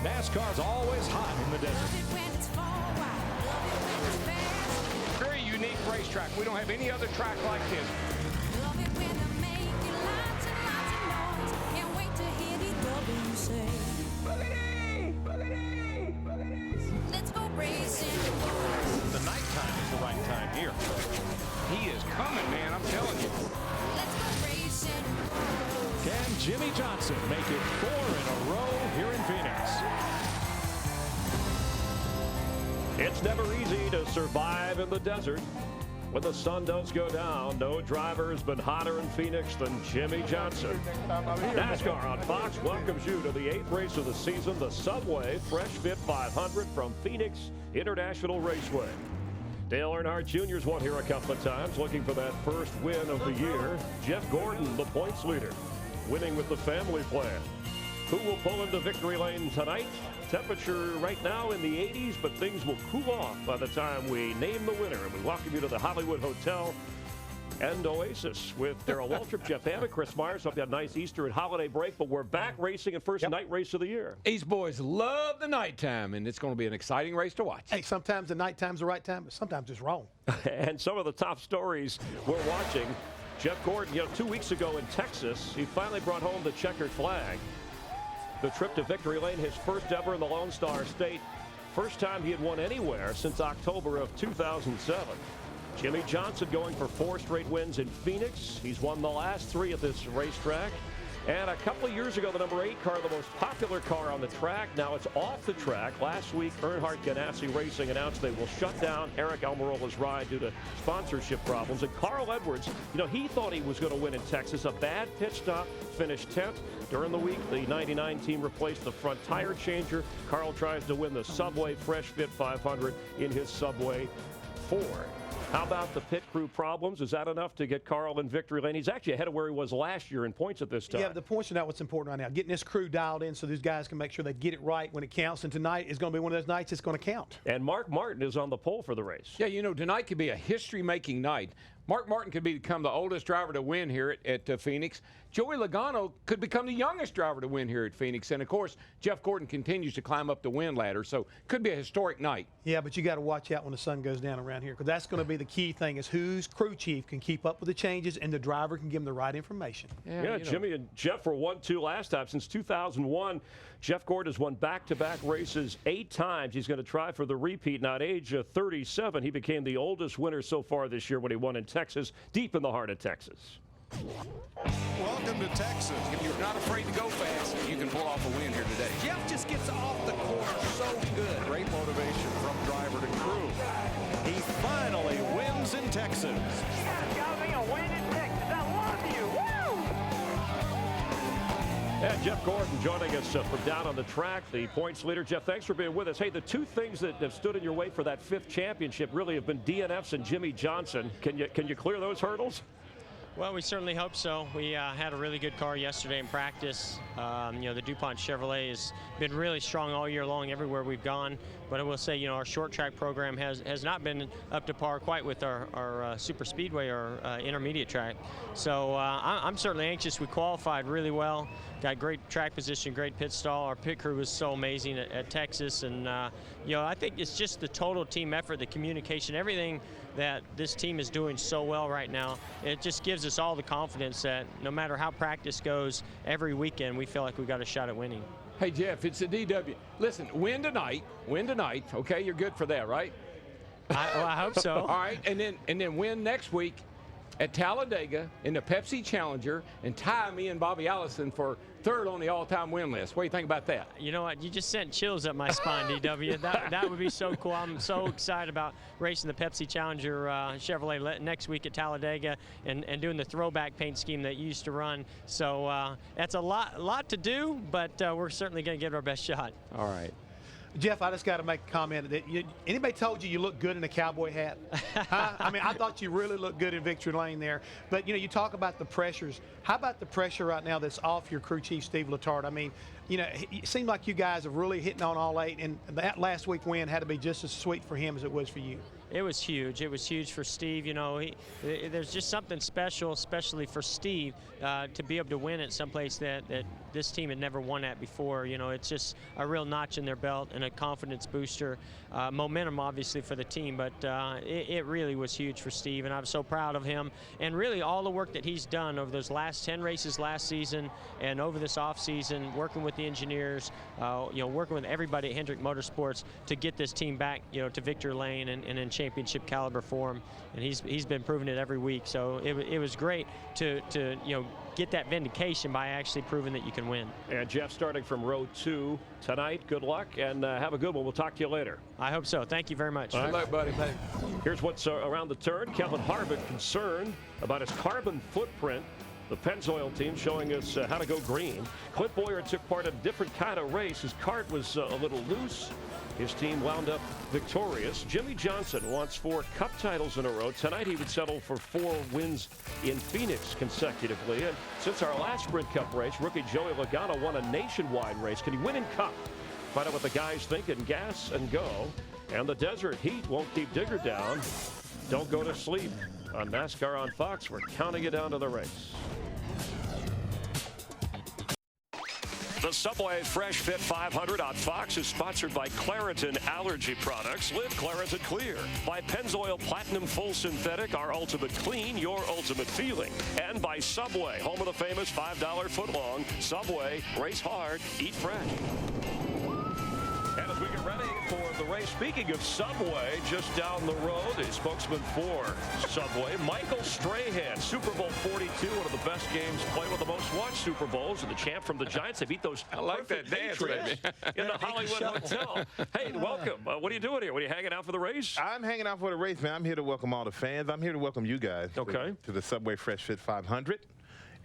NASCAR's always hot in the desert. Very unique racetrack. We don't have any other track like this. Let's go racing. The nighttime is the right time here. He is coming, man, I'm telling you. Let's go racing. Can Jimmie Johnson make it 4 in a row here in Phoenix? It's never easy to survive in the desert. When the sun does go down, no driver has been hotter in Phoenix than Jimmie Johnson. NASCAR on Fox welcomes you to the 8th race of the season, the Subway Fresh Fit 500 from Phoenix International Raceway. Dale Earnhardt Jr.'s won here a couple of times, looking for that first win of the year. Jeff Gordon, the points leader, winning with the family plan. Who will pull into victory lane tonight? Temperature right now in the 80s, but things will cool off by the time we name the winner. And we welcome you to the Hollywood Hotel and Oasis with Darrell Waltrip, Jeff Hammond, Chris Myers. Hope you had a nice Easter and holiday break, but we're back racing at first night race of the year. These boys love the nighttime, and it's going to be an exciting race to watch. Hey, sometimes the nighttime's the right time, but sometimes it's wrong. And some of the top stories we're watching. Jeff Gordon, 2 weeks ago in Texas, he finally brought home the checkered flag. The trip to victory lane, his first ever in the Lone Star State. First time he had won anywhere since October of 2007. Jimmie Johnson going for 4 straight wins in Phoenix. He's won the last 3 at this racetrack. And a couple of years ago, the number 8 car, the most popular car on the track. Now it's off the track. Last week, Earnhardt Ganassi Racing announced they will shut down Eric Almirola's ride due to sponsorship problems. And Carl Edwards, he thought he was going to win in Texas. A bad pit stop, finished 10th. During the week, the 99 team replaced the front tire changer. Carl tries to win the Subway Fresh Fit 500 in his Subway 4. How about the pit crew problems? Is that enough to get Carl in victory lane? He's actually ahead of where he was last year in points at this time. Yeah, the points are not what's important right now. Getting this crew dialed in so these guys can make sure they get it right when it counts. And tonight is going to be one of those nights it's going to count. And Mark Martin is on the pole for the race. Yeah, tonight could be a history-making night. Mark Martin could become the oldest driver to win here at Phoenix. Joey Logano could become the youngest driver to win here at Phoenix. And, of course, Jeff Gordon continues to climb up the win ladder. So could be a historic night. Yeah, but you got to watch out when the sun goes down around here, because that's going to be the key thing, is whose crew chief can keep up with the changes and the driver can give them the right information. Yeah, Jimmie and Jeff were 1-2 last time. Since 2001, Jeff Gordon has won back-to-back races 8 times. He's going to try for the repeat. Now, at age 37, he became the oldest winner so far this year when he won in Texas, deep in the heart of Texas. Welcome to Texas. If you're not afraid to go fast, you can pull off a win here today. Jeff just gets off the corner so good. Great motivation from driver to crew. He finally wins in Texas. You guys got me a win in Texas. I love you. Woo! And Jeff Gordon joining us from down on the track, the points leader. Jeff, thanks for being with us. Hey, the 2 things that have stood in your way for that 5th championship really have been DNFs and Jimmie Johnson. Can you clear those hurdles? Well, we certainly hope so. We had a really good car yesterday in practice. The DuPont Chevrolet has been really strong all year long everywhere we've gone. But I will say, our short track program has not been up to par quite with our super speedway or intermediate track. So I'm certainly anxious. We qualified really well. Got great track position, great pit stall. Our pit crew was so amazing at Texas. And, I think it's just the total team effort, the communication, everything that this team is doing so well right now. It just gives us all the confidence that no matter how practice goes, every weekend we feel like we got a shot at winning. Hey, Jeff, it's a DW. Listen, win tonight. Okay, you're good for that, right? I hope so. All right, and then win next week at Talladega in the Pepsi Challenger and tie me and Bobby Allison for 3rd on the all-time win list. What do you think about that? You know what? You just sent chills up my spine, DW. That would be so cool. I'm so excited about racing the Pepsi Challenger Chevrolet next week at Talladega and doing the throwback paint scheme that you used to run. So that's a lot to do, but we're certainly going to give it our best shot. All right. Jeff, I just got to make a comment. That anybody told you look good in a cowboy hat? Huh? I mean, I thought you really looked good in victory lane there. But, you talk about the pressures. How about the pressure right now that's off your crew chief, Steve Letarte? I mean, it seemed like you guys have really hitting on all 8, and that last week win had to be just as sweet for him as it was for you. It was huge. It was huge for Steve. There's just something special, especially for Steve, to be able to win at someplace that this team had never won at before. You know, it's just a real notch in their belt and a confidence booster. Momentum, obviously, for the team, but it really was huge for Steve, and I'm so proud of him. And really, all the work that he's done over those last 10 races last season and over this offseason, working with the engineers, you know, working with everybody at Hendrick Motorsports to get this team back, you know, to victory lane and in championship caliber form. And he's been proving it every week. So it was great to you know, get that vindication by actually proving that you can win. And Jeff, starting from row 2 tonight, good luck and have a good one. We'll talk to you later. I hope so. Thank you very much. Good luck, buddy. Here's what's around the turn. Kevin Harvick concerned about his carbon footprint. The Pennzoil team showing us how to go green. Clint Bowyer took part in a different kind of race. His kart was a little loose. His team wound up victorious. Jimmy Johnson wants 4 cup titles in a row. Tonight he would settle for 4 wins in Phoenix consecutively. And since our last Sprint Cup race, rookie Joey Logano won a nationwide race. Can he win in Cup? Find out what the guys think in Gas and Go. And the Desert Heat won't keep Digger down. Don't go to sleep. On NASCAR on Fox, we're counting you down to the race. The Subway Fresh Fit 500 on Fox is sponsored by Claritin Allergy Products. Live Claritin Clear. By Pennzoil Platinum Full Synthetic, our ultimate clean, your ultimate feeling. And by Subway, home of the famous $5 footlong. Subway, race hard, eat fresh. And as we get ready for the race, speaking of Subway, just down the road, a spokesman for Subway, Michael Strahan, Super Bowl 42, one of the best games played, with the most watched Super Bowls, and the champ from the Giants. They beat those I like that dance, baby. in the Hollywood Hotel. Hey, welcome. What are you doing here? What are you hanging out for the race? I'm hanging out for the race, man. I'm here to welcome all the fans. I'm here to welcome you guys to the Subway Fresh Fit 500.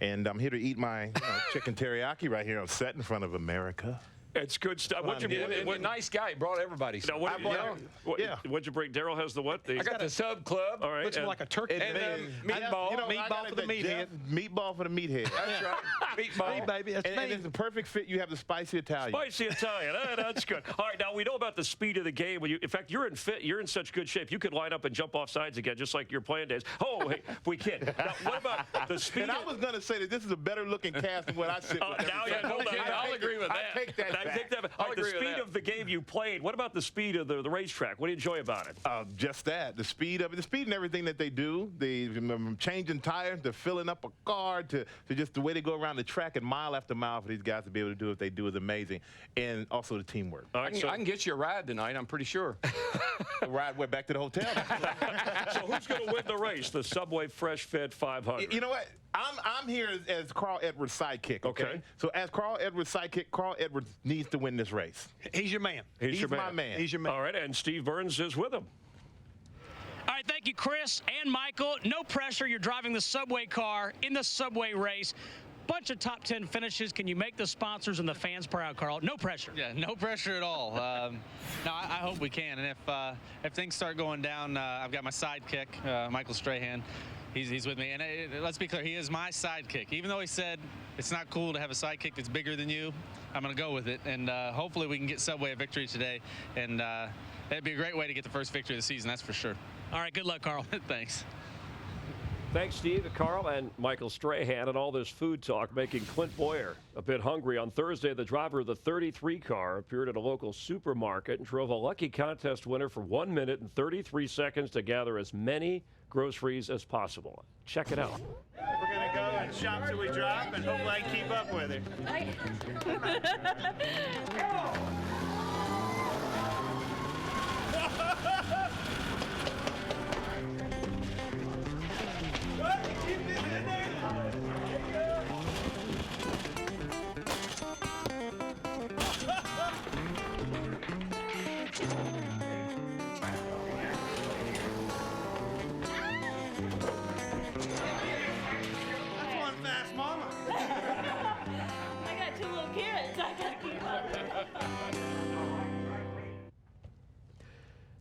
And I'm here to eat my chicken teriyaki right here on set in front of America. It's good stuff. What nice guy. He brought everybody. What'd you bring? Daryl has the what? I got the Sub Club. All right. Looks more like a turkey. And meatball. Meatball for the meathead. Meatball for the meathead. That's right. Meatball. Hey, baby, that's And it's the perfect fit. You have the spicy Italian. Spicy Italian. That's good. All right, now we know about the speed of the game. In fact, you're in such good shape. You could line up and jump off sides again, just like your playing days. Oh, hey, we kid. Now, what about the speed? And I was going to say that this is a better looking cast than what I sit with. I'll agree with that. I take that back. All right, the speed of the game you played. What about the speed of the racetrack? What do you enjoy about it? Just that. The speed of it. The speed and everything that they do. From changing tires to filling up a car to just the way they go around the track and mile after mile for these guys to be able to do what they do is amazing. And also the teamwork. I can get you a ride tonight, I'm pretty sure. A ride way back to the hotel. So who's going to win the race? The Subway Fresh Fit 500. You know what? I'm here as Carl Edwards' sidekick. Okay. So as Carl Edwards' sidekick, Carl Edwards needs to win this race. He's your man. He's my man. He's your man. All right, and Steve Burns is with him. All right, thank you, Chris and Michael. No pressure. You're driving the Subway car in the Subway race. Bunch of top 10 finishes. Can you make the sponsors and the fans proud, Carl? No pressure. Yeah, no pressure at all. No, I hope we can. And if things start going down, I've got my sidekick, Michael Strahan. He's with me. And let's be clear, he is my sidekick. Even though he said it's not cool to have a sidekick that's bigger than you, I'm going to go with it. And hopefully we can get Subway a victory today. And it'd be a great way to get the first victory of the season, that's for sure. All right, good luck, Carl. Thanks. Thanks, Steve, Carl, and Michael Strahan, and all this food talk making Clint Bowyer a bit hungry. On Thursday, the driver of the 33 car appeared at a local supermarket and drove a lucky contest winner for 1 minute and 33 seconds to gather as many groceries as possible. Check it out. We're going to go and shop till we drop, and hopefully I can keep up with it.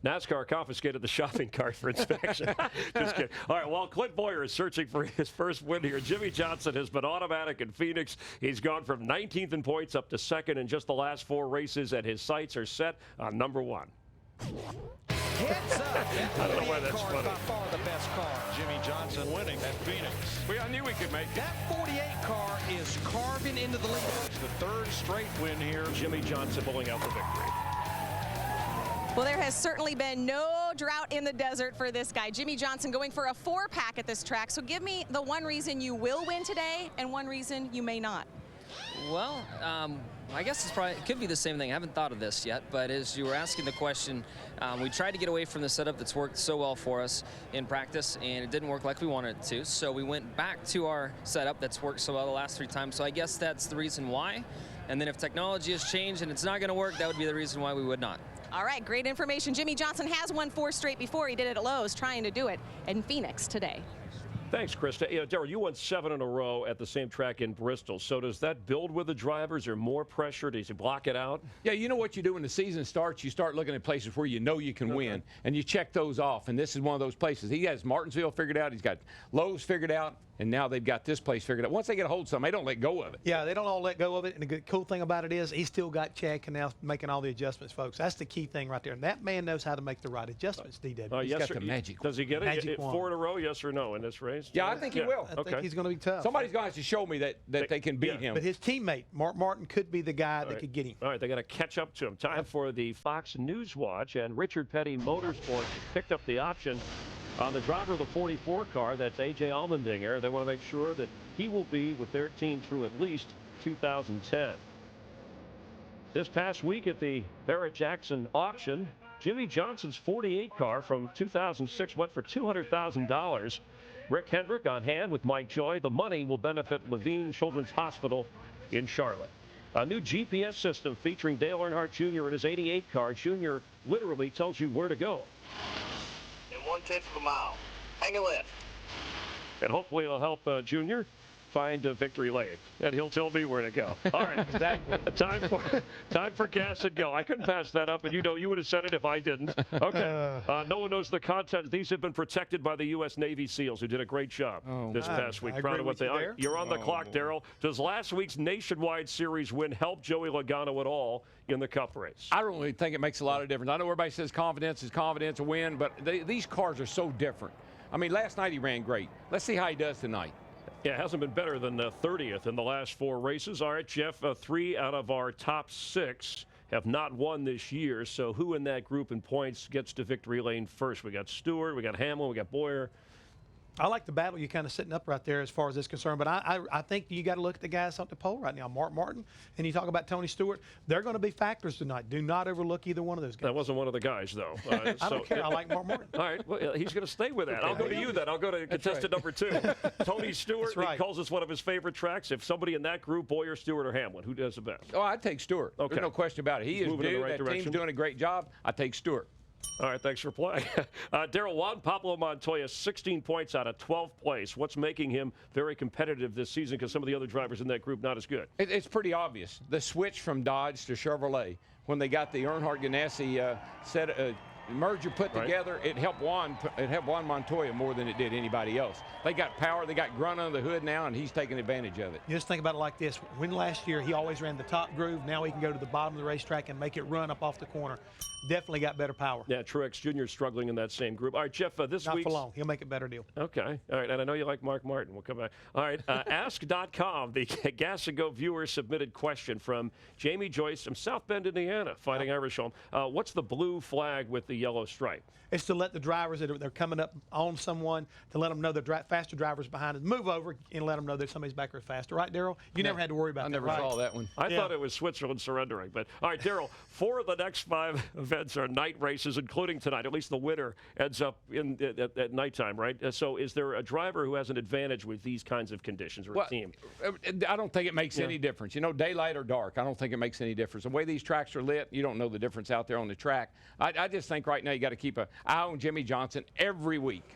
NASCAR confiscated the shopping cart for inspection. Just kidding. All right, while Clint Bowyer is searching for his first win here, Jimmy Johnson has been automatic in Phoenix. He's gone from 19th in points up to second in just the last 4 races, and his sights are set on number 1. Heads up. I don't know why That that's 48 car funny. is by far the best car. Jimmy Johnson winning at Phoenix. I knew we could make it. That 48 car is carving into the lead. It's the third straight win here. Jimmy Johnson pulling out the victory. Well, there has certainly been no drought in the desert for this guy. Jimmy Johnson going for a 4-pack at this track. So give me the one reason you will win today and one reason you may not. Well, I guess it could be the same thing. I haven't thought of this yet, but as you were asking the question, we tried to get away from the setup that's worked so well for us in practice, and it didn't work like we wanted it to. So we went back to our setup that's worked so well the last 3 times. So I guess that's the reason why. And then if technology has changed and it's not going to work, that would be the reason why we would not. All right, great information. Jimmy Johnson has won 4 straight before. He did it at Lowe's, trying to do it in Phoenix today. Thanks, Krista. Darryl, you won 7 in a row at the same track in Bristol. So does that build with the drivers or more pressure? Does he block it out? Yeah, you know what you do when the season starts? You start looking at places where you know you can win, and you check those off. And this is one of those places. He has Martinsville figured out. He's got Lowe's figured out. And now they've got this place figured out. Once they get a hold of something, they don't let go of it. Yeah, they don't all let go of it. And the good, cool thing about it is he's still got Chad Canal making all the adjustments, folks. That's the key thing right there. And that man knows how to make the right adjustments, DW. He's got the magic. Does he get it? Magic wand. 4 in a row, yes or no, in this race? Yeah, I think he will. I think he's going to be tough. Somebody's going to have to show me that they can beat him. But his teammate, Mark Martin, could be the guy that could get him. All right, they got to catch up to him. Time for the Fox News Watch, and Richard Petty Motorsports picked up the option on the driver of the 44 car. That's A.J. Allmendinger. They want to make sure that he will be with their team through at least 2010. This past week at the Barrett-Jackson auction, Jimmy Johnson's 48 car from 2006 went for $200,000. Rick Hendrick on hand with Mike Joy. The money will benefit Levine Children's Hospital in Charlotte. A new GPS system featuring Dale Earnhardt Jr. in his 88 car. Jr. literally tells you where to go. In 1/10 of a mile. Hang a left. And hopefully it'll help Junior find a victory lane, and he'll tell me where to go. All right, exactly. time for gas and go. I couldn't pass that up, and you would have said it if I didn't. Okay. No one knows the content. These have been protected by the U.S. Navy SEALs, who did a great job this past week. Proud of what they are. You're on the clock, Darryl. Does last week's Nationwide Series win help Joey Logano at all in the Cup race? I don't really think it makes a lot of difference. I know everybody says confidence is confidence to win, but these cars are so different. I mean, last night he ran great. Let's see how he does tonight. Yeah, it hasn't been better than 30th in the last 4 races. All right, Jeff, 3 out of our top 6 have not won this year. So who in that group in points gets to victory lane first? We got Stewart, we got Hamlin, we got Boyer. I like the battle you're kind of setting up right there as far as this is concerned, but I think you got to look at the guys on the pole right now. Mark Martin, and you talk about Tony Stewart. They're going to be factors tonight. Do not overlook either one of those guys. That wasn't one of the guys, though. I don't care. I like Mark Martin. All right, well, he's going to stay with that. Okay. I'll go to you then. I'll go to contestant number 2. Tony Stewart, he calls us one of his favorite tracks. If somebody in that group, Boyer, Stewart, or Hamlin, who does the best? Oh, I'd take Stewart. Okay. There's no question about it. He is moving in the new. right That direction. team's doing a great job. I take Stewart. All right, thanks for playing. Darryl, Juan Pablo Montoya, 16 points out of 12th place. What's making him very competitive this season because some of the other drivers in that group not as good? It's pretty obvious. The switch from Dodge to Chevrolet, when they got the Earnhardt-Ganassi merger put together, it helped Juan Montoya more than it did anybody else. They got power, they got grunt under the hood now, and he's taking advantage of it. You just think about it like this. When last year he always ran the top groove, now he can go to the bottom of the racetrack and make it run up off the corner. Definitely got better power. Yeah, Truex Jr. struggling in that same group. All right, Jeff, this Not week's... for long. He'll make a better deal. Okay. All right, and I know you like Mark Martin. We'll come back. All right, ask.com, the Gas and Go viewer submitted question from Jamie Joyce from South Bend, Indiana, Fighting Irish home. What's the blue flag with the yellow stripe? It's to let the drivers that they're coming up on someone, to let them know the faster drivers behind us move over and let them know that somebody's back there faster. Right, Darryl? You never had to worry about that. I never saw that one. I thought it was Switzerland surrendering. But all right, Darryl, 4 of the next 5 events are night races, including tonight. At least the winner ends up at nighttime, right? So is there a driver who has an advantage with these kinds of conditions, or a team? I don't think it makes any difference. You know, daylight or dark, I don't think it makes any difference. The way these tracks are lit, you don't know the difference out there on the track. I just think right now you got to keep an eye on Jimmy Johnson every week.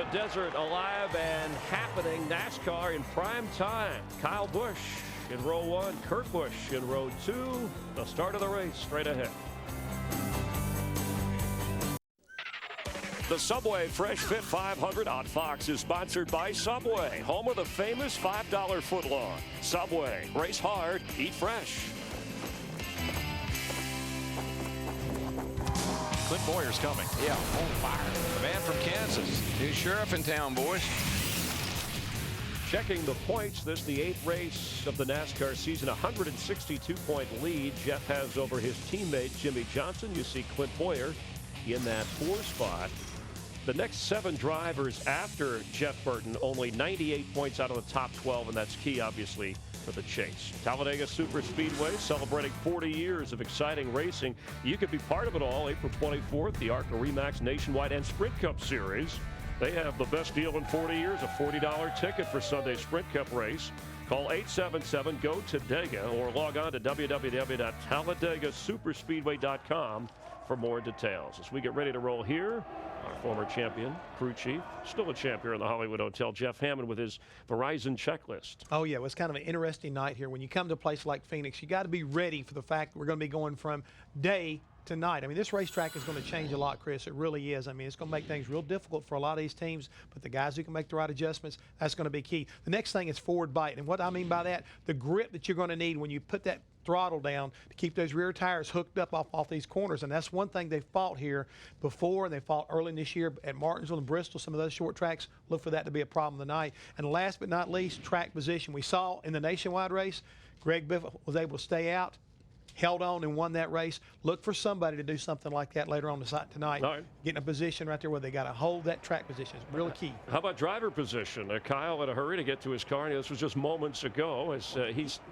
The desert alive and happening. NASCAR in prime time. Kyle Busch in row 1, Kurt Busch in row 2. The start of the race straight ahead. The Subway Fresh Fit 500 on Fox is sponsored by Subway, home of the famous $5 footlong. Subway, race hard, eat fresh. Clint Boyer's coming. Yeah, on fire. The man from Kansas. New sheriff in town, boys. Checking the points, this the 8th race of the NASCAR season. 162-point lead Jeff has over his teammate Jimmy Johnson. You see Clint Boyer in that 4 spot. The next 7 drivers after Jeff Burton, only 98 points out of the top 12, and that's key, obviously, for the chase. Talladega Super Speedway celebrating 40 years of exciting racing. You could be part of it all. April 24th, the ARCA Remax Nationwide and Sprint Cup Series. They have the best deal in 40 years, a $40 ticket for Sunday's Sprint Cup race. Call 877-GO-TADEGA or log on to www.talladegasuperspeedway.com for more details. As we get ready to roll here, our former champion, crew chief, still a champion in the Hollywood Hotel, Jeff Hammond with his Verizon checklist. Oh, yeah, it was kind of an interesting night here. When you come to a place like Phoenix, you got to be ready for the fact that we're going to be going from day to night. I mean, this racetrack is going to change a lot, Chris. It really is. I mean, it's going to make things real difficult for a lot of these teams, but the guys who can make the right adjustments, that's going to be key. The next thing is forward bite, and what I mean by that, the grip that you're going to need when you put that throttle down to keep those rear tires hooked up off these corners. And that's one thing they fought here before, and they fought early in this year at Martinsville and Bristol, some of those short tracks. Look for that to be a problem tonight. And last but not least, track position. We saw in the nationwide race, Greg Biff was able to stay out, held on and won that race. Look for somebody to do something like that later on the site tonight. Right. Get in a position right there where they got to hold that track position. It's really key. How about driver position? Kyle in a hurry to get to his car. And this was just moments ago. As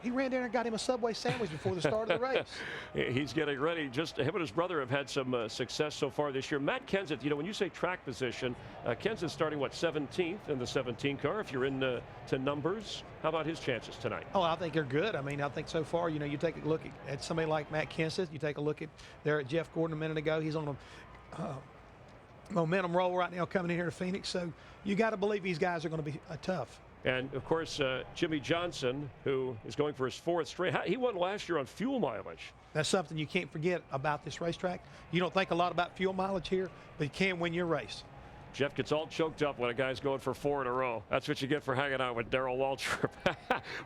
he ran down and got him a Subway sandwich before the start of the race. He's getting ready. Just him and his brother have had some success so far this year. Matt Kenseth, you know, when you say track position, Kenseth's starting, what, 17th in the 17 car, if you're in to numbers. How about his chances tonight? Oh, I think they're good. I mean, I think so far, you know, you take a look at somebody like Matt Kenseth. You take a look at there at Jeff Gordon a minute ago. He's on a momentum roll right now coming in here to Phoenix. So you got to believe these guys are going to be tough. And, of course, Jimmy Johnson, who is going for his 4th straight. He won last year on fuel mileage. That's something you can't forget about this racetrack. You don't think a lot about fuel mileage here, but you can win your race. Jeff gets all choked up when a guy's going for 4 in a row. That's what you get for hanging out with Darrell Waltrip.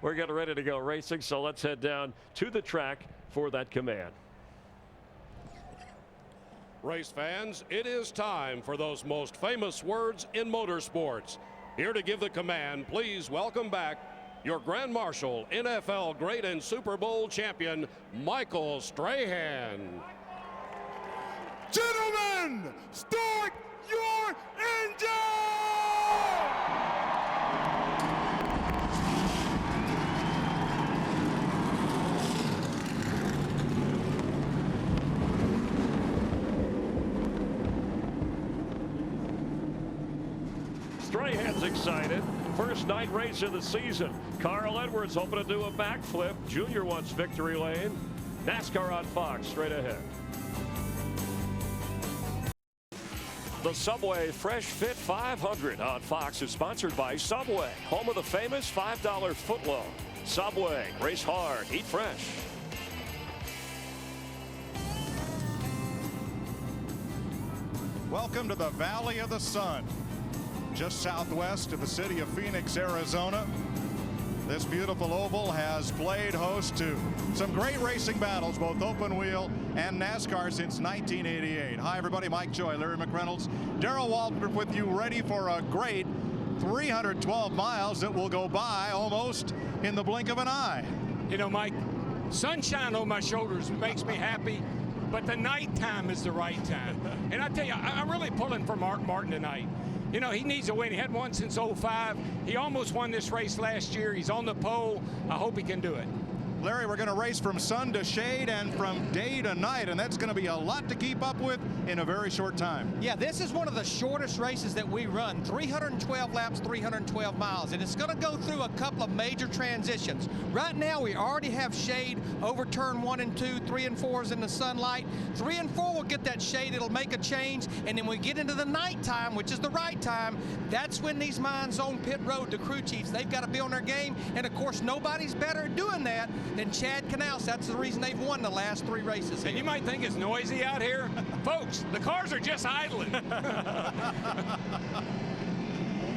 We're getting ready to go racing, so let's head down to the track for that command. Race fans, it is time for those most famous words in motorsports. Here to give the command, please welcome back your Grand Marshal, NFL great and Super Bowl champion, Michael Strahan. Gentlemen, start your engine! Strahan's excited. First night race of the season. Carl Edwards hoping to do a backflip. Junior wants victory lane. NASCAR on Fox straight ahead. The Subway Fresh Fit 500 on Fox is sponsored by Subway, home of the famous $5 footlong. Subway, race hard, eat fresh. Welcome to the Valley of the Sun, just southwest of the city of Phoenix, Arizona. This beautiful oval has played host to some great racing battles, both open wheel and NASCAR since 1988. Hi, everybody. Mike Joy, Larry McReynolds, Darrell Waltrip with you, ready for a great 312 miles that will go by almost in the blink of an eye. You know, Mike, sunshine on my shoulders makes me happy, but the nighttime is the right time. And I tell you, I'm really pulling for Mark Martin tonight. You know, he needs a win. He had one since '05. He almost won this race last year. He's on the pole. I hope he can do it. Larry, we're going to race from sun to shade and from day to night, and that's going to be a lot to keep up with in a very short time. Yeah, this is one of the shortest races that we run, 312 laps, 312 miles, and it's going to go through a couple of major transitions. Right now, we already have shade over turn 1 and 2, 3 and 4 is in the sunlight. 3 and 4 will get that shade, it'll make a change, and then we get into the nighttime, which is the right time. That's when these mines on pit road, the crew chiefs, they've got to be on their game, and of course, nobody's better at doing that than Chad Canals. That's the reason they've won the last 3 races here. And you might think it's noisy out here. Folks, the cars are just idling. All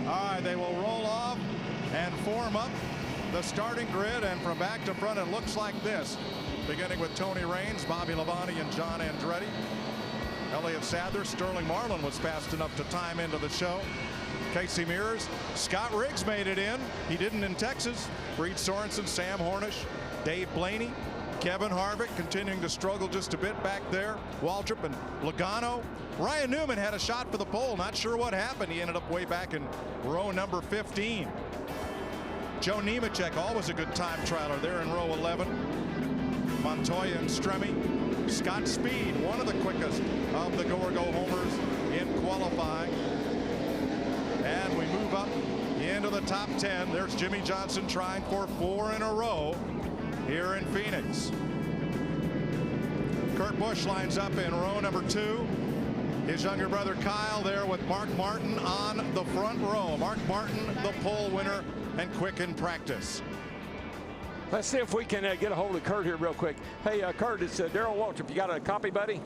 right, they will roll off and form up the starting grid, and from back to front it looks like this, beginning with Tony Raines, Bobby Labonte, and John Andretti. Elliott Sadler, Sterling Marlin was fast enough to time into the show. Casey Mears, Scott Riggs made it in. He didn't in Texas. Breed Sorensen, Sam Hornish, Dave Blaney, Kevin Harvick continuing to struggle just a bit back there. Waltrip and Logano. Ryan Newman had a shot for the pole. Not sure what happened. He ended up way back in row number 15. Joe Nemechek, always a good time trialer there in row 11. Montoya and Stremme. Scott Speed, one of the quickest of the go-or-go homers in qualifying. And we move up into the top 10. There's Jimmy Johnson trying for 4 in a row here in Phoenix. Kurt Busch lines up in row number 2. His younger brother Kyle there with Mark Martin on the front row. Mark Martin, the pole winner and quick in practice. Let's see if we can get a hold of Kurt here real quick. Hey, Kurt, it's Darrell Waltrip. You got a copy, buddy?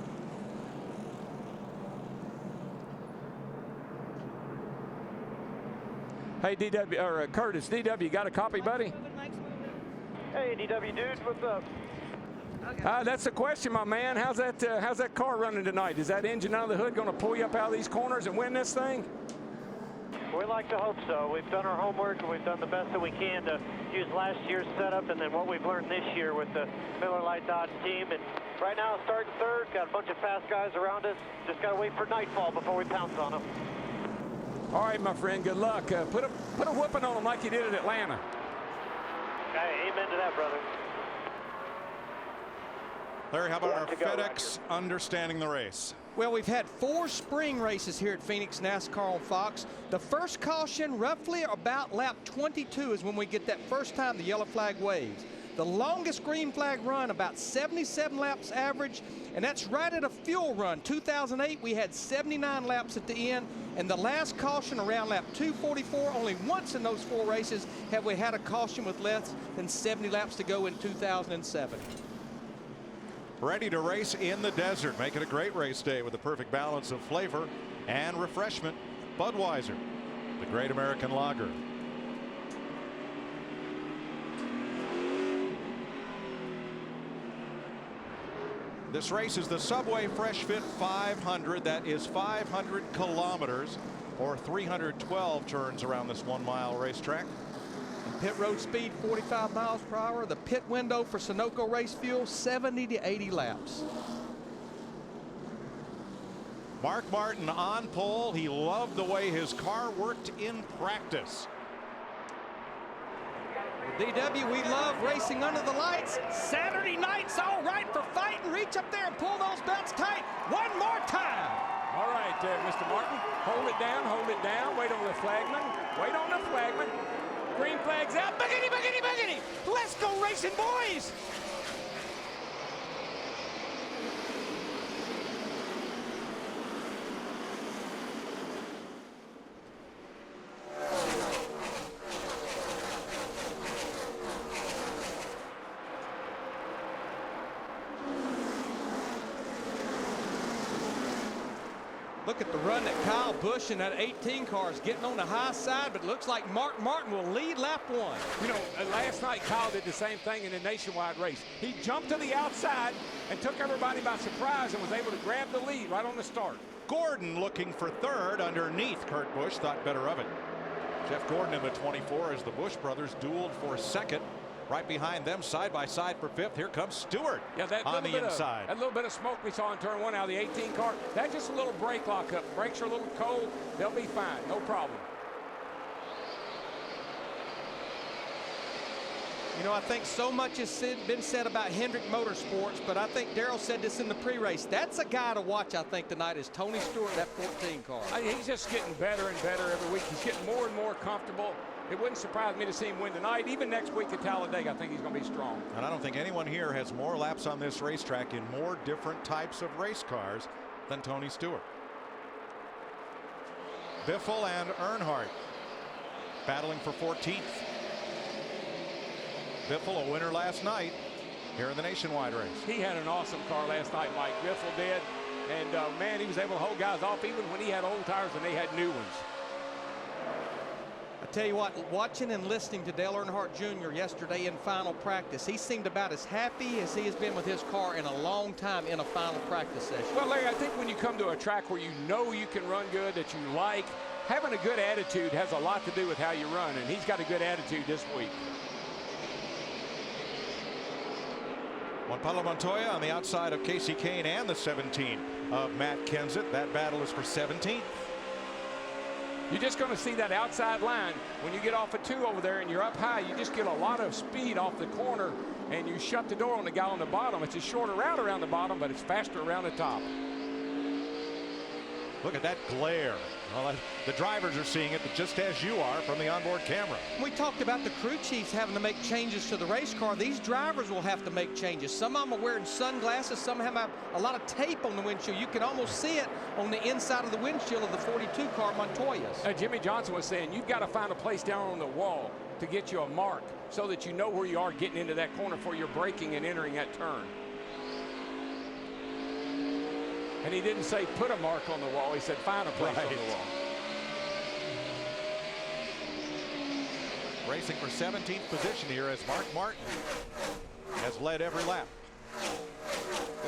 Hey, DW, or Kurt, it's DW. You got a copy, buddy? Hey, DW dude, what's up? That's the question, my man. How's that car running tonight? Is that engine out of the hood going to pull you up out of these corners and win this thing? We like to hope so. We've done our homework and we've done the best that we can to use last year's setup and then what we've learned this year with the Miller Lite Dodge team. And right now, starting third, got a bunch of fast guys around us. Just got to wait for nightfall before we pounce on them. All right, my friend. Good luck. Put a whooping on them like you did at Atlanta. Hey, amen to that, brother. Larry, how about our FedEx understanding the race? Well, we've had 4 spring races here at Phoenix NASCAR on Fox. The first caution, roughly about lap 22, is when we get that first time the yellow flag waves. The longest green flag run, about 77 laps average, and that's right at a fuel run. 2008, we had 79 laps at the end, and the last caution around lap 244. Only once in those 4 races have we had a caution with less than 70 laps to go in 2007. Ready to race in the desert. Make it a great race day with a perfect balance of flavor and refreshment. Budweiser, the great American lager. This race is the Subway Fresh Fit 500. That is 500 kilometers or 312 turns around this 1-mile racetrack. Pit road speed 45 miles per hour. The pit window for Sunoco race fuel 70 to 80 laps. Mark Martin on pole. He loved the way his car worked in practice. DW, we love racing under the lights. Saturday night's all right for fighting. Reach up there and pull those belts tight. One more time. All right, Mr. Martin. Hold it down, hold it down. Wait on the flagman. Wait on the flagman. Green flag's out. Boogity, boogity, boogity. Let's go racing, boys. Look at the run that Kyle Busch and that 18 car is getting on the high side, but it looks like Mark Martin will lead lap 1. You know, last night Kyle did the same thing in the nationwide race. He jumped to the outside and took everybody by surprise and was able to grab the lead right on the start. Gordon looking for third underneath Kurt Busch, thought better of it. Jeff Gordon in the 24 as the Busch brothers dueled for second. Right behind them, side by side for 5th. Here comes Stewart on the inside. That little bit of smoke we saw in turn 1 out of the 18 car, that's just a little brake lockup. Brakes are a little cold. They'll be fine. No problem. You know, I think so much has been said about Hendrick Motorsports, but I think Darrell said this in the pre-race. That's a guy to watch, I think, tonight is Tony Stewart, that 14 car. He's just getting better and better every week. He's getting more and more comfortable. It wouldn't surprise me to see him win tonight. Even next week at Talladega, I think he's going to be strong. And I don't think anyone here has more laps on this racetrack in more different types of race cars than Tony Stewart. Biffle and Earnhardt battling for 14th. Biffle, a winner last night here in the Nationwide race. He had an awesome car last night, Mike. Biffle did. And, man, he was able to hold guys off even when he had old tires and they had new ones. I tell you what, watching and listening to Dale Earnhardt Jr. yesterday in final practice, he seemed about as happy as he has been with his car in a long time in a final practice session. Well, Larry, I think when you come to a track where you know you can run good, that you like, having a good attitude has a lot to do with how you run, and he's got a good attitude this week. Juan Pablo Montoya on the outside of Casey Kane and the 17 of Matt Kenseth. That battle is for 17th. You're just going to see that outside line when you get off a 2 over there and you're up high. You just get a lot of speed off the corner and you shut the door on the guy on the bottom. It's a shorter route around the bottom, but it's faster around the top. Look at that glare. Well, the drivers are seeing it just as you are from the onboard camera. We talked about the crew chiefs having to make changes to the race car. These drivers will have to make changes. Some of them are wearing sunglasses. Some have a lot of tape on the windshield. You can almost see it on the inside of the windshield of the 42 car Montoya's. Jimmy Johnson was saying you've got to find a place down on the wall to get you a mark so that you know where you are getting into that corner before you're braking and entering that turn. And he didn't say put a mark on the wall. He said find a place on the wall. Racing for 17th position here as Mark Martin has led every lap.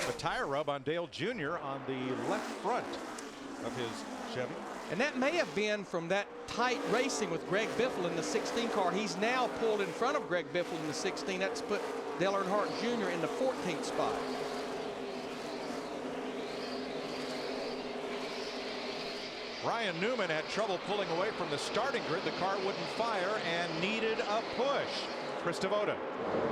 The tire rub on Dale Jr. on the left front of his Chevy. And that may have been from that tight racing with Greg Biffle in the 16 car. He's now pulled in front of Greg Biffle in the 16. That's put Dale Earnhardt Jr. in the 14th spot. Ryan Newman had trouble pulling away from the starting grid. The car wouldn't fire and needed a push. Chris Devoto.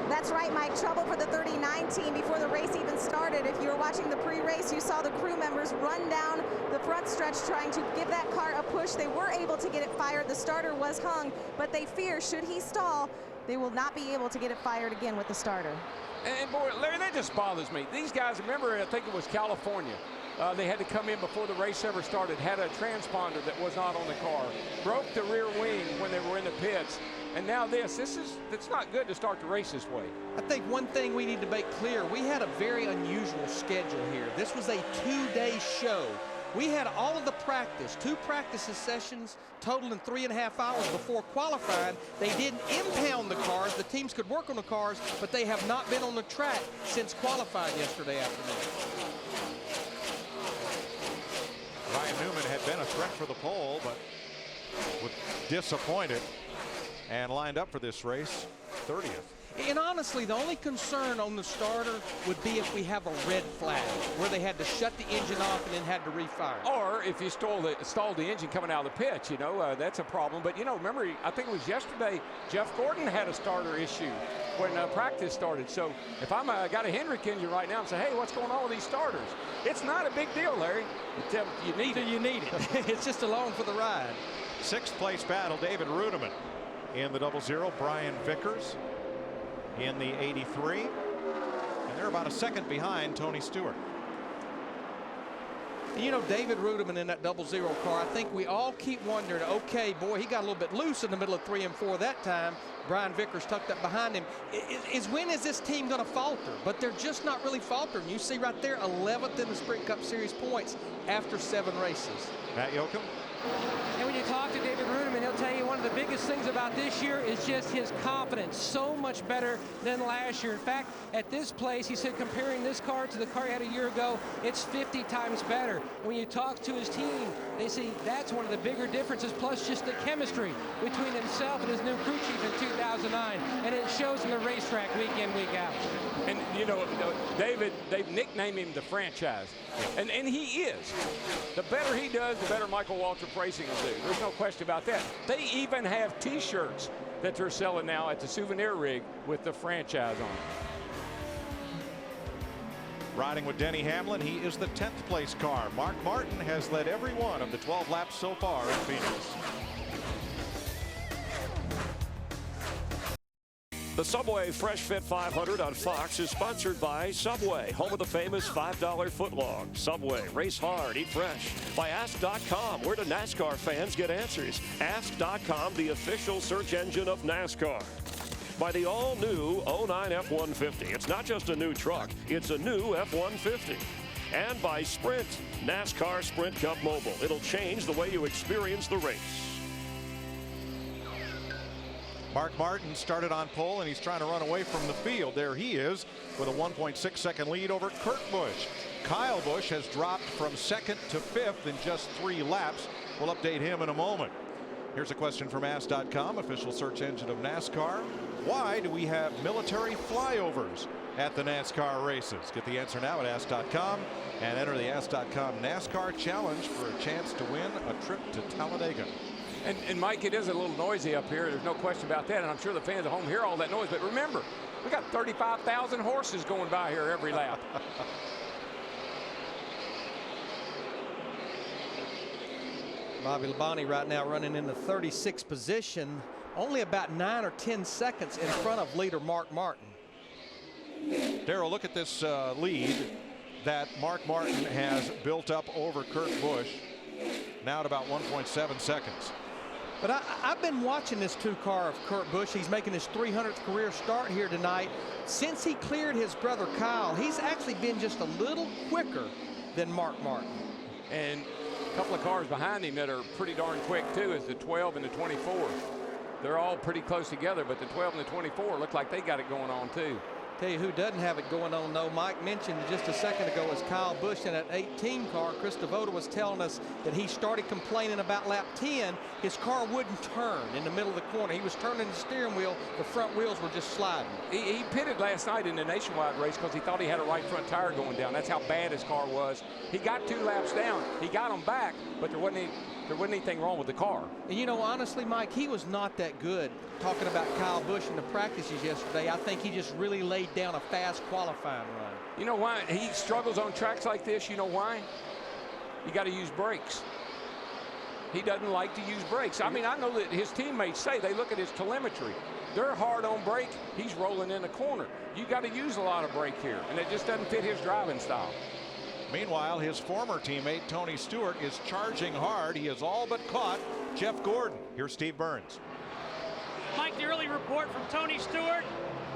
That's right, Mike. Trouble for the 39 team before the race even started. If you were watching the pre-race, you saw the crew members run down the front stretch trying to give that car a push. They were able to get it fired. The starter was hung, but they fear should he stall, they will not be able to get it fired again with the starter. And boy, Larry, that just bothers me. These guys, remember, I think it was California. They had to come in before the race ever started, had a transponder that was not on the car, broke the rear wing when they were in the pits, and now it's not good to start the race this way. I think one thing we need to make clear, we had a very unusual schedule here. This was a 2-day show. We had all of the practice, 2 practice sessions totaling 3.5 hours before qualifying. They didn't impound the cars. The teams could work on the cars, but they have not been on the track since qualifying yesterday afternoon. Ryan Newman had been a threat for the pole, but was disappointed and lined up for this race 30th. And honestly, the only concern on the starter would be if we have a red flag where they had to shut the engine off and then had to refire. Or if you stalled the engine coming out of the pits, that's a problem. But, remember, I think it was yesterday, Jeff Gordon had a starter issue when practice started. So if I'm got a Hendrick engine right now and say, hey, what's going on with these starters? It's not a big deal, Larry. You need it. You need it. It's just along for the ride. 6th place battle, David Rudiman in the 00, Brian Vickers in the 83, and they're about a second behind Tony Stewart. And David Rudiman in that 00 car, I think we all keep wondering, okay, boy, he got a little bit loose in the middle of 3 and 4 that time. Brian Vickers tucked up behind him. When is this team going to falter? But they're just not really faltering. You see right there, 11th in the Sprint Cup Series points after 7 races. Matt Yoakum. And when you talk to David Rudiman, he'll tell you one of the biggest things about this year is just his confidence. So much better than last year. In fact, at this place, he said comparing this car to the car he had a year ago, it's 50 times better. And when you talk to his team, they say that's one of the bigger differences, plus just the chemistry between himself and his new crew chief in 2009. And it shows in the racetrack week in, week out. And, you know, David, they've nicknamed him the franchise. And he is. The better he does, the better Michael Waltrip Racing will do. There's no question about that. They even have T-shirts that they're selling now at the souvenir rig with the franchise on it. Riding with Denny Hamlin, he is the 10th place car. Mark Martin has led every one of the 12 laps so far in Phoenix. The Subway Fresh Fit 500 on Fox is sponsored by Subway, home of the famous $5 footlong. Subway, race hard, eat fresh. By Ask.com, where do NASCAR fans get answers? Ask.com, the official search engine of NASCAR. By the all-new 09 F-150. It's not just a new truck, it's a new F-150. And by Sprint, NASCAR Sprint Cup Mobile. It'll change the way you experience the race. Mark Martin started on pole, and he's trying to run away from the field. There he is with a 1.6-second lead over Kurt Busch. Kyle Busch has dropped from 2nd to 5th in just 3 laps. We'll update him in a moment. Here's a question from Ask.com, official search engine of NASCAR. Why do we have military flyovers at the NASCAR races? Get the answer now at Ask.com and enter the Ask.com NASCAR Challenge for a chance to win a trip to Talladega. And Mike, it is a little noisy up here. There's no question about that. And I'm sure the fans at home hear all that noise. But remember, we got 35,000 horses going by here every lap. Bobby Labonte right now running in the 36th position, only about 9 or 10 seconds in front of leader Mark Martin. Darrell, look at this lead that Mark Martin has built up over Kurt Busch, now at about 1.7 seconds. But I've been watching this 2-car of Kurt Busch. He's making his 300th career start here tonight. Since he cleared his brother Kyle, he's actually been just a little quicker than Mark Martin. And a couple of cars behind him that are pretty darn quick too is the 12 and the 24. They're all pretty close together, but the 12 and the 24 look like they got it going on too. Tell you who doesn't have it going on, though. Mike mentioned just a second ago is Kyle Busch in that 18 car. Chris DeVoto was telling us that he started complaining about lap 10. His car wouldn't turn in the middle of the corner. He was turning the steering wheel. The front wheels were just sliding. He pitted last night in the Nationwide race because he thought he had a right front tire going down. That's how bad his car was. He got 2 laps down. He got them back, but there wasn't anything wrong with the car. And you know, honestly, Mike, he was not that good. Talking about Kyle Busch in the practices yesterday, I think he just really laid down a fast qualifying run. You know why he struggles on tracks like this? You know why? You got to use brakes. He doesn't like to use brakes. I mean, I know that his teammates say they look at his telemetry. They're hard on brake. He's rolling in the corner. You got to use a lot of brake here, and it just doesn't fit his driving style. Meanwhile, his former teammate Tony Stewart is charging hard. He has all but caught Jeff Gordon. Here's Steve Burns. Mike, the early report from Tony Stewart.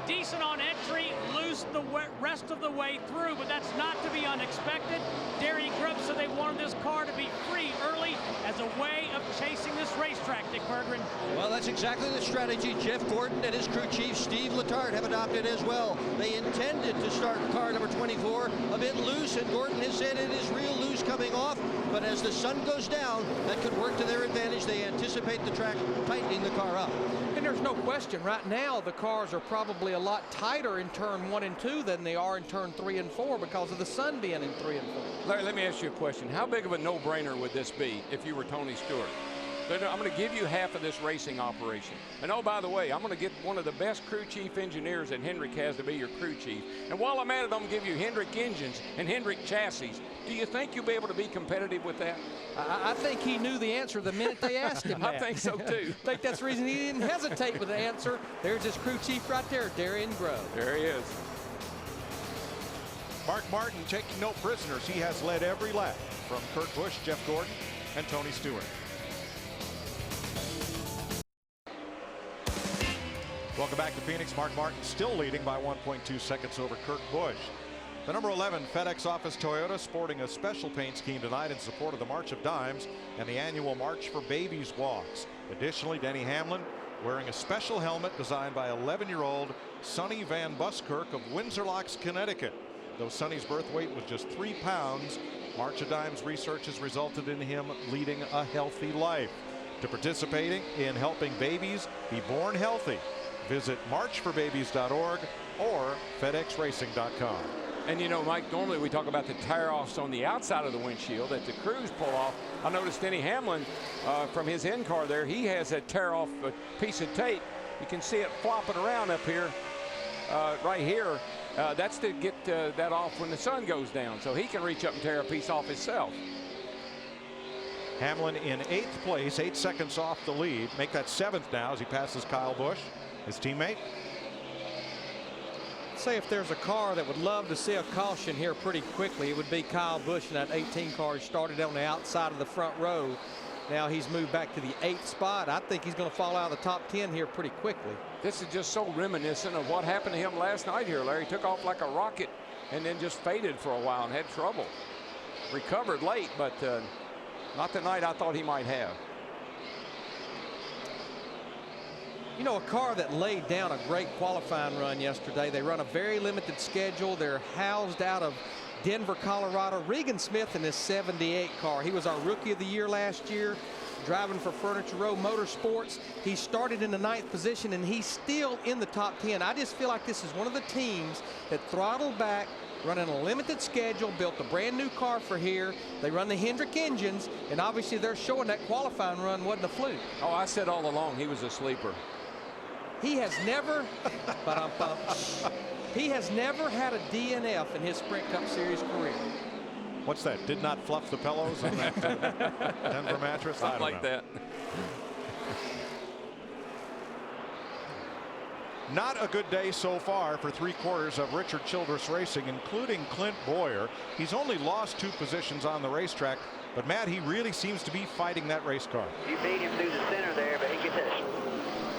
Decent on entry, loose the rest of the way through, but that's not to be unexpected. Darren Grubb said they wanted this car to be free early as a way of chasing this racetrack, Dick Berggren. Well, that's exactly the strategy Jeff Gordon and his crew chief Steve Letarte have adopted as well. They intended to start car number 24 a bit loose, and Gordon has said it is real loose coming off, but as the sun goes down, that could work to their advantage. They anticipate the track tightening the car up. And there's no question, right now the cars are probably a lot tighter in turn 1 and 2 than they are in turn 3 and 4 because of the sun being in 3 and 4. Larry, let me ask you a question. How big of a no-brainer would this be if you were Tony Stewart? I'm going to give you half of this racing operation. And oh, by the way, I'm going to get one of the best crew chief engineers that Hendrick has to be your crew chief. And while I'm at it, I'm going to give you Hendrick engines and Hendrick chassis. Do you think you'll be able to be competitive with that? I think he knew the answer the minute they asked him that. I think so, too. I think that's the reason he didn't hesitate with the answer. There's his crew chief right there, Darren Grubb. There he is. Mark Martin taking no prisoners. He has led every lap from Kurt Busch, Jeff Gordon, and Tony Stewart. Welcome back to Phoenix. Mark Martin still leading by 1.2 seconds over Kurt Busch. The number 11 FedEx Office Toyota sporting a special paint scheme tonight in support of the March of Dimes and the annual March for Babies walks. Additionally, Denny Hamlin wearing a special helmet designed by 11-year-old Sonny Van Buskirk of Windsor Locks, Connecticut. Though Sonny's birth weight was just 3 pounds, March of Dimes research has resulted in him leading a healthy life. To participating in helping babies be born healthy, visit marchforbabies.org or FedExRacing.com. And you know, Mike, normally we talk about the tear-offs on the outside of the windshield that the crews pull off. I noticed Denny Hamlin from his end car there, he has a tear-off piece of tape. You can see it flopping around up here, right here. That's to get that off when the sun goes down, so he can reach up and tear a piece off himself. Hamlin in 8th place, 8 seconds off the lead. Make that 7th now as he passes Kyle Busch, his teammate. Say if there's a car that would love to see a caution here pretty quickly, it would be Kyle Busch in that 18 car. He started on the outside of the front row. Now he's moved back to the 8th spot. I think he's going to fall out of the top 10 here pretty quickly. This is just so reminiscent of what happened to him last night here, Larry. He took off like a rocket and then just faded for a while and had trouble. Recovered late, but not the night I thought he might have. You know, a car that laid down a great qualifying run yesterday. They run a very limited schedule. They're housed out of Denver, Colorado. Regan Smith in his 78 car. He was our Rookie of the Year last year, driving for Furniture Row Motorsports. He started in the 9th position, and he's still in the top 10. I just feel like this is one of the teams that throttled back, running a limited schedule, built a brand new car for here. They run the Hendrick engines, and obviously they're showing that qualifying run wasn't a fluke. Oh, I said all along he was a sleeper. He has never, he has never had a DNF in his Sprint Cup Series career. What's that? Did not fluff the pillows on that Denver mattress? Something like that. Not a good day so far for 3/4 of Richard Childress Racing, including Clint Boyer. He's only lost 2 positions on the racetrack, but Matt, he really seems to be fighting that race car. You beat him through the center there, but he gets that.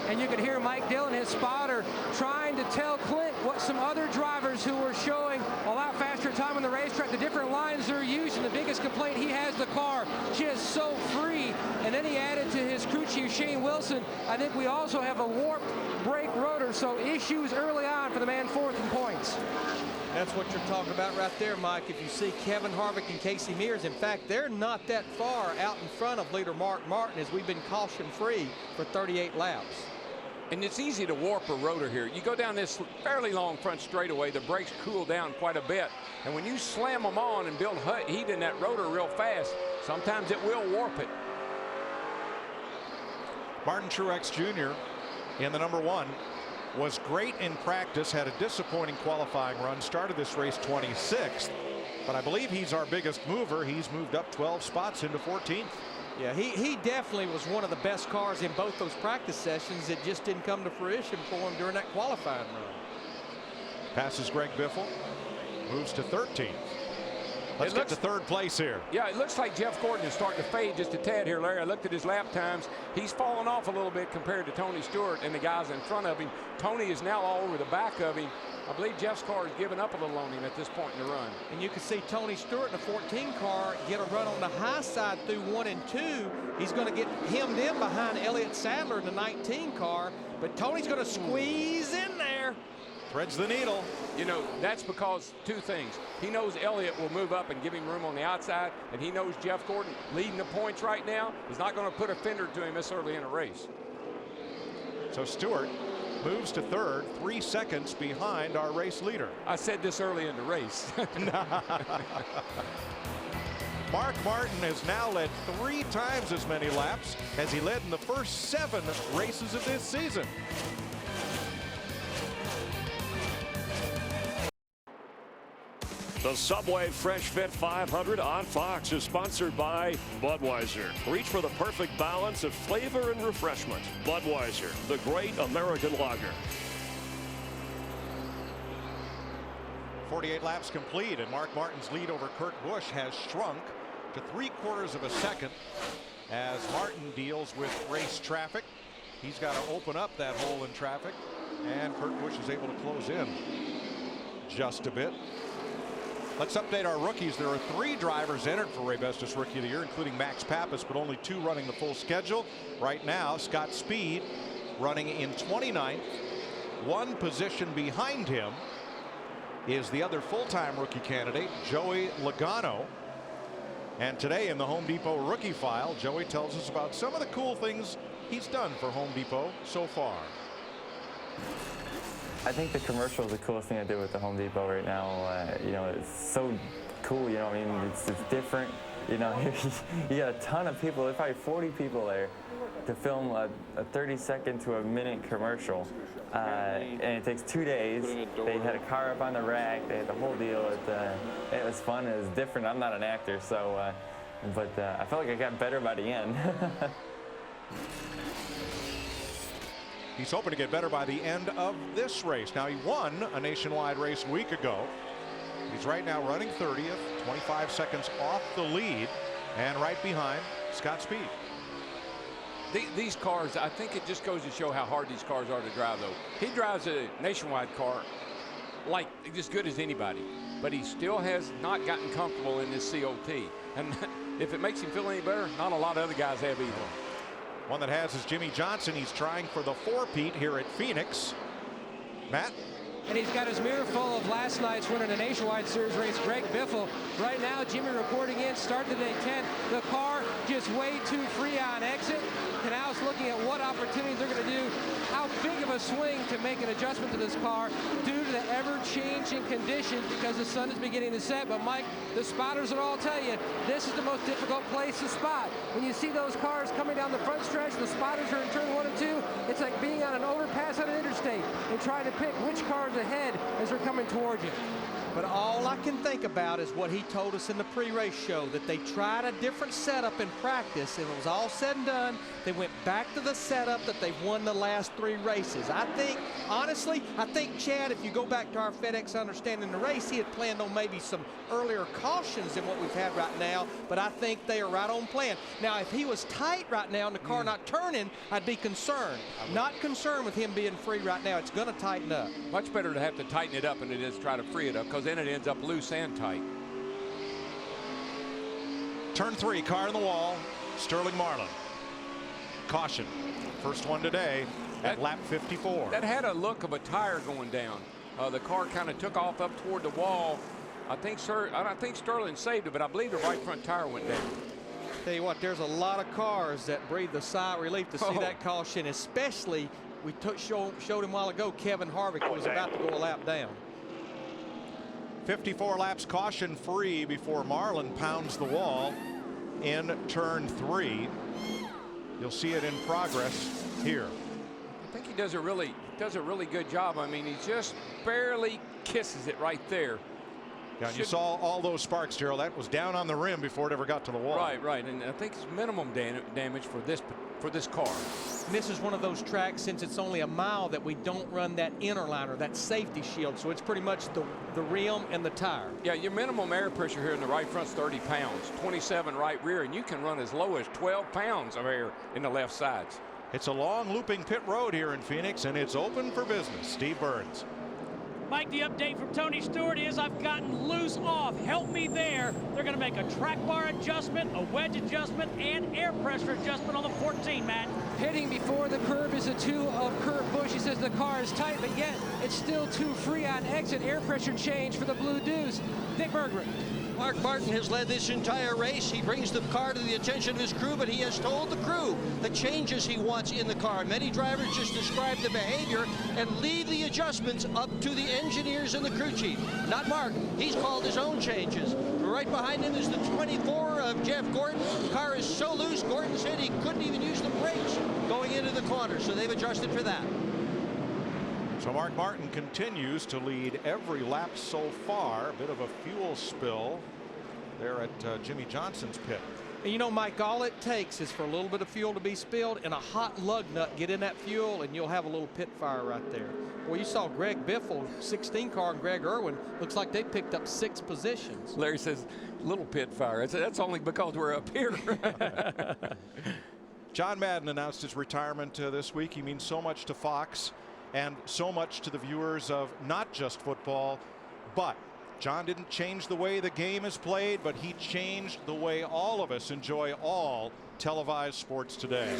And you can hear Mike Dillon, his spotter, trying to tell Clint what some other drivers who are showing a lot faster time on the racetrack, the different lines they're using. The biggest complaint he has, the car just so free. And then he added to his crew chief, Shane Wilson, I think we also have a warped brake rotor, so issues early on for the man 4th in points. That's what you're talking about right there, Mike. If you see Kevin Harvick and Casey Mears, in fact, they're not that far out in front of leader Mark Martin as we've been caution-free for 38 laps. And it's easy to warp a rotor here. You go down this fairly long front straightaway, the brakes cool down quite a bit. And when you slam them on and build heat in that rotor real fast, sometimes it will warp it. Martin Truex Jr. in the number 1 was great in practice, had a disappointing qualifying run, started this race 26th, but I believe he's our biggest mover. He's moved up 12 spots into 14th. Yeah, he definitely was one of the best cars in both those practice sessions. It just didn't come to fruition for him during that qualifying run. Passes Greg Biffle, moves to 13th. Let's get to 3rd place here. Yeah, it looks like Jeff Gordon is starting to fade just a tad here, Larry. I looked at his lap times. He's fallen off a little bit compared to Tony Stewart and the guys in front of him. Tony is now all over the back of him. I believe Jeff's car has given up a little on him at this point in the run. And you can see Tony Stewart in the 14 car get a run on the high side through 1 and 2. He's going to get hemmed in behind Elliott Sadler in the 19 car, but Tony's going to squeeze in there. Threads the needle. You know, that's because 2 things. He knows Elliott will move up and give him room on the outside, and he knows Jeff Gordon leading the points right now is not going to put a fender to him this early in a race. So Stewart moves to 3rd, 3 seconds behind our race leader. I said this early in the race. Mark Martin has now led 3 times as many laps as he led in the first 7 races of this season. The Subway Fresh Fit 500 on Fox is sponsored by Budweiser. Reach for the perfect balance of flavor and refreshment. Budweiser, the great American lager. 48 laps complete, and Mark Martin's lead over Kurt Busch has shrunk to 3/4 of a second as Martin deals with race traffic. He's got to open up that hole in traffic, and Kurt Busch is able to close in just a bit. Let's update our rookies. There are 3 drivers entered for Ray Bestis Rookie of the Year, including Max Pappas, but only 2 running the full schedule. Right now, Scott Speed running in 29th. 1 position behind him is the other full-time rookie candidate, Joey Logano. And today in the Home Depot rookie file, Joey tells us about some of the cool things he's done for Home Depot so far. I think the commercial is the coolest thing I did with the Home Depot right now. You know, it's so cool, you know, I mean, it's different. You know, you got a ton of people, there's probably 40 people there to film a 30-second to a minute commercial. And it takes 2 days. They had a car up on the rack, they had the whole deal. It was fun, it was different. I'm not an actor, so, but I felt like I got better by the end. He's hoping to get better by the end of this race. Now, he won a nationwide race a week ago. He's right now running 30th, 25 seconds off the lead, and right behind Scott Speed. These cars, I think it just goes to show how hard these cars are to drive, though. He drives a nationwide car like as good as anybody, but he still has not gotten comfortable in this COT. And if it makes him feel any better, not a lot of other guys have either. One that has is Jimmy Johnson. He's trying for the four-peat here at Phoenix. Matt? And he's got his mirror full of last night's winner in the Nationwide Series race, Greg Biffle. Right now, Jimmy reporting in, start to day 10. The car just way too free on exit. Canal's looking at what opportunities they're going to do, how big of a swing to make an adjustment to this car due to the ever-changing conditions because the sun is beginning to set. But Mike, the spotters will all tell you, this is the most difficult place to spot. When you see those cars coming down the front stretch, the spotters are in turn 1 and 2. It's like being on an overpass on an interstate and trying to pick which cars ahead as they're coming toward you. But all I can think about is what he told us in the pre-race show, that they tried a different setup in practice, and it was all said and done. They went back to the setup that they've won the last 3 races. I think, honestly, Chad, if you go back to our FedEx understanding the race, he had planned on maybe some earlier cautions than what we've had right now, but I think they are right on plan. Now, if he was tight right now and the car not turning, I'd be concerned. Not concerned with him being free right now. It's going to tighten up. Much better to have to tighten it up than it is try to free it up, because then it ends up loose and tight. Turn 3, car in the wall, Sterling Marlin. Caution, first one today at lap 54. That had a look of a tire going down. The car kind of took off up toward the wall. I think Sterling saved it, but I believe the right front tire went down. Tell you what, there's a lot of cars that breathe a sigh of relief to see that caution, especially we showed him a while ago, Kevin Harvick was about to go a lap down. 54 laps caution free before Marlin pounds the wall in turn 3. You'll see it in progress here. I think he does a really good job. I mean, he just barely kisses it right there. Yeah, you saw all those sparks, Gerald. That was down on the rim before it ever got to the wall. Right, and I think it's minimum damage for this car. And this is one of those tracks, since it's only a mile, that we don't run that inner liner, that safety shield. So it's pretty much the rim and the tire. Yeah, your minimum air pressure here in the right front's 30 pounds, 27 right rear, and you can run as low as 12 pounds of air in the left sides. It's a long looping pit road here in Phoenix, and it's open for business. Steve Burns. Mike, the update from Tony Stewart is I've gotten loose off. Help me there. They're going to make a track bar adjustment, a wedge adjustment, and air pressure adjustment on the 14, Matt. Hitting before the curve is a 2 of Kurt Busch. He says the car is tight, but yet it's still too free on exit. Air pressure change for the Blue Deuce. Dick Berggren. Mark Martin has led this entire race. He brings the car to the attention of his crew, but he has told the crew the changes he wants in the car. Many drivers just describe the behavior and leave the adjustments up to the engineers and the crew chief. Not Mark. He's called his own changes. Right behind him is the 24 of Jeff Gordon. The car is so loose, Gordon said he couldn't even use the brakes going into the corner, so they've adjusted for that. So Mark Martin continues to lead every lap so far. A bit of a fuel spill there at Jimmy Johnson's pit. And you know, Mike, all it takes is for a little bit of fuel to be spilled and a hot lug nut get in that fuel, and you'll have a little pit fire right there. Well, you saw Greg Biffle, 16 car, and Greg Irwin. Looks like they picked up 6 positions. Larry says, little pit fire. That's only because we're up here. John Madden announced his retirement this week. He means so much to Fox and so much to the viewers of not just football, but John didn't change the way the game is played, but he changed the way all of us enjoy all televised sports today.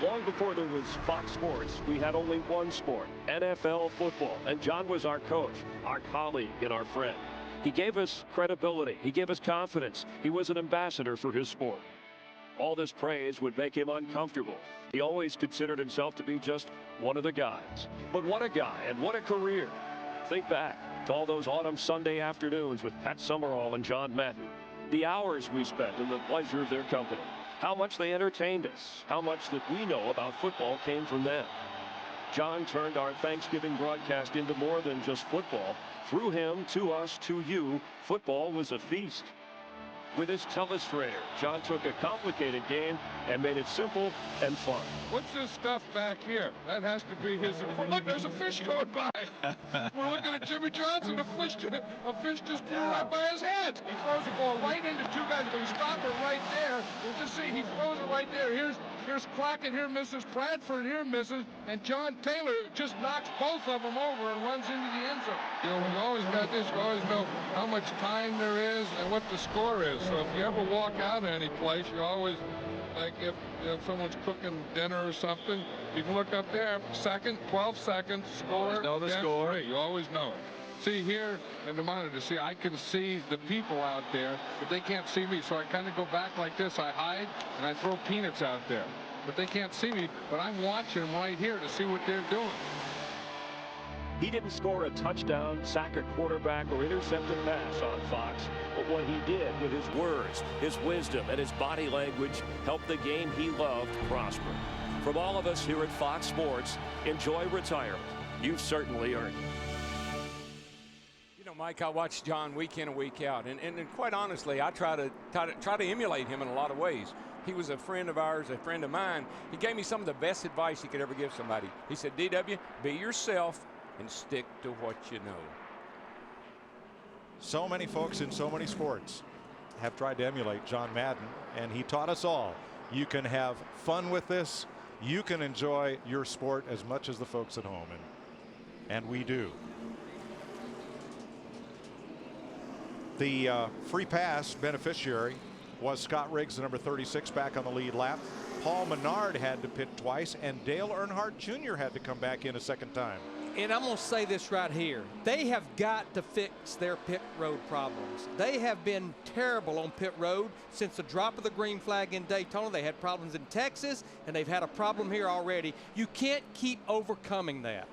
Long before there was Fox Sports, we had only one sport, NFL football, and John was our coach, our colleague, and our friend. He gave us credibility. He gave us confidence. He was an ambassador for his sport. All this praise would make him uncomfortable. He always considered himself to be just one of the guys. But what a guy and what a career. Think back to all those autumn Sunday afternoons with Pat Summerall and John Madden. The hours we spent and the pleasure of their company. How much they entertained us. How much that we know about football came from them. John turned our Thanksgiving broadcast into more than just football. Through him, to us, to you, football was a feast. With his telestrator, John took a complicated game and made it simple and fun. What's this stuff back here? That has to be his. Look, there's a fish going by. We're looking at Jimmy Johnson. A fish just flew right by his head. He throws the ball right into two guys. But he stopped it right there. We'll just see. He throws it right there. Here's Crockett. Here misses. Bradford here misses. And John Taylor just knocks both of them over and runs into the end zone. You know, when you always got this, you always know how much time there is and what the score is. So if you ever walk out of any place, you always, like if someone's cooking dinner or something, you can look up there, second, 12 seconds, score. Know the score. You always know it. See here in the monitor, see, I can see the people out there, but they can't see me. So I kind of go back like this. I hide and I throw peanuts out there. But they can't see me, but I'm watching them right here to see what they're doing. He didn't score a touchdown, sack a quarterback, or intercept a pass on Fox. But what he did with his words, his wisdom, and his body language helped the game he loved prosper. From all of us here at Fox Sports, enjoy retirement. You've certainly earned it. You know, Mike, I watch John week in and week out, and quite honestly, I try to emulate him in a lot of ways. He was a friend of ours, a friend of mine. He gave me some of the best advice he could ever give somebody. He said, DW, be yourself and stick to what you know. So many folks in so many sports have tried to emulate John Madden, and he taught us all. You can have fun with this. You can enjoy your sport as much as the folks at home, and we do. The free pass beneficiary was Scott Riggs, the number 36, back on the lead lap. Paul Menard had to pit twice, and Dale Earnhardt Jr. had to come back in a second time. And I'm going to say this right here. They have got to fix their pit road problems. They have been terrible on pit road since the drop of the green flag in Daytona. They had problems in Texas, and they've had a problem here already. You can't keep overcoming that.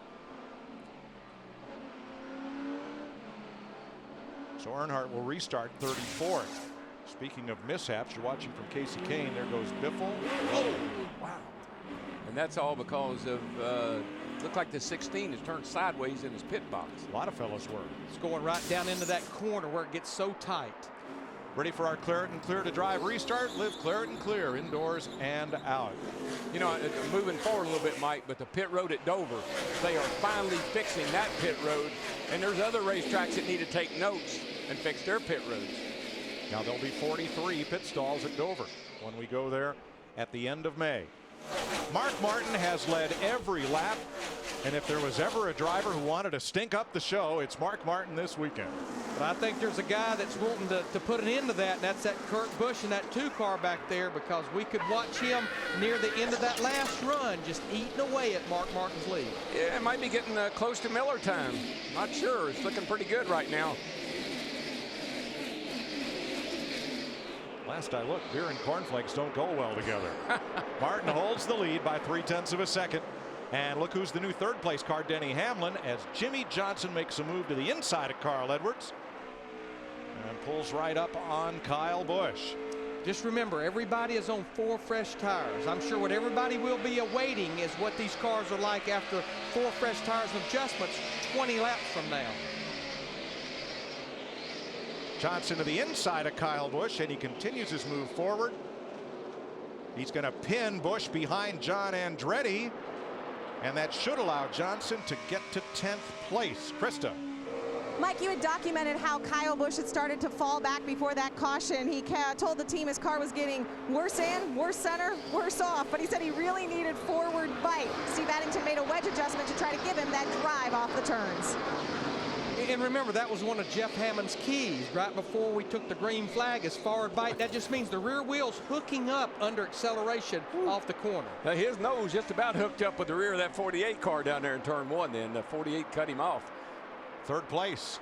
So Earnhardt will restart 34th. Speaking of mishaps, you're watching from Casey Kane. There goes Biffle. Oh, wow. And that's all because of looked like the 16 has turned sideways in his pit box. A lot of fellas were. It's going right down into that corner where it gets so tight. Ready for our Clareton Clear to Drive restart. Live Clareton Clear indoors and out. You know, moving forward a little bit, Mike, but the pit road at Dover, they are finally fixing that pit road. And there's other racetracks that need to take notes and fix their pit roads. Now there'll be 43 pit stalls at Dover when we go there at the end of May. Mark Martin has led every lap, and if there was ever a driver who wanted to stink up the show, it's Mark Martin this weekend. But I think there's a guy that's wanting to put an end to that, and that's that Kurt Busch and that 2-car back there, because we could watch him near the end of that last run just eating away at Mark Martin's lead. Yeah, it might be getting close to Miller time. Not sure. It's looking pretty good right now. Last I looked, beer and cornflakes don't go well together. Martin holds the lead by 0.3 of a second. And look who's the new third-place car, Denny Hamlin, as Jimmy Johnson makes a move to the inside of Carl Edwards and pulls right up on Kyle Busch. Just remember, everybody is on 4 fresh tires. I'm sure what everybody will be awaiting is what these cars are like after 4 fresh tires and adjustments 20 laps from now. Johnson to the inside of Kyle Busch, and he continues his move forward. He's going to pin Busch behind John Andretti, and that should allow Johnson to get to 10th place. Krista. Mike, you had documented how Kyle Busch had started to fall back before that caution. He told the team his car was getting worse in, worse center, worse off, but he said he really needed forward bite. Steve Addington made a wedge adjustment to try to give him that drive off the turns. And remember, that was one of Jeff Hammond's keys right before we took the green flag is forward bite. That just means the rear wheel's hooking up under acceleration off the corner. Now his nose just about hooked up with the rear of that 48 car down there in turn 1 then. The 48 cut him off. Third place.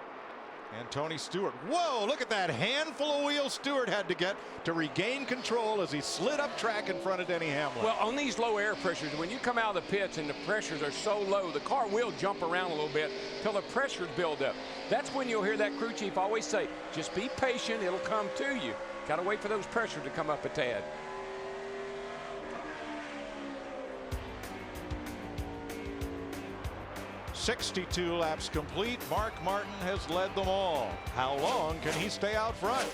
And Tony Stewart, whoa, look at that handful of wheels Stewart had to get to regain control as he slid up track in front of Denny Hamlin. Well, on these low air pressures, when you come out of the pits and the pressures are so low, the car will jump around a little bit till the pressures build up. That's when you'll hear that crew chief always say, just be patient, it'll come to you. Got to wait for those pressures to come up a tad. .62 laps complete. Mark Martin has led them all. How long can he stay out front?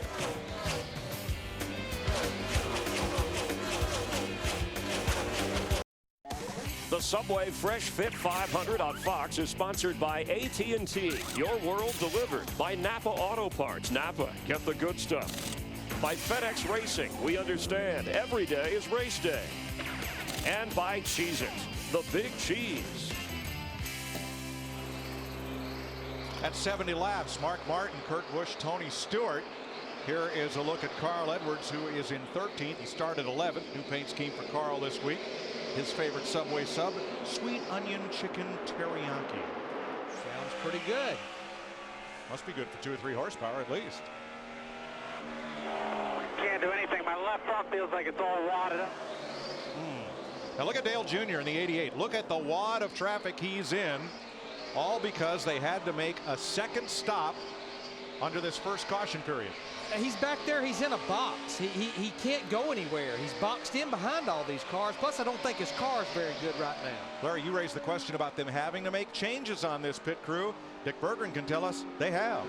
The Subway Fresh Fit 500 on Fox is sponsored by AT&T. Your world delivered. By Napa Auto Parts. Napa, get the good stuff. By FedEx Racing. We understand every day is race day. And by Cheez-It, the big cheese. At 70 laps, Mark Martin, Kurt Busch, Tony Stewart. Here is a look at Carl Edwards, who is in 13th. He started 11th. New paint scheme for Carl this week. His favorite Subway sub, sweet onion chicken teriyaki. Sounds pretty good. Must be good for 2 or 3 horsepower at least. Can't do anything. My left front feels like it's all wadded up. Now look at Dale Jr. in the 88. Look at the wad of traffic he's in. All because they had to make a second stop under this first caution period. He's back there. He's in a box. He can't go anywhere. He's boxed in behind all these cars. Plus, I don't think his car is very good right now. Larry, you raised the question about them having to make changes on this pit crew. Dick Berggren can tell us they have.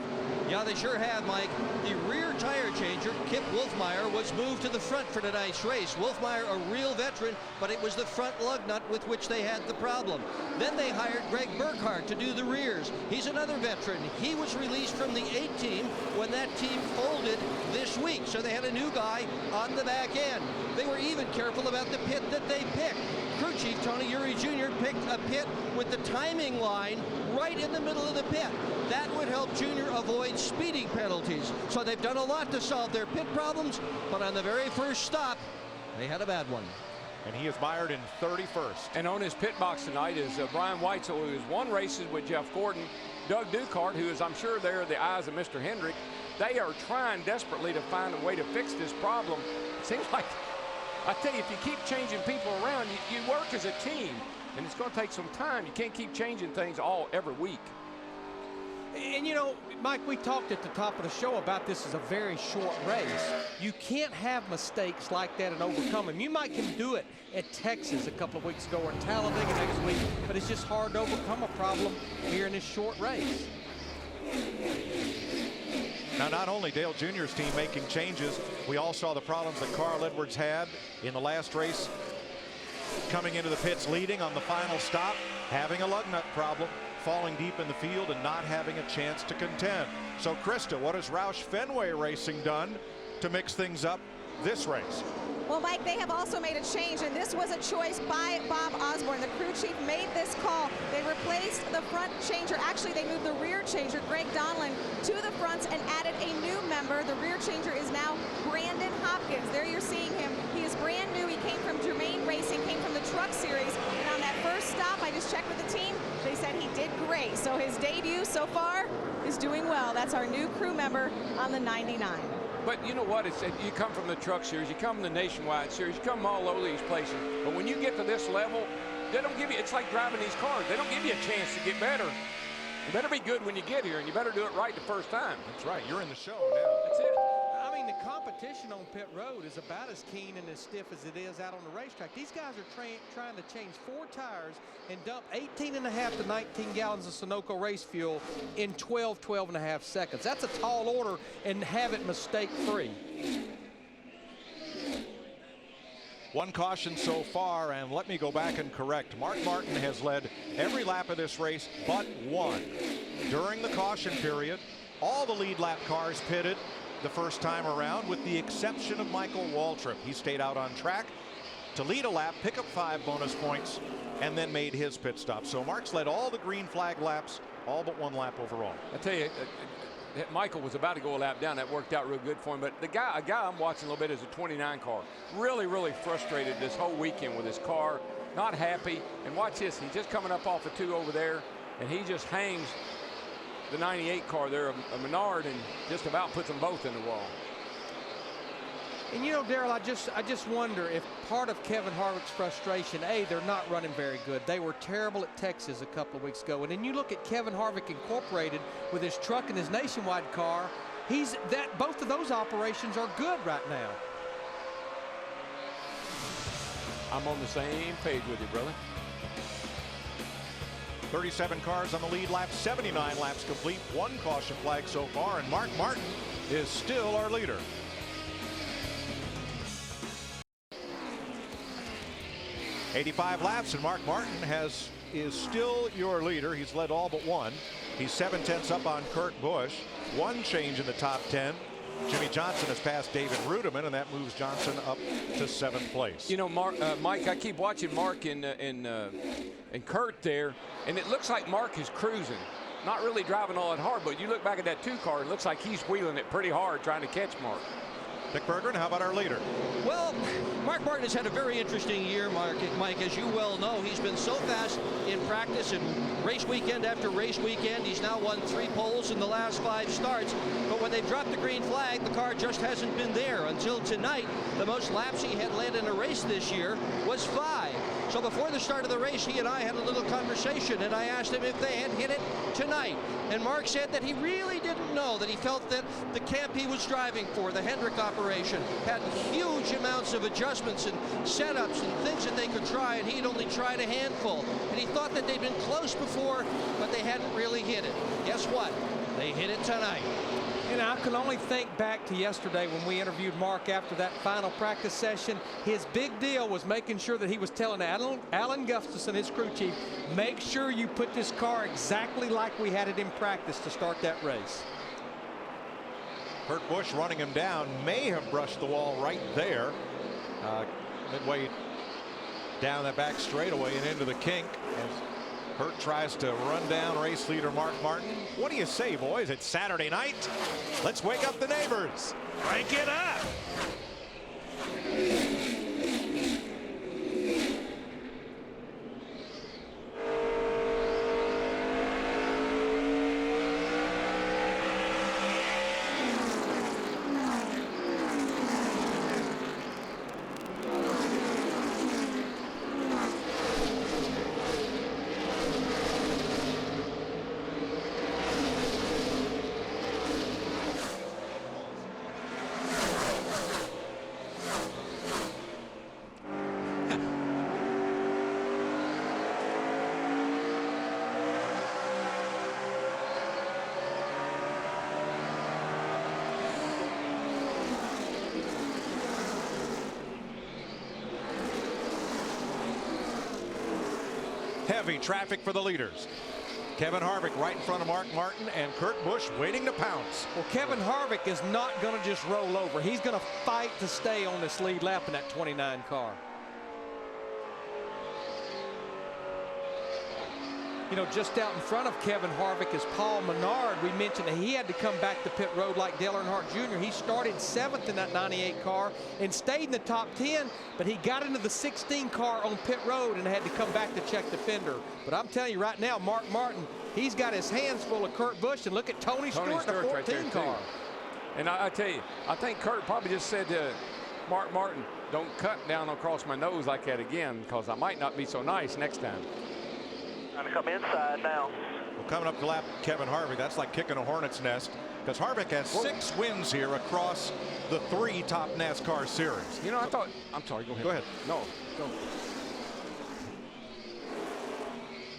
Yeah, they sure have, Mike. The rear tire changer, Kip Wolfmeyer, was moved to the front for tonight's race. Wolfmeyer, a real veteran, but it was the front lug nut with which they had the problem. Then they hired Greg Burkhart to do the rears. He's another veteran. He was released from the 8 team when that team folded this week, so they had a new guy on the back end. They were even careful about the pit that they picked. Crew chief Tony Uri Jr. picked a pit with the timing line right in the middle of the pit. That would help Junior avoid speeding penalties. So they've done a lot to solve their pit problems, but on the very first stop, they had a bad one. And he is mired in 31st. And on his pit box tonight is Brian Weitzel, who has won races with Jeff Gordon. Doug Ducart, who is, I'm sure, they're the eyes of Mr. Hendrick. They are trying desperately to find a way to fix this problem. It seems like, I tell you, if you keep changing people around, you work as a team. And it's going to take some time. You can't keep changing things every week. And, you know, Mike, we talked at the top of the show about this as a very short race. You can't have mistakes like that and overcome them. You might can do it at Texas a couple of weeks ago or Talladega next week, but it's just hard to overcome a problem here in this short race. Now, not only Dale Jr.'s team making changes, we all saw the problems that Carl Edwards had in the last race, coming into the pits leading on the final stop, having a lug nut problem, falling deep in the field and not having a chance to contend. So, Krista, what has Roush Fenway Racing done to mix things up this race? Well, Mike, they have also made a change, and this was a choice by Bob Osborne. The crew chief made this call. They replaced the front changer. Actually, they moved the rear changer, Greg Donlin, to the front and added a new member. The rear changer is now Brandon Hopkins. There you're seeing him. He is brand new. He came from Germain Racing, came from the Truck Series. And on that first stop, I just checked with the team. They said he did great. So his debut so far is doing well. That's our new crew member on the 99. But you know what? It's you come from the Truck Series, you come from the Nationwide Series, you come all over these places. But when you get to this level, they don't give you, it's like driving these cars. They don't give you a chance to get better. You better be good when you get here, and you better do it right the first time. That's right. You're in the show now. That's it. I mean, the competition on pit road is about as keen and as stiff as it is out on the racetrack. These guys are trying to change 4 tires and dump 18.5 to 19 gallons of Sunoco race fuel in 12.5 seconds. That's a tall order, and have it mistake-free. One caution so far, and let me go back and correct. Mark Martin has led every lap of this race but one. During the caution period, all the lead lap cars pitted the first time around, with the exception of Michael Waltrip. He stayed out on track to lead a lap, pick up 5 bonus points, and then made his pit stop. So Mark's led all the green flag laps, all but 1 lap overall. I tell you, Michael was about to go a lap down. That worked out real good for him. But a guy I'm watching a little bit is a 29 car. Really, really frustrated this whole weekend with his car. Not happy. And watch this. He's just coming up off a 2 over there, and he just hangs the 98 car there, a Menard, and just about puts them both in the wall. And you know, Darrell, I just wonder if part of Kevin Harvick's frustration, they're not running very good. They were terrible at Texas a couple of weeks ago. And then you look at Kevin Harvick Incorporated with his truck and his Nationwide car, both of those operations are good right now. I'm on the same page with you, brother. 37 cars on the lead lap, 79 laps complete, 1 caution flag so far, and Mark Martin is still our leader. '85 laps, and Mark Martin is still your leader. He's led all but 1. He's 7/10 up on Kurt Busch. 1 change in the top 10. Jimmy Johnson has passed David Rudiman, and that moves Johnson up to 7th place. You know, Mike, I keep watching Mark and Kurt there, and it looks like Mark is cruising. Not really driving all that hard, but you look back at that 2 car, it looks like he's wheeling it pretty hard trying to catch Mark. Dick Berggren, how about our leader? Well, Mark Martin has had a very interesting year, Mike. As you well know, he's been so fast in practice and race weekend after race weekend. He's now won 3 poles in the last 5 starts. But when they dropped the green flag, the car just hasn't been there until tonight. The most laps he had led in a race this year was 5. So before the start of the race, he and I had a little conversation, and I asked him if they had hit it tonight. And Mark said that he really didn't know, that he felt that the camp he was driving for, the Hendrick operation, had huge amounts of adjustments and setups and things that they could try, and he'd only tried a handful. And he thought that they'd been close before, but they hadn't really hit it. Guess what? They hit it tonight. And I can only think back to yesterday when we interviewed Mark after that final practice session. His big deal was making sure that he was telling Alan Gustafson, his crew chief, make sure you put this car exactly like we had it in practice to start that race. Kurt Busch running him down, may have brushed the wall right there. Midway down that back straightaway and into the kink. As Kurt tries to run down race leader Mark Martin. What do you say, boys? It's Saturday night. Let's wake up the neighbors. Crank it up. Heavy traffic for the leaders. Kevin Harvick right in front of Mark Martin, and Kurt Busch waiting to pounce. Well, Kevin Harvick is not going to just roll over. He's going to fight to stay on this lead lap in that 29 car. You know, just out in front of Kevin Harvick is Paul Menard. We mentioned that he had to come back to pit road like Dale Earnhardt Jr. He started 7th in that 98 car and stayed in the top 10, but he got into the 16 car on pit road and had to come back to check the fender. But I'm telling you right now, Mark Martin, he's got his hands full of Kurt Busch, and look at Tony Stewart in the 14 right car. And I tell you, I think Kurt probably just said to Mark Martin, don't cut down across my nose like that again, because I might not be so nice next time. Trying to come inside now. Well, coming up to lap Kevin Harvick, that's like kicking a hornet's nest, because Harvick has 6 wins here across the 3 top NASCAR series. You know, I thought, I'm sorry, go ahead. Go ahead. No, go.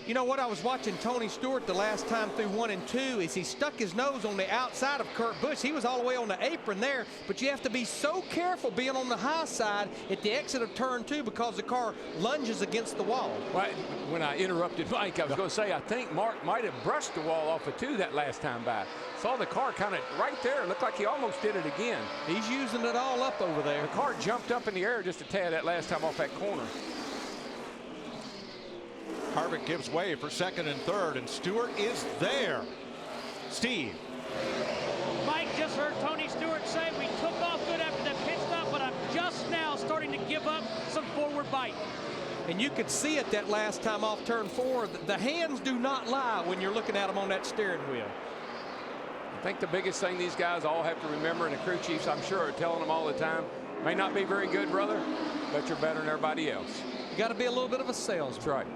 You know what? I was watching Tony Stewart the last time through 1 and 2 is he stuck his nose on the outside of Kurt Busch. He was all the way on the apron there, but you have to be so careful being on the high side at the exit of turn 2 because the car lunges against the wall. Well, when I interrupted Mike, I was going to say I think Mark might have brushed the wall off of 2 that last time by. Saw the car kind of right there. Looked like he almost did it again. He's using it all up over there. The car jumped up in the air just a tad that last time off that corner. Harvick gives way for 2nd and 3rd, and Stewart is there. Steve. Mike, just heard Tony Stewart say we took off good after that pit stop, but I'm just now starting to give up some forward bite. And you could see it that last time off turn 4. The hands do not lie when you're looking at them on that steering wheel. I think the biggest thing these guys all have to remember, and the crew chiefs, I'm sure, are telling them all the time, may not be very good, brother, but you're better than everybody else. You got to be a little bit of a salesman. That's right.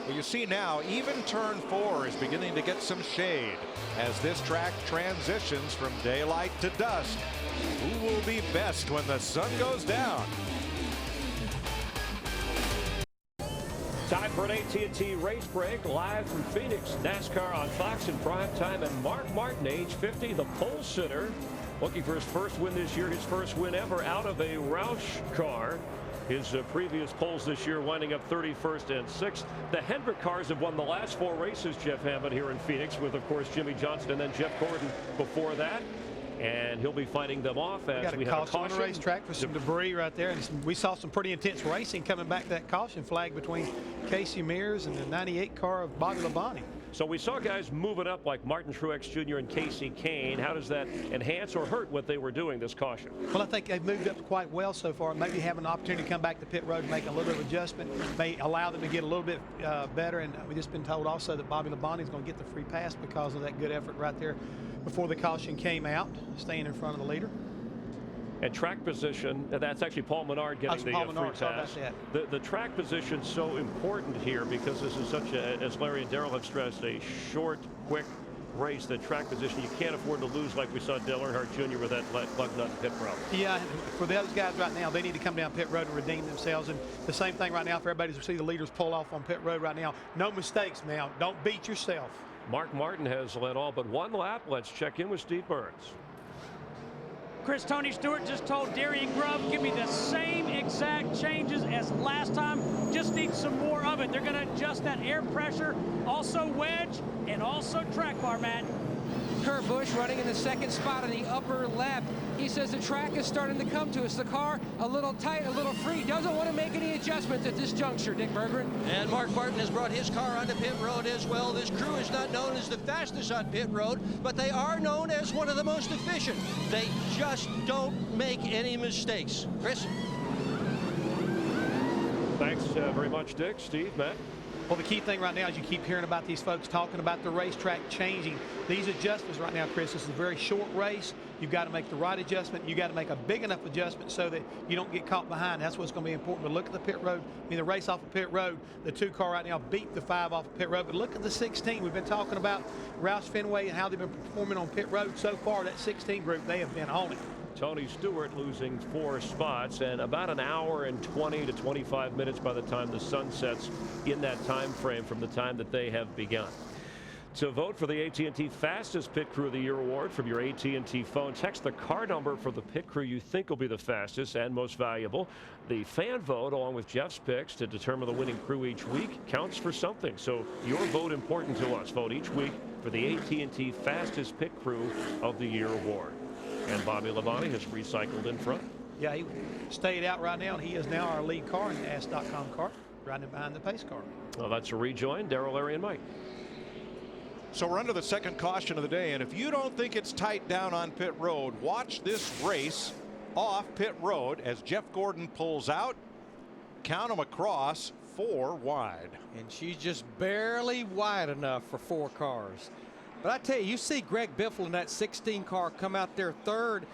Well, you see now, even turn 4 is beginning to get some shade as this track transitions from daylight to dusk. Who will be best when the sun goes down? Time for an AT&T race break live from Phoenix. NASCAR on Fox in prime time, and Mark Martin, age 50, the pole sitter, looking for his first win this year, his first win ever out of a Roush car. His previous poles this year winding up 31st and 6th. The Hendrick cars have won the last 4 races, Jeff Hammond, here in Phoenix, with, of course, Jimmy Johnson and then Jeff Gordon before that. And he'll be fighting them off as we have a caution on the racetrack for some debris right there. And we saw some pretty intense racing coming back to that caution flag between Casey Mears and the 98 car of Bobby Labonte. So we saw guys moving up like Martin Truex Jr. and Casey Kane. How does that enhance or hurt what they were doing this caution? Well, I think they've moved up quite well so far. Maybe having an opportunity to come back to pit road and make a little bit of adjustment may allow them to get a little bit better. And we've just been told also that Bobby Labonte is going to get the free pass because of that good effort right there before the caution came out, staying in front of the leader. And track position, that's actually Paul Menard getting the free pass. The track position so important here because this is such a, as Larry and Darrell have stressed, a short, quick race. The track position, you can't afford to lose like we saw Dale Earnhardt Jr. with that lug nut pit problem. Yeah, for those guys right now, they need to come down pit road and redeem themselves. And the same thing right now for everybody to see the leaders pull off on pit road right now. No mistakes now. Don't beat yourself. Mark Martin has led all but 1 lap. Let's check in with Steve Burns. Chris, Tony Stewart just told Darian Grubb, give me the same exact changes as last time. Just need some more of it. They're going to adjust that air pressure, also wedge, and also track bar, Matt. Kurt Busch running in the 2nd spot in the upper left. He says the track is starting to come to us. The car a little tight, a little free. Doesn't want to make any adjustments at this juncture, Dick Berggren. And Mark Martin has brought his car onto pit road as well. This crew is not known as the fastest on pit road, but they are known as one of the most efficient. They just don't make any mistakes. Chris? Thanks very much, Dick. Steve, Matt? Well, the key thing right now is you keep hearing about these folks talking about the racetrack changing. These adjustments right now, Chris, this is a very short race. You've got to make the right adjustment. You've got to make a big enough adjustment so that you don't get caught behind. That's what's going to be important. But look at the pit road. I mean, the race off of pit road, the 2 car right now beat the 5 off of pit road. But look at the 16. We've been talking about Roush Fenway and how they've been performing on pit road so far. That 16 group, they have been on it. Tony Stewart losing 4 spots and about an hour and 20 to 25 minutes by the time the sun sets in that time frame from the time that they have begun. To vote for the AT&T Fastest Pit Crew of the Year award from your AT&T phone, text the car number for the pit crew you think will be the fastest and most valuable. The fan vote, along with Jeff's picks to determine the winning crew each week, counts for something. So your vote important to us. Vote each week for the AT&T Fastest Pit Crew of the Year award. And Bobby Labonte has recycled in front. Yeah, he stayed out right now, and he is now our lead car in the Ask.com car, riding behind the pace car. Well, that's a rejoin. Darrell, Larry, and Mike. So we're under the 2nd caution of the day, and if you don't think it's tight down on pit road, watch this race off pit road as Jeff Gordon pulls out. Count them across, 4 wide. And she's just barely wide enough for 4 cars. But I tell you, you see Greg Biffle in that 16 car come out there 3rd.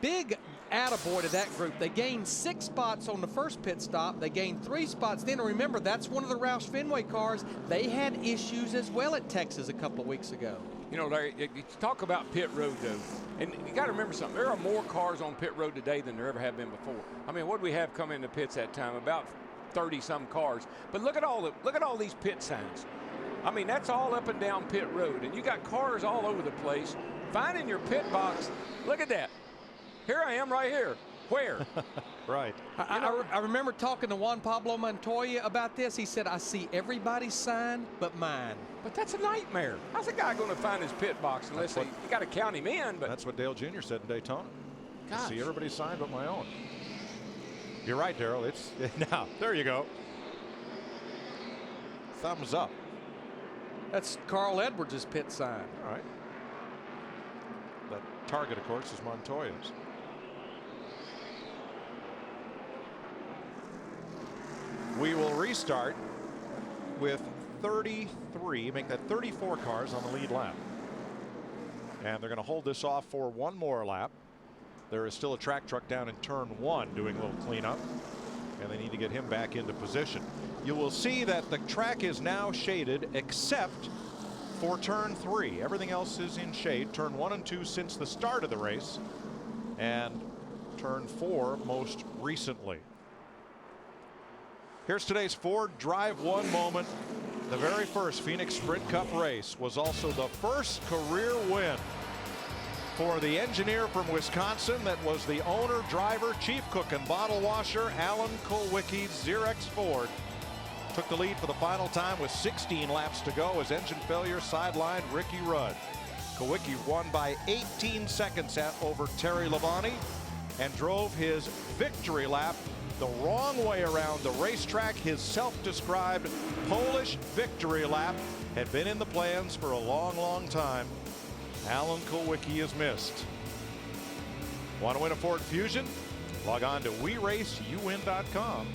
Big attaboy to that group. They gained 6 spots on the first pit stop. They gained 3 spots then. And remember, that's one of the Roush Fenway cars. They had issues as well at Texas a couple of weeks ago. You know, Larry, you talk about pit road, though, and you got to remember something. There are more cars on pit road today than there ever have been before. I mean, what did we have come into pits that time? About 30-some cars. But look at all these pit signs. I mean, that's all up and down pit road, and you got cars all over the place. Finding your pit box, look at that. Here I am right here. Where? Right. I remember talking to Juan Pablo Montoya about this. He said, I see everybody's sign but mine. But that's a nightmare. How's a guy going to find his pit box unless you got to count him in? But that's what Dale Jr. said in Daytona. Gosh. See everybody's sign but my own. You're right, Darrell. It's now. There you go. Thumbs up. That's Carl Edwards' pit sign. All right. That target, of course, is Montoya's. We will restart with 33, make that 34 cars on the lead lap. And they're going to hold this off for one more lap. There is still a track truck down in turn 1 doing a little cleanup, and they need to get him back into position. You will see that the track is now shaded except for turn 3. Everything else is in shade. Turn 1 and 2 since the start of the race, and turn 4 most recently. Here's today's Ford Drive 1 moment. The very first Phoenix Sprint Cup race was also the first career win for the engineer from Wisconsin that was the owner, driver, chief cook, and bottle washer, Alan Kulwicki's Xerox Ford. Took the lead for the final time with 16 laps to go as engine failure sidelined Ricky Rudd. Kulwicki won by 18 seconds over Terry Labonte and drove his victory lap the wrong way around the racetrack. His self-described Polish victory lap had been in the plans for a long time. Alan Kulwicki is missed. Want to win a Ford Fusion? Log on to WeRaceYouWin.com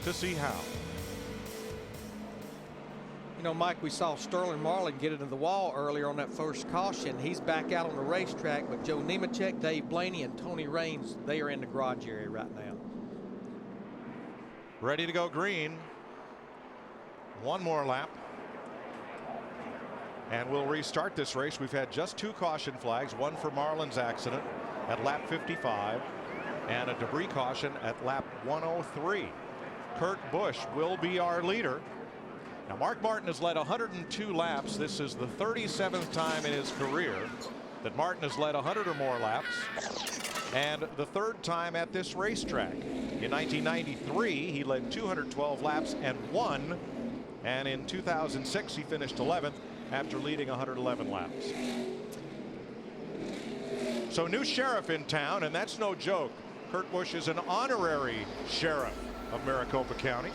to see how. You know, Mike, we saw Sterling Marlin get into the wall earlier on that first caution. He's back out on the racetrack, but Joe Nemechek, Dave Blaney, and Tony Raines, they are in the garage area right now. Ready to go green. One more lap. And we'll restart this race. We've had just 2 caution flags, one for Marlin's accident at lap 55 and a debris caution at lap 103. Kurt Busch will be our leader. Now, Mark Martin has led 102 laps. This is the 37th time in his career that Martin has led 100 or more laps, and the 3rd time at this racetrack. In 1993, he led 212 laps and won, and in 2006, he finished 11th after leading 111 laps. So, new sheriff in town, and that's no joke. Kurt Busch is an honorary sheriff of Maricopa County.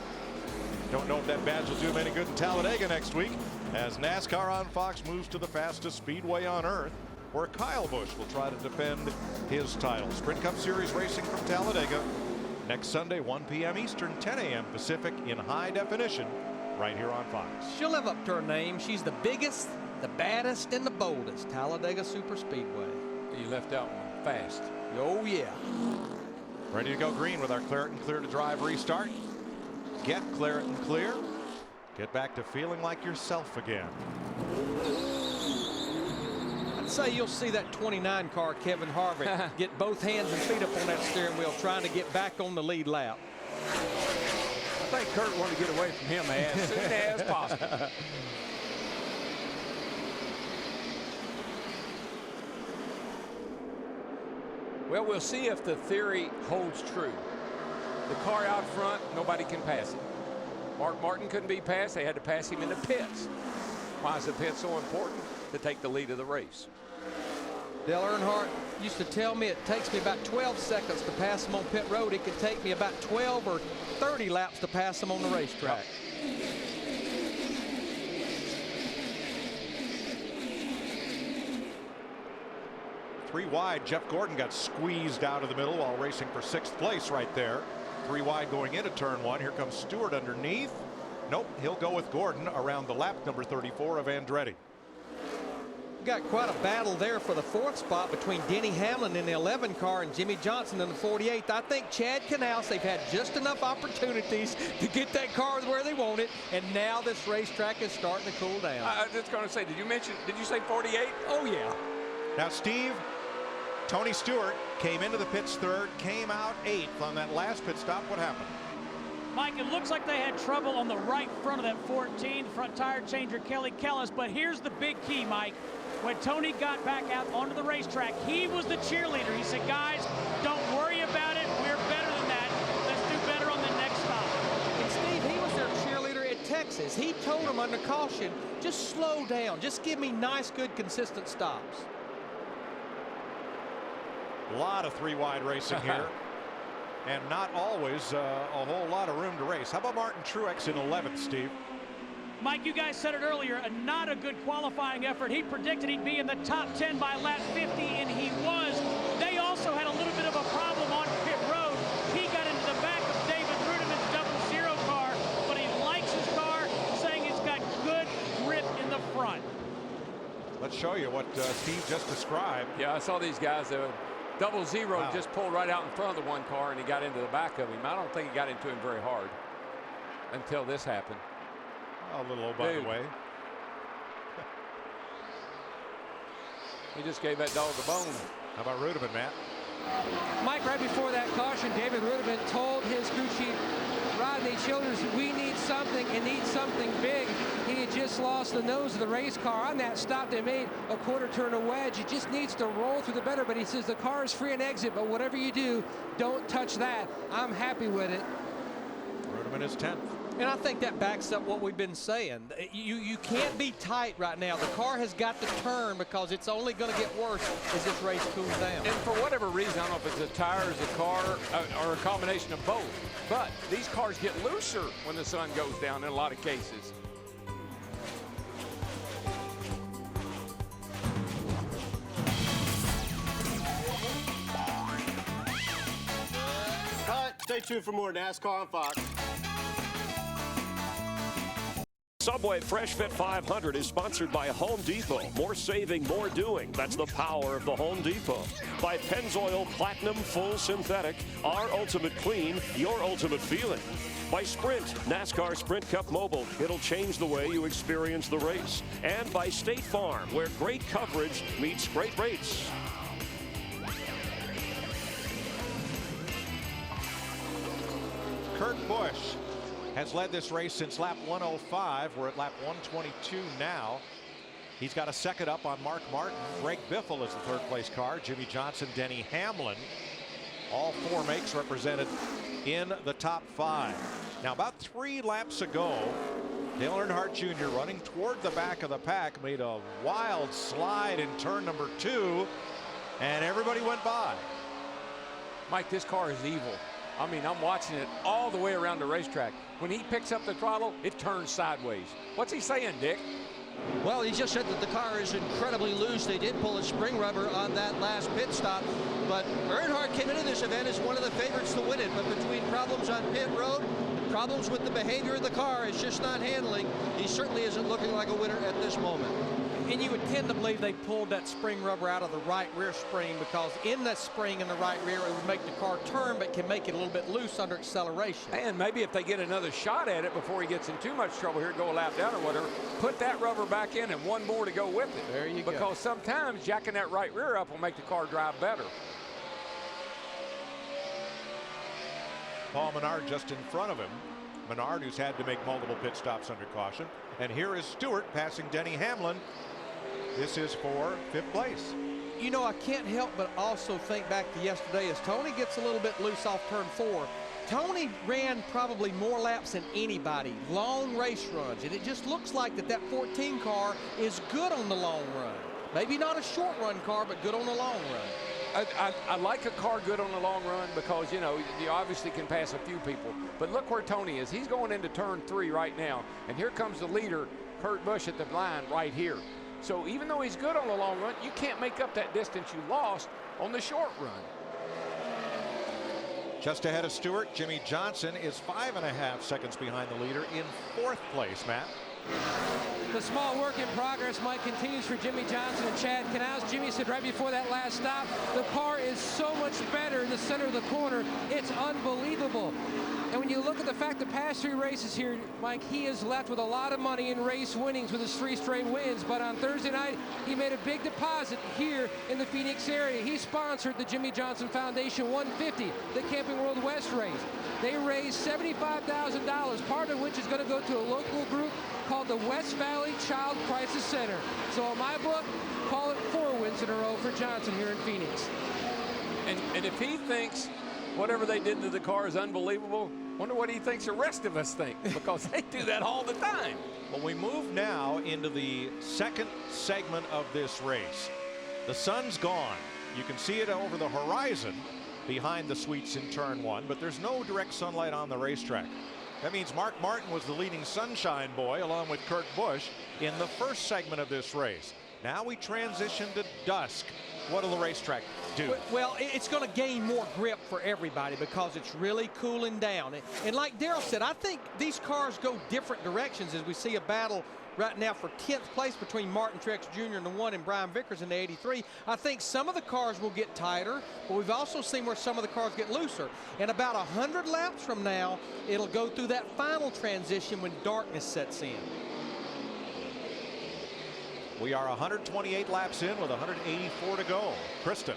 Don't know if that badge will do him any good in Talladega next week as NASCAR on Fox moves to the fastest speedway on earth, where Kyle Busch will try to defend his title. Sprint Cup Series racing from Talladega next Sunday, 1 p.m. Eastern, 10 a.m. Pacific in high definition right here on Fox. She'll live up to her name. She's the biggest, the baddest, and the boldest. Talladega Super Speedway. You left out one fast. Oh, yeah. Ready to go green with our Claret and Clear to Drive restart. Get Claret and Clear. Get back to feeling like yourself again. I'd say you'll see that 29 car, Kevin Harvick, get both hands and feet up on that steering wheel trying to get back on the lead lap. I think Kurt wanted to get away from him as soon as possible. Well, we'll see if the theory holds true. The car out front, nobody can pass it. Mark Martin couldn't be passed. They had to pass him in the pits. Why is the pit so important? To take the lead of the race. Dale Earnhardt used to tell me it takes me about 12 seconds to pass him on pit road. It could take me about 12 or 30 laps to pass him on the racetrack. Three wide. Jeff Gordon got squeezed out of the middle while racing for 6th place right there. 3 wide going into turn 1. Here comes Stewart underneath. Nope, he'll go with Gordon around the lap number 34 of Andretti. Got quite a battle there for the 4th spot between Denny Hamlin in the 11 car and Jimmy Johnson in the 48th. I think Chad Knaus, they've had just enough opportunities to get that car where they want it, and now this racetrack is starting to cool down. I was just going to say, did you say 48? Oh, yeah. Now, Steve, Tony Stewart came into the pits 3rd, came out 8th on that last pit stop. What happened? Mike, it looks like they had trouble on the right front of that 14, front tire changer Kelly Kellis, but here's the big key, Mike. When Tony got back out onto the racetrack, he was the cheerleader. He said, guys, don't worry about it. We're better than that. Let's do better on the next stop. And Steve, he was their cheerleader at Texas. He told them under caution, just slow down. Just give me nice, good, consistent stops. A lot of 3 wide racing here. And not always a whole lot of room to race. How about Martin Truex in 11th, Steve? Mike, you guys said it earlier, not a good qualifying effort. He predicted he'd be in the top 10 by lap 50, and he was. They also had a little bit of a problem on pit road. He got into the back of David Rudiman's 00 car, Let's show you what Steve just described. Yeah, I saw these guys. Double zero just pulled right out in front of the one car, and he got into the back of him. I don't think he got into him very hard until this happened. A little low, by the way. He just gave that dog a bone. How about Rudeman, Matt? Mike, right before that caution, David Rudeman told his crew chief, Rodney Childers, we need something and need something big. He had just lost the nose of the race car. On that stop, they made a quarter turn of wedge. It just needs to roll through the better, but he says the car is free and exit, but whatever you do, don't touch that. I'm happy with it. Rudeman is 10th. And I think that backs up what we've been saying. You can't be tight right now. The car has got to turn because it's only going to get worse as this race cools down. And for whatever reason, I don't know if it's the tires, the car, or a combination of both, but these cars get looser when the sun goes down in a lot of cases. Cut. Stay tuned for more NASCAR on Fox. Subway Fresh Fit 500 is sponsored by Home Depot. More saving, more doing. That's the power of the Home Depot. By Pennzoil Platinum Full Synthetic, our ultimate clean, your ultimate feeling. By Sprint, NASCAR Sprint Cup Mobile. It'll change the way you experience the race. And by State Farm, where great coverage meets great rates. Kurt Busch has led this race since lap 105. We're at lap 122 now. He's got a second up on Mark Martin. Greg Biffle is the third place car. Jimmy Johnson, Denny Hamlin. All four makes represented in the top 5. Now, about 3 laps ago, Dale Earnhardt Jr. running toward the back of the pack made a wild slide in turn number 2, and everybody went by. Mike, this car is evil. I mean, I'm watching it all the way around the racetrack. When he picks up the throttle, it turns sideways. What's he saying, Dick? Well, he just said that the car is incredibly loose. They did pull a spring rubber on that last pit stop, but Earnhardt came into this event as one of the favorites to win it. But between problems on pit road and problems with the behavior of the car, it's just not handling. He certainly isn't looking like a winner at this moment. And you would tend to believe they pulled that spring rubber out of the right rear spring, because in that spring in the right rear, it would make the car turn, but can make it a little bit loose under acceleration. And maybe if they get another shot at it before he gets in too much trouble here, go a lap down or whatever, put that rubber back in and one more to go with it. There you go. Because sometimes jacking that right rear up will make the car drive better. Paul Menard just in front of him. Menard, who's had to make multiple pit stops under caution. And here is Stewart passing Denny Hamlin. This is for 5th place. You know, I can't help but also think back to yesterday as Tony gets a little bit loose off turn 4. Tony ran probably more laps than anybody, long race runs, and it just looks like that 14 car is good on the long run. Maybe not a short run car, but good on the long run. I like a car good on the long run because, you know, you obviously can pass a few people. But look where Tony is. He's going into turn 3 right now. And here comes the leader, Kurt Busch, at the line right here. So even though he's good on the long run, you can't make up that distance you lost on the short run. Just ahead of Stewart, Jimmy Johnson is 5.5 seconds behind the leader in 4th place, Matt. The small work in progress, Mike, continues for Jimmy Johnson and Chad Canals. Jimmy said right before that last stop, the car is so much better in the center of the corner. It's unbelievable. And when you look at the fact the past 3 races here, Mike, he is left with a lot of money in race winnings with his 3 straight wins. But on Thursday night, he made a big deposit here in the Phoenix area. He sponsored the Jimmy Johnson Foundation 150, the Camping World West race. They raised $75,000, part of which is going to go to a local group called the West Valley Child Crisis Center. So in my book, call it 4 wins in a row for Johnson here in Phoenix. And if he thinks whatever they did to the car is unbelievable, wonder what he thinks the rest of us think, because they do that all the time. Well, we move now into the second segment of this race. The sun's gone. You can see it over the horizon behind the suites in turn 1, but there's no direct sunlight on the racetrack. That means Mark Martin was the leading sunshine boy along with Kurt Busch in the first segment of this race. Now we transition to dusk. What will the racetrack do? Well, it's going to gain more grip for everybody because it's really cooling down. And like Darrell said, I think these cars go different directions as we see a battle right now for 10th place between Martin Truex Jr. in the 1 and Brian Vickers in the 83. I think some of the cars will get tighter, but we've also seen where some of the cars get looser. And about 100 laps from now, it'll go through that final transition when darkness sets in. We are 128 laps in with 184 to go. Kristen.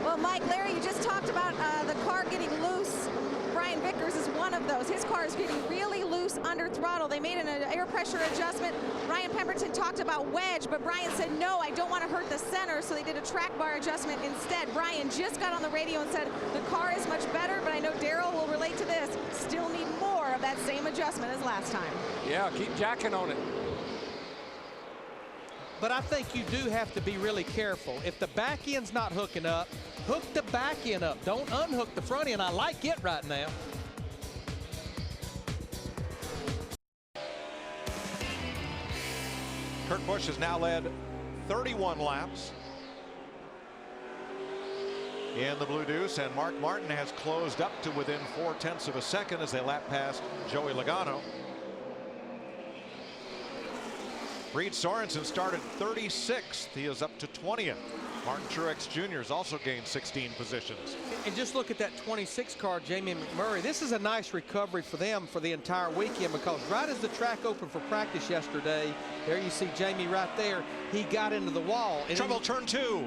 Well, Mike, Larry, you just talked about the car getting loose. Brian Vickers is one of those. His car is getting really loose under throttle. They made an air pressure adjustment. Ryan Pemberton talked about wedge, but Brian said, no, I don't want to hurt the center, so they did a track bar adjustment instead. Brian just got on the radio and said, the car is much better, but I know Darrell will relate to this. Still need more of that same adjustment as last time. Yeah, keep jacking on it. But I think you do have to be really careful. If the back end's not hooking up, hook the back end up. Don't unhook the front end. I like it right now. Kurt Busch has now led 31 laps in the Blue Deuce, and Mark Martin has closed up to within 0.4 of a second as they lap past Joey Logano. Reed Sorensen started 36th. He is up to 20th. Martin Truex Jr. has also gained 16 positions. And just look at that 26 car, Jamie McMurray. This is a nice recovery for them for the entire weekend, because right as the track opened for practice yesterday, there you see Jamie right there, he got into the wall. And Trouble turn 2.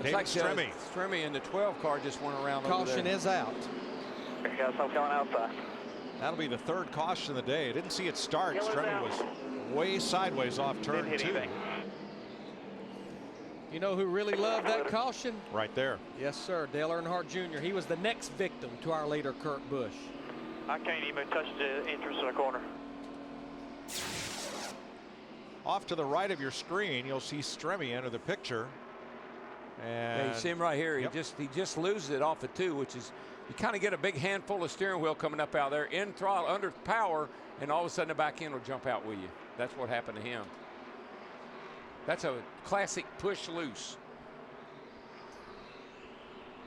It's like Stremme. Stremme in the 12 car just went around. Caution is out. Got some coming outside. That'll be the third caution of the day. I didn't see it start. Stremme was way sideways off turn 2. You know who really loved that caution? Right there. Yes, sir. Dale Earnhardt Jr. He was the next victim to our leader, Kurt Busch. I can't even touch the entrance in the corner. Off to the right of your screen, you'll see Stremme enter the picture. And yeah, you see him right here. Yep. He just loses it off of 2, which is, you kind of get a big handful of steering wheel coming up out there in throttle under power, and all of a sudden the back end will jump out with you. That's what happened to him. That's a classic push loose.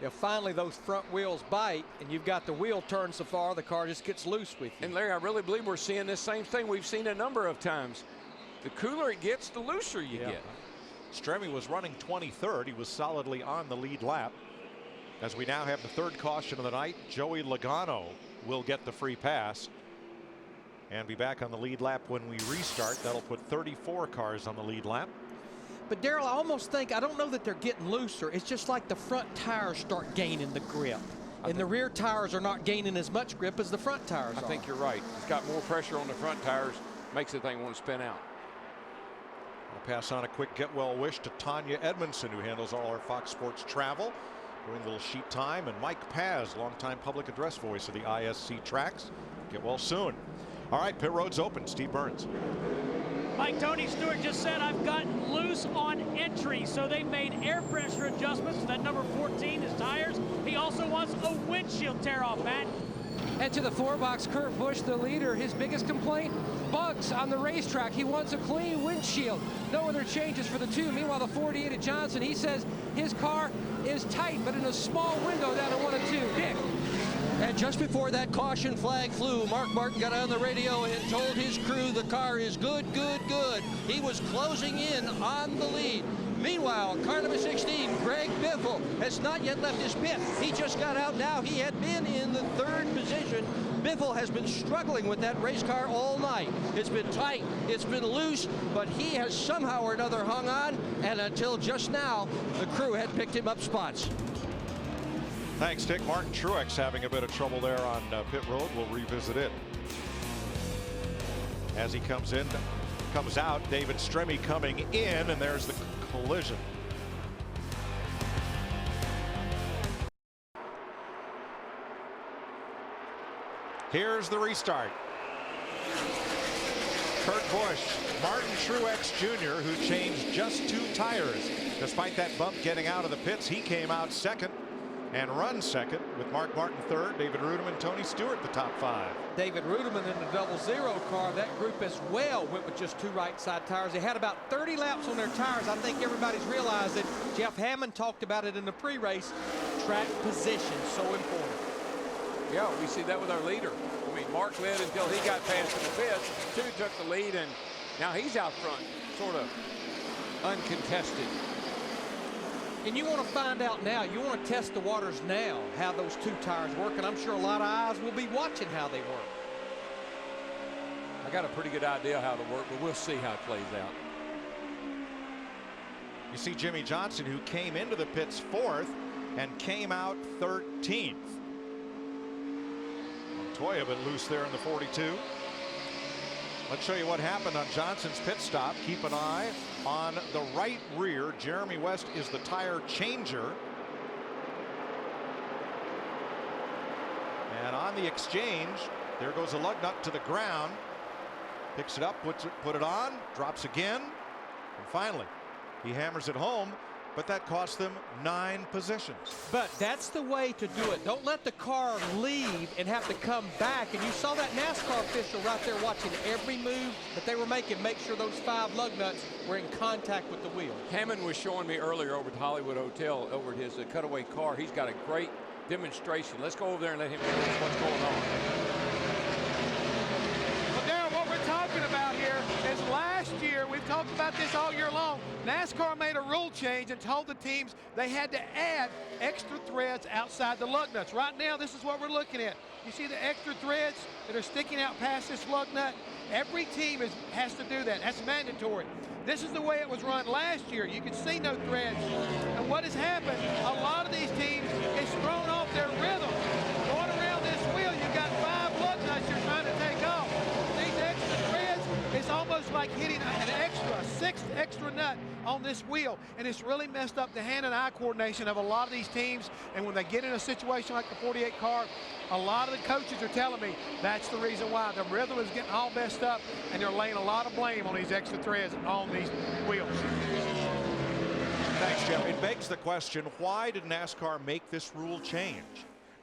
Yeah, finally those front wheels bite, and you've got the wheel turned so far the car just gets loose with you. And Larry, I really believe we're seeing this same thing we've seen a number of times. The cooler it gets, the looser you get. Stremme was running 23rd. He was solidly on the lead lap. As we now have the third caution of the night, Joey Logano will get the free pass and be back on the lead lap when we restart. That'll put 34 cars on the lead lap. But Darrell, I almost think, I don't know that they're getting looser. It's just like the front tires start gaining the grip. And the rear tires are not gaining as much grip as the front tires are. I think you're right. It's got more pressure on the front tires, makes the thing want to spin out. I'll pass on a quick get well wish to Tanya Edmondson, who handles all our Fox Sports travel during a little sheet time, and Mike Paz, longtime public address voice of the ISC tracks. Get well soon. All right, pit road's open. Steve Burns. Mike, Tony Stewart just said I've gotten loose on entry, so they made air pressure adjustments to that number 14, his tires. He also wants a windshield tear off, Matt. And to the 4-box, Kurt Busch, the leader, his biggest complaint, bugs on the racetrack. He wants a clean windshield. No other changes for the 2. Meanwhile, the 48 at Johnson, he says his car is tight, but in a small window down to 1 and 2. Dick. And just before that caution flag flew, Mark Martin got on the radio and told his crew the car is good, good, good. He was closing in on the lead. Meanwhile, car number 16, Greg Biffle, has not yet left his pit. He just got out now. He had been in the 3rd position. Biffle has been struggling with that race car all night. It's been tight, it's been loose, but he has somehow or another hung on, and until just now, the crew had picked him up spots. Thanks, Dick. Martin Truex having a bit of trouble there on pit road. We'll revisit it. As he comes in, comes out, David Stremme coming in, and there's the collision. Here's the restart. Kurt Busch, Martin Truex Jr., who changed just 2 tires. Despite that bump getting out of the pits, he came out second and run second, with Mark Martin third, David Rudiman, Tony Stewart the top 5. David Rudiman in the 00 car, that group as well went with just 2 right side tires. They had about 30 laps on their tires. I think everybody's realized that. Jeff Hammond talked about it in the pre-race. Track position, so important. Yeah, we see that with our leader. I mean, Mark led until he got past in the pits. Stu took the lead, and now he's out front, sort of uncontested. And you want to find out now, you want to test the waters now, how those two tires work, and I'm sure a lot of eyes will be watching how they work. I got a pretty good idea how to work, but we'll see how it plays out. You see Jimmy Johnson, who came into the pits 4th and came out 13th. Montoya been loose there in the 42. Let's show you what happened on Johnson's pit stop. Keep an eye on the right rear. Jeremy West is the tire changer. And on the exchange, there goes a lug nut to the ground. Picks it up, put it on, drops again, and finally he hammers it home, but that cost them 9 positions. But that's the way to do it. Don't let the car leave and have to come back. And you saw that NASCAR official right there watching every move that they were making, make sure those 5 lug nuts were in contact with the wheel. Hammond was showing me earlier over at the Hollywood Hotel over at his cutaway car. He's got a great demonstration. Let's go over there and let him show us what's going on. About here is last year, we've talked about this all year long, NASCAR made a rule change and told the teams they had to add extra threads outside the lug nuts. Right now, this is what we're looking at. You see the extra threads that are sticking out past this lug nut? Every team has to do that. That's mandatory. This is the way it was run last year. You can see no threads. And what has happened, a lot of these teams, it's thrown off their rhythm. Going around this wheel, you've got 5 lug nuts you're trying to take off. These extra threads, it's almost like hitting an extra, a 6th extra nut on this wheel, and it's really messed up the hand and eye coordination of a lot of these teams. And when they get in a situation like the 48 car, a lot of the coaches are telling me that's the reason why. The rhythm is getting all messed up, and they're laying a lot of blame on these extra threads on these wheels. Thanks, Jeff. It begs the question, why did NASCAR make this rule change?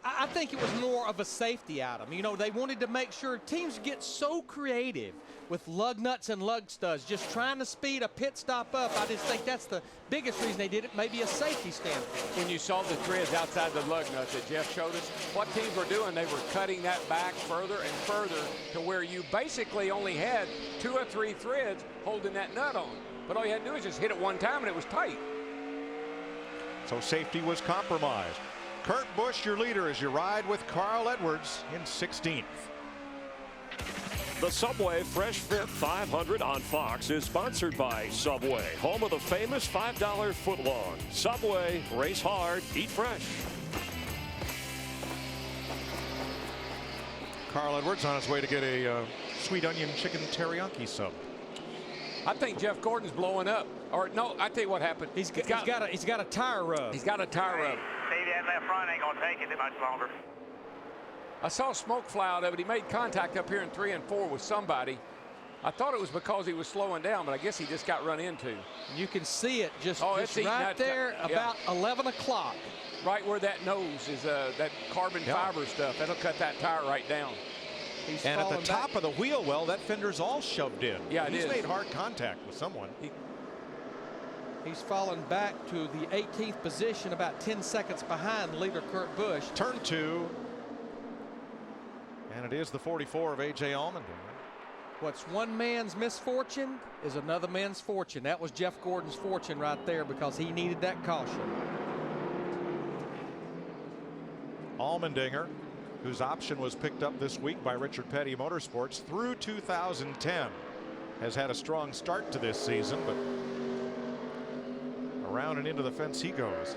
I think it was more of a safety item. You know, they wanted to make sure teams get so creative with lug nuts and lug studs, just trying to speed a pit stop up. I just think that's the biggest reason they did it, maybe a safety standpoint. When you saw the threads outside the lug nuts that Jeff showed us, what teams were doing, they were cutting that back further and further to where you basically only had 2 or 3 threads holding that nut on. But all you had to do was just hit it one time and it was tight. So safety was compromised. Kurt Busch, your leader, as you ride with Carl Edwards in 16th. The Subway Fresh Fit 500 on Fox is sponsored by Subway, home of the famous $5 footlong. Subway, race hard, eat fresh. Carl Edwards on his way to get a sweet onion chicken teriyaki sub. I think Jeff Gordon's blowing up. Or no, I tell you what happened. He's got a tire rub. He's got a tire rub. See, that left front ain't gonna take it much longer. I saw smoke fly out of it. He made contact up here in 3 and 4 with somebody. I thought it was because he was slowing down, but I guess he just got run into. You can see it just it's right there about 11 o'clock. Right where that nose is, that carbon fiber stuff. That'll cut that tire right down. And at the top of the wheel well, that fender's all shoved in. Yeah, He's made hard contact with someone. He's fallen back to the 18th position, about 10 seconds behind leader Kurt Busch. Turn 2. And it is the 44 of A.J. Allmendinger. What's one man's misfortune is another man's fortune. That was Jeff Gordon's fortune right there because he needed that caution. Allmendinger, whose option was picked up this week by Richard Petty Motorsports through 2010, has had a strong start to this season, but around and into the fence he goes.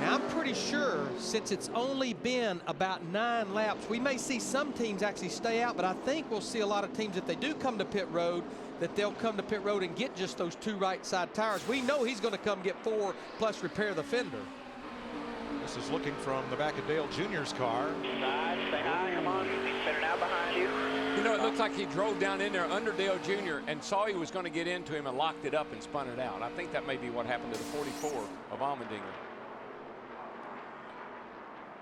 Now, I'm pretty sure since it's only been about 9 laps, we may see some teams actually stay out, but I think we'll see a lot of teams, if they do come to pit road, that they'll come to pit road and get just those 2 right side tires. We know he's going to come get 4 plus repair the fender. This is looking from the back of Dale Jr.'s car. Side, stay high, come on. He's spinning out behind you. You know, it looks like he drove down in there under Dale Jr. and saw he was going to get into him and locked it up and spun it out. I think that may be what happened to the 44 of Allmendinger.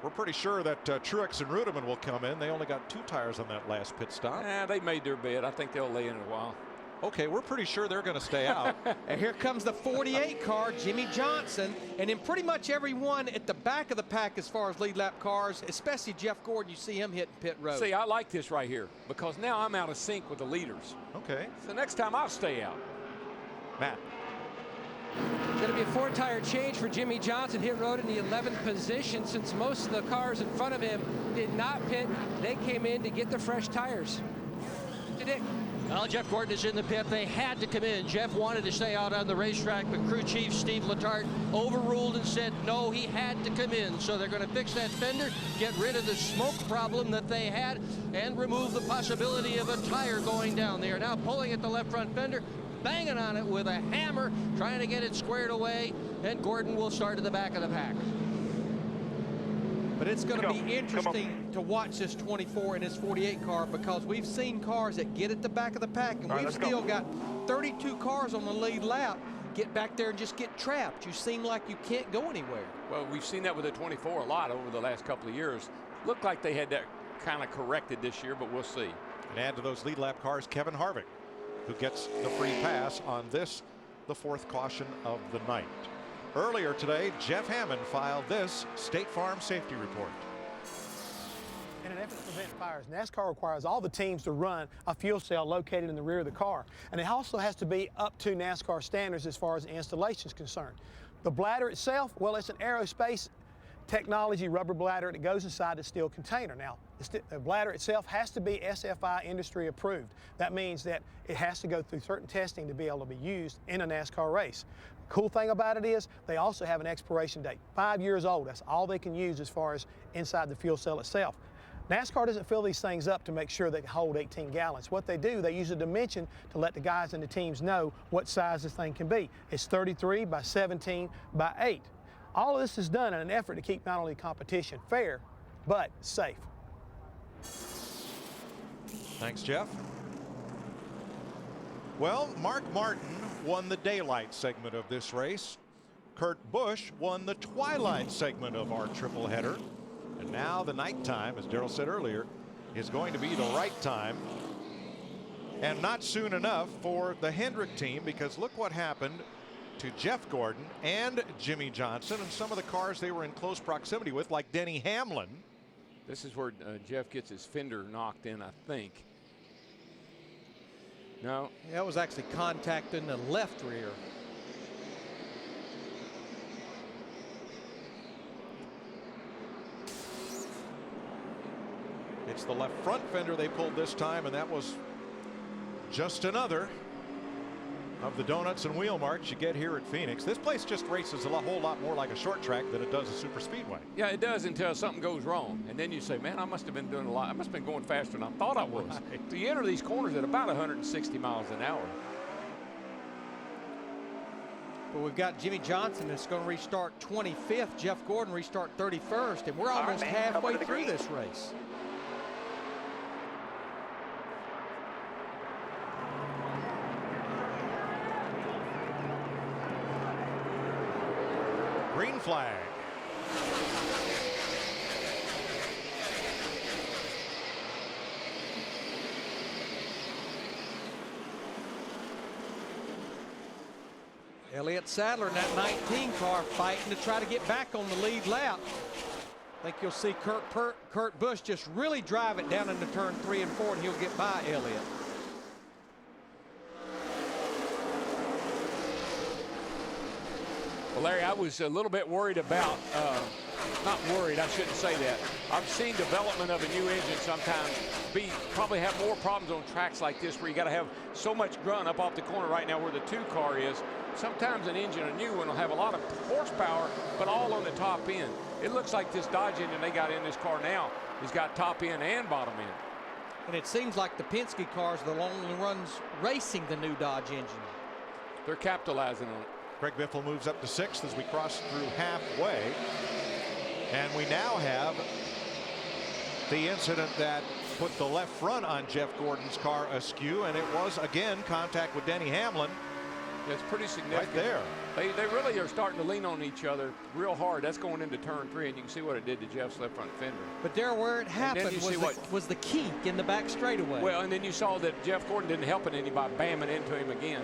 We're pretty sure that Truex and Rudeman will come in. They only got 2 tires on that last pit stop. They made their bid. I think they'll lay in a while. okay, we're pretty sure they're going to stay out. And here comes the 48 car, Jimmy Johnson. And in pretty much everyone at the back of the pack as far as lead lap cars, especially Jeff Gordon, you see him hitting pit road. See, I like this right here because now I'm out of sync with the leaders. Okay. So next time I'll stay out. Matt. Going to be a 4-tire change for Jimmy Johnson. Hit road in the 11th position since most of the cars in front of him did not pit. They came in to get the fresh tires. To Dick. Well, Jeff Gordon is in the pit. They had to come in. Jeff wanted to stay out on the racetrack, but crew chief Steve Letarte overruled and said no, he had to come in. So they're going to fix that fender, get rid of the smoke problem that they had, and remove the possibility of a tire going down. They are now pulling at the left front fender, banging on it with a hammer, trying to get it squared away, and Gordon will start at the back of the pack. But it's going to be interesting to watch this 24 and this 48 car because we've seen cars that get at the back of the pack, and we've still got 32 cars on the lead lap get back there and just get trapped. You seem like you can't go anywhere. Well, we've seen that with the 24 a lot over the last couple of years. Looked like they had that kind of corrected this year, but we'll see. And add to those lead lap cars, Kevin Harvick, who gets the free pass on this, the 4th caution of the night. Earlier today, Jeff Hammond filed this State Farm safety report. In an effort to prevent fires, NASCAR requires all the teams to run a fuel cell located in the rear of the car. And it also has to be up to NASCAR standards as far as the installation is concerned. The bladder itself, well, it's an aerospace technology rubber bladder that goes inside the steel container. Now, the bladder itself has to be SFI industry approved. That means that it has to go through certain testing to be able to be used in a NASCAR race. Cool thing about it is they also have an expiration date, 5 years old. That's all they can use as far as inside the fuel cell itself. NASCAR doesn't fill these things up to make sure they can hold 18 gallons. What they do, they use a dimension to let the guys and the teams know what size this thing can be. It's 33 by 17 by 8. All of this is done in an effort to keep not only competition fair, but safe. Thanks, Jeff. Well, Mark Martin won the daylight segment of this race. Kurt Busch won the twilight segment of our triple header. And now the nighttime, as Darrell said earlier, is going to be the right time. And not soon enough for the Hendrick team, because look what happened to Jeff Gordon and Jimmy Johnson and some of the cars they were in close proximity with, like Denny Hamlin. This is where Jeff gets his fender knocked in, I think. No. That was actually contact in the left rear. It's the left front fender they pulled this time, and that was just another of the donuts and wheel marks you get here at Phoenix. This place just races a whole lot more like a short track than it does a super speedway. Yeah, it does until something goes wrong. And then you say, man, I must have been doing a lot. I must have been going faster than I thought I was. Right. So you enter these corners at about 160 miles an hour. But we've got Jimmy Johnson that's going to restart 25th. Jeff Gordon restart 31st. And we're almost halfway through this race. Green flag. Elliott Sadler in that 19 car fighting to try to get back on the lead lap. I think you'll see Kurt Busch just really drive it down into turn 3 and 4, and he'll get by Elliott. Well, Larry, I was a little bit worried about, not worried, I shouldn't say that. I've seen development of a new engine sometimes probably have more problems on tracks like this where you got to have so much grunt up off the corner right now where the 2 car is. Sometimes an engine, a new one, will have a lot of horsepower, but all on the top end. It looks like this Dodge engine they got in this car now has got top end and bottom end. And it seems like the Penske cars are the only ones racing the new Dodge engine. They're capitalizing on it. Craig Biffle moves up to 6th as we cross through halfway. And we now have the incident that put the left front on Jeff Gordon's car askew, and it was again contact with Denny Hamlin. That's pretty significant. Right there. They really are starting to lean on each other real hard. That's going into turn 3, and you can see what it did to Jeff's left front fender. But there where it happened was the kink in the back straightaway. Well, and then you saw that Jeff Gordon didn't help it any by bamming into him again.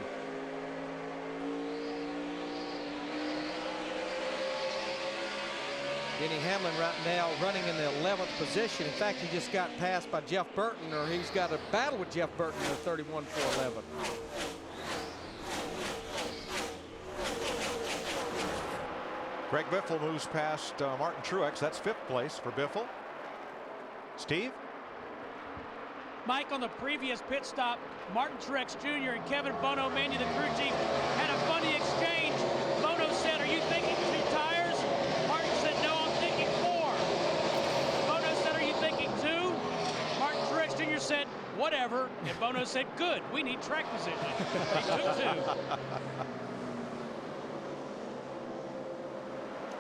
Denny Hamlin right now running in the 11th position. In fact, he just got passed by Jeff Burton, or he's got a battle with Jeff Burton in the 31.411. Greg Biffle moves past Martin Truex. That's 5th place for Biffle. Steve? Mike, on the previous pit stop, Martin Truex Jr. and Kevin Bono Manny, the crew chief, had a funny exchange. Bono said, "Are you thinking 2 tires?" Martin said, "No, I'm thinking 4." Bono said, "Are you thinking 2?" Martin Truex Jr. said, "Whatever." And Bono said, "Good, we need track position." He took 2.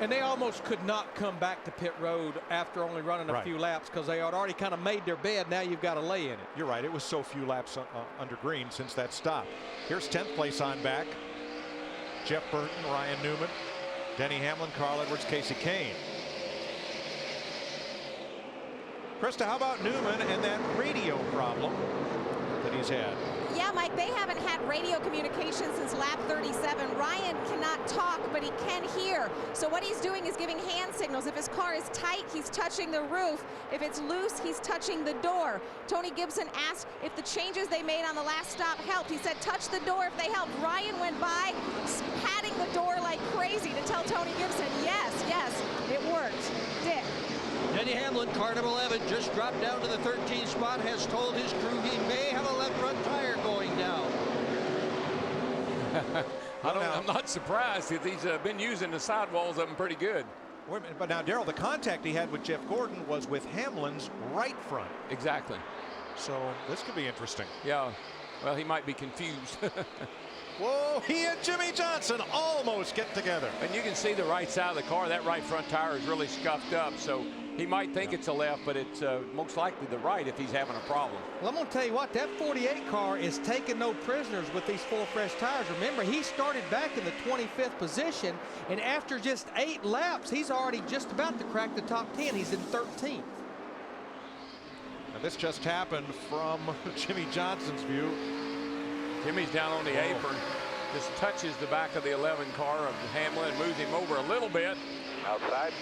And they almost could not come back to pit road after only running a few laps because they had already kind of made their bed. Now you've got to lay in it. You're right. It was so few laps under green since that stop. Here's 10th place on back. Jeff Burton, Ryan Newman, Denny Hamlin, Carl Edwards, Casey Kane. Krista, how about Newman and that radio problem that he's had? Yeah, Mike, they haven't had radio communication since lap 37. Ryan cannot talk, but he can hear. So what he's doing is giving hand signals. If his car is tight, he's touching the roof. If it's loose, he's touching the door. Tony Gibson asked if the changes they made on the last stop helped. He said, touch the door if they helped. Ryan went by, patting the door like crazy to tell Tony Gibson, yes, it worked. Dick. Denny Hamlin, car number 11, just dropped down to the 13th spot, has told his crew he may have a left front tire going down. I'm not surprised if he's been using the sidewalls of them pretty good. But now, Darrell, the contact he had with Jeff Gordon was with Hamlin's right front. Exactly. So this could be interesting. Yeah. Well, he might be confused. Whoa, he and Jimmy Johnson almost get together. And you can see the right side of the car. That right front tire is really scuffed up. So he might think it's a left, but it's most likely the right if he's having a problem. Well, I'm going to tell you what, that 48 car is taking no prisoners with these full fresh tires. Remember, he started back in the 25th position, and after just 8 laps, he's already just about to crack the top 10. He's in 13th. Now, this just happened from Jimmy Johnson's view. Jimmy's down on the apron, just touches the back of the 11 car of Hamlin, moves him over a little bit. Outside.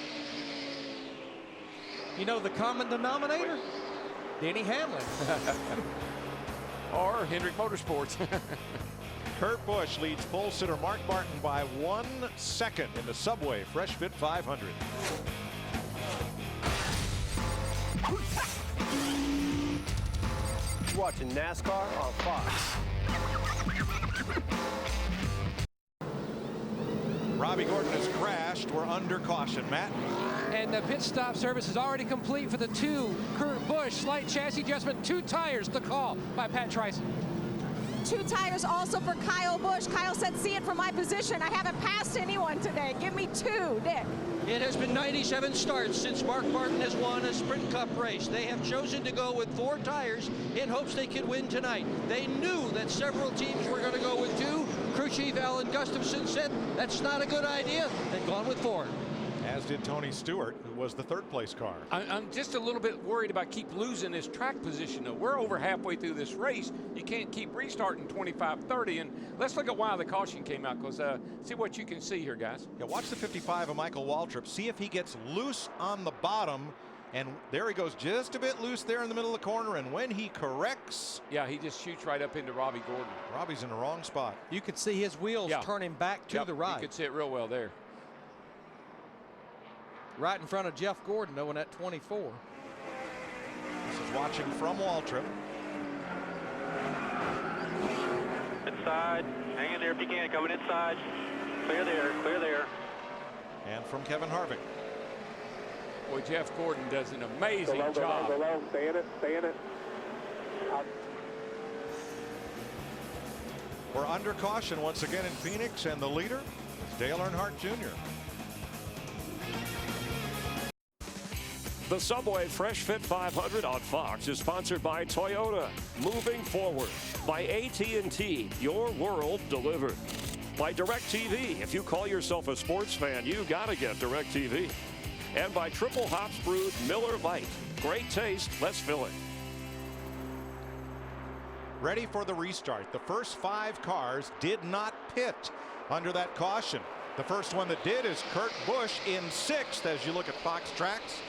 You know the common denominator? Denny Hamlin. Or Hendrick Motorsports. Kurt Busch leads pole sitter Mark Martin by 1 second in the Subway Fresh Fit 500. You're watching NASCAR on Fox. Robbie Gordon has crashed. We're under caution, Matt. And the pit stop service is already complete for the 2. Kurt Busch, slight chassis adjustment, 2 tires to call by Pat Tryson. 2 tires also for Kyle Busch. Kyle said, see it from my position. I haven't passed anyone today. Give me 2, Dick. It has been 97 starts since Mark Martin has won a Sprint Cup race. They have chosen to go with 4 tires in hopes they could win tonight. They knew that several teams were going to go with 2. Crew Chief Alan Gustafson said that's not a good idea. They've gone with 4. As did Tony Stewart, who was the 3rd place car. I'm just a little bit worried about keep losing this track position, though. We're over halfway through this race. You can't keep restarting 25-30. And let's look at why the caution came out, because see what you can see here, guys. Yeah, watch the 55 of Michael Waltrip. See if he gets loose on the bottom. And there he goes, just a bit loose there in the middle of the corner. And when he corrects. Yeah, he just shoots right up into Robbie Gordon. Robbie's in the wrong spot. You could see his wheels turning back to the right. You could see it real well there. Right in front of Jeff Gordon, though, in that 24. This is watching from Waltrip. Inside. Hang in there if you can. Coming inside. Clear there. Clear there. And from Kevin Harvick. Boy, Jeff Gordon does an amazing job. Go low. Stay in it. Stay in it. We're under caution once again in Phoenix, and the leader is Dale Earnhardt Jr. The Subway Fresh Fit 500 on Fox is sponsored by Toyota. Moving forward by AT&T. Your world delivered. By DirecTV. If you call yourself a sports fan, you got to get DirecTV. And by Triple Hops Brewed Miller Lite. Great taste. Let's fill it. Ready for the restart. The first 5 cars did not pit under that caution. The first one that did is Kurt Busch in 6th as you look at Fox Tracks.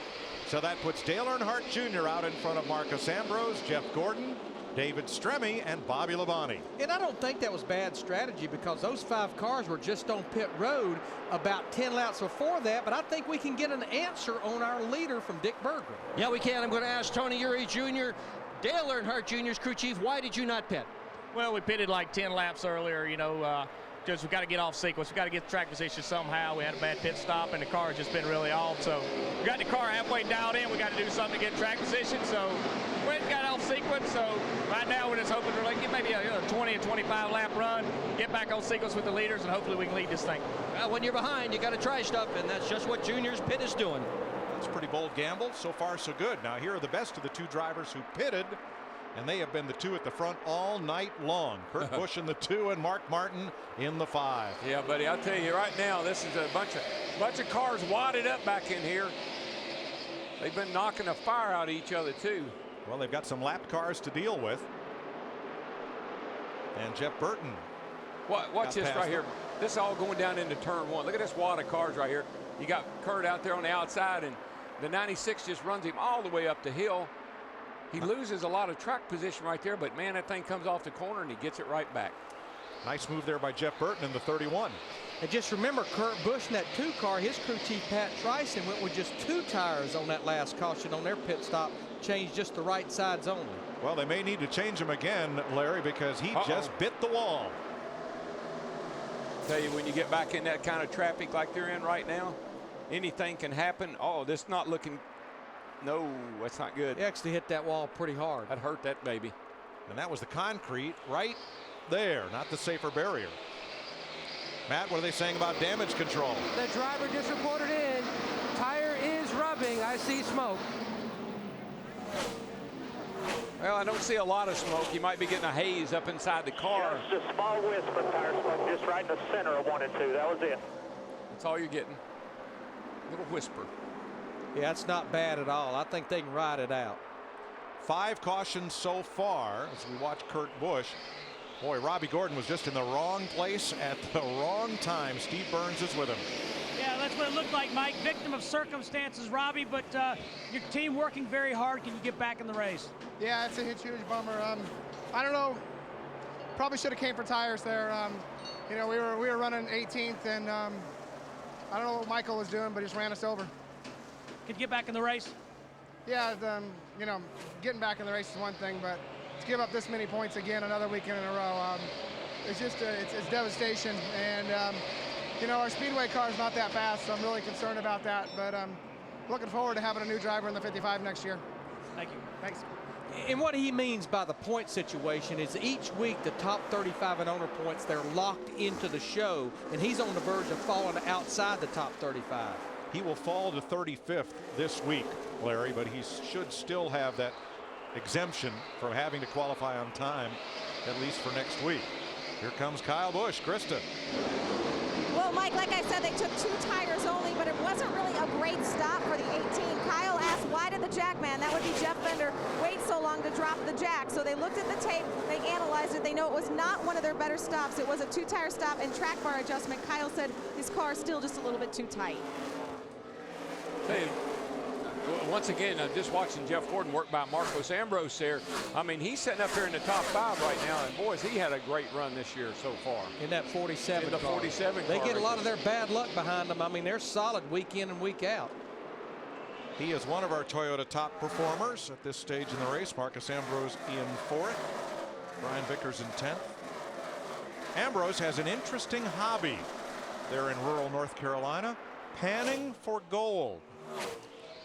So that puts Dale Earnhardt Jr. out in front of Marcus Ambrose, Jeff Gordon, David Stremme, and Bobby Labonte. And I don't think that was bad strategy because those 5 cars were just on pit road about 10 laps before that, but I think we can get an answer on our leader from Dick Berggren. Yeah, we can. I'm going to ask Tony Eury Jr., Dale Earnhardt Jr.'s crew chief, why did you not pit? Well, we pitted like 10 laps earlier, you know, just we got to get off sequence. We got to get the track position somehow. We had a bad pit stop, and the car has just been really off. So we got the car halfway dialed in. We got to do something to get track position. So we got off sequence. So right now we're just hoping to get maybe a 20 or 25 lap run, get back on sequence with the leaders, and hopefully we can lead this thing. Well, when you're behind, you got to try stuff, and that's just what Junior's pit is doing. That's a pretty bold gamble. So far, so good. Now here are the best of the 2 drivers who pitted. And they have been the 2 at the front all night long. Kurt Busch in the 2 and Mark Martin in the 5. Yeah, buddy, I'll tell you right now, this is a bunch of cars wadded up back in here. They've been knocking the fire out of each other too. Well, they've got some lapped cars to deal with. And Jeff Burton. Watch this right here. This is all going down into turn 1. Look at this wad of cars right here. You got Kurt out there on the outside, and the 96 just runs him all the way up the hill. He loses a lot of track position right there, but man, that thing comes off the corner and he gets it right back. Nice move there by Jeff Burton in the 31. And just remember, Kurt Busch in that 2 car, his crew chief Pat Tryson went with just 2 tires on that last caution on their pit stop, changed just the right sides only. Well, they may need to change him again, Larry, because he just bit the wall. Tell you, when you get back in that kind of traffic like they're in right now, anything can happen. Oh, this not looking. No, that's not good. He actually hit that wall pretty hard. That hurt that baby. And that was the concrete right there, not the safer barrier. Matt, what are they saying about damage control? The driver just reported in. Tire is rubbing. I see smoke. Well, I don't see a lot of smoke. You might be getting a haze up inside the car. Yeah, just a small wisp of tire smoke just right in the center of 1 and 2. That was it. That's all you're getting. A little whisper. Yeah, it's not bad at all. I think they can ride it out. 5 cautions so far as we watch Kurt Busch. Boy, Robbie Gordon was just in the wrong place at the wrong time. Steve Burns is with him. Yeah, that's what it looked like, Mike. Victim of circumstances, Robbie, but your team working very hard. Can you get back in the race? Yeah, it's a huge bummer. I don't know. Probably should have came for tires there. You know, we were running 18th, and I don't know what Michael was doing, but he just ran us over. Can you get back in the race? Yeah, you know, getting back in the race is one thing, but to give up this many points again another weekend in a row, it's just it's devastation. And you know, our speedway car is not that fast, so I'm really concerned about that. But looking forward to having a new driver in the 55 next year. Thank you. Thanks. And what he means by the point situation is each week the top 35 and owner points, they're locked into the show, and he's on the verge of falling outside the top 35. He will fall to 35th this week, Larry, but he should still have that exemption from having to qualify on time, at least for next week. Here comes Kyle Busch. Krista. Well, Mike, like I said, they took 2 tires only, but it wasn't really a great stop for the 18. Kyle asked, why did the jackman, that would be Jeff Bender, wait so long to drop the jack? So they looked at the tape, they analyzed it, they know it was not one of their better stops. It was a 2-tire stop and track bar adjustment. Kyle said his car is still just a little bit too tight. Hey, once again, just watching Jeff Gordon work by Marcos Ambrose there. I mean, he's sitting up here in the top 5 right now, and boys, he had a great run this year so far. In that 47 In the car. 47 They car get a lot of their bad luck behind them. I mean, they're solid week in and week out. He is one of our Toyota top performers at this stage in the race. Marcus Ambrose in 4th. Brian Vickers in 10th. Ambrose has an interesting hobby there in rural North Carolina, panning for gold.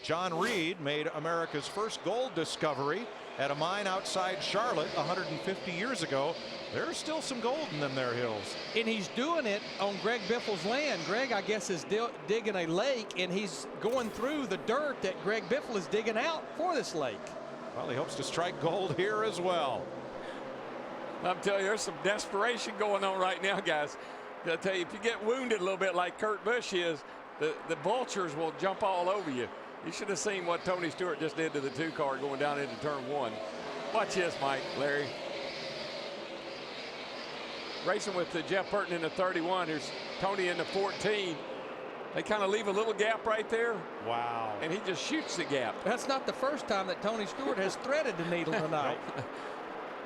John Reed made America's first gold discovery at a mine outside Charlotte 150 years ago. There's still some gold in them there hills. And he's doing it on Greg Biffle's land. Greg, I guess, is digging a lake, and he's going through the dirt that Greg Biffle is digging out for this lake. Well, he hopes to strike gold here as well. I'm telling you, there's some desperation going on right now, guys. I tell you, if you get wounded a little bit like Kurt Busch is, the vultures will jump all over you. You should have seen what Tony Stewart just did to the 2 car going down into turn 1. Watch this, Mike, Larry. Racing with Jeff Burton in the 31. Here's Tony in the 14. They kind of leave a little gap right there. Wow. And he just shoots the gap. That's not the first time that Tony Stewart has threaded the needle tonight.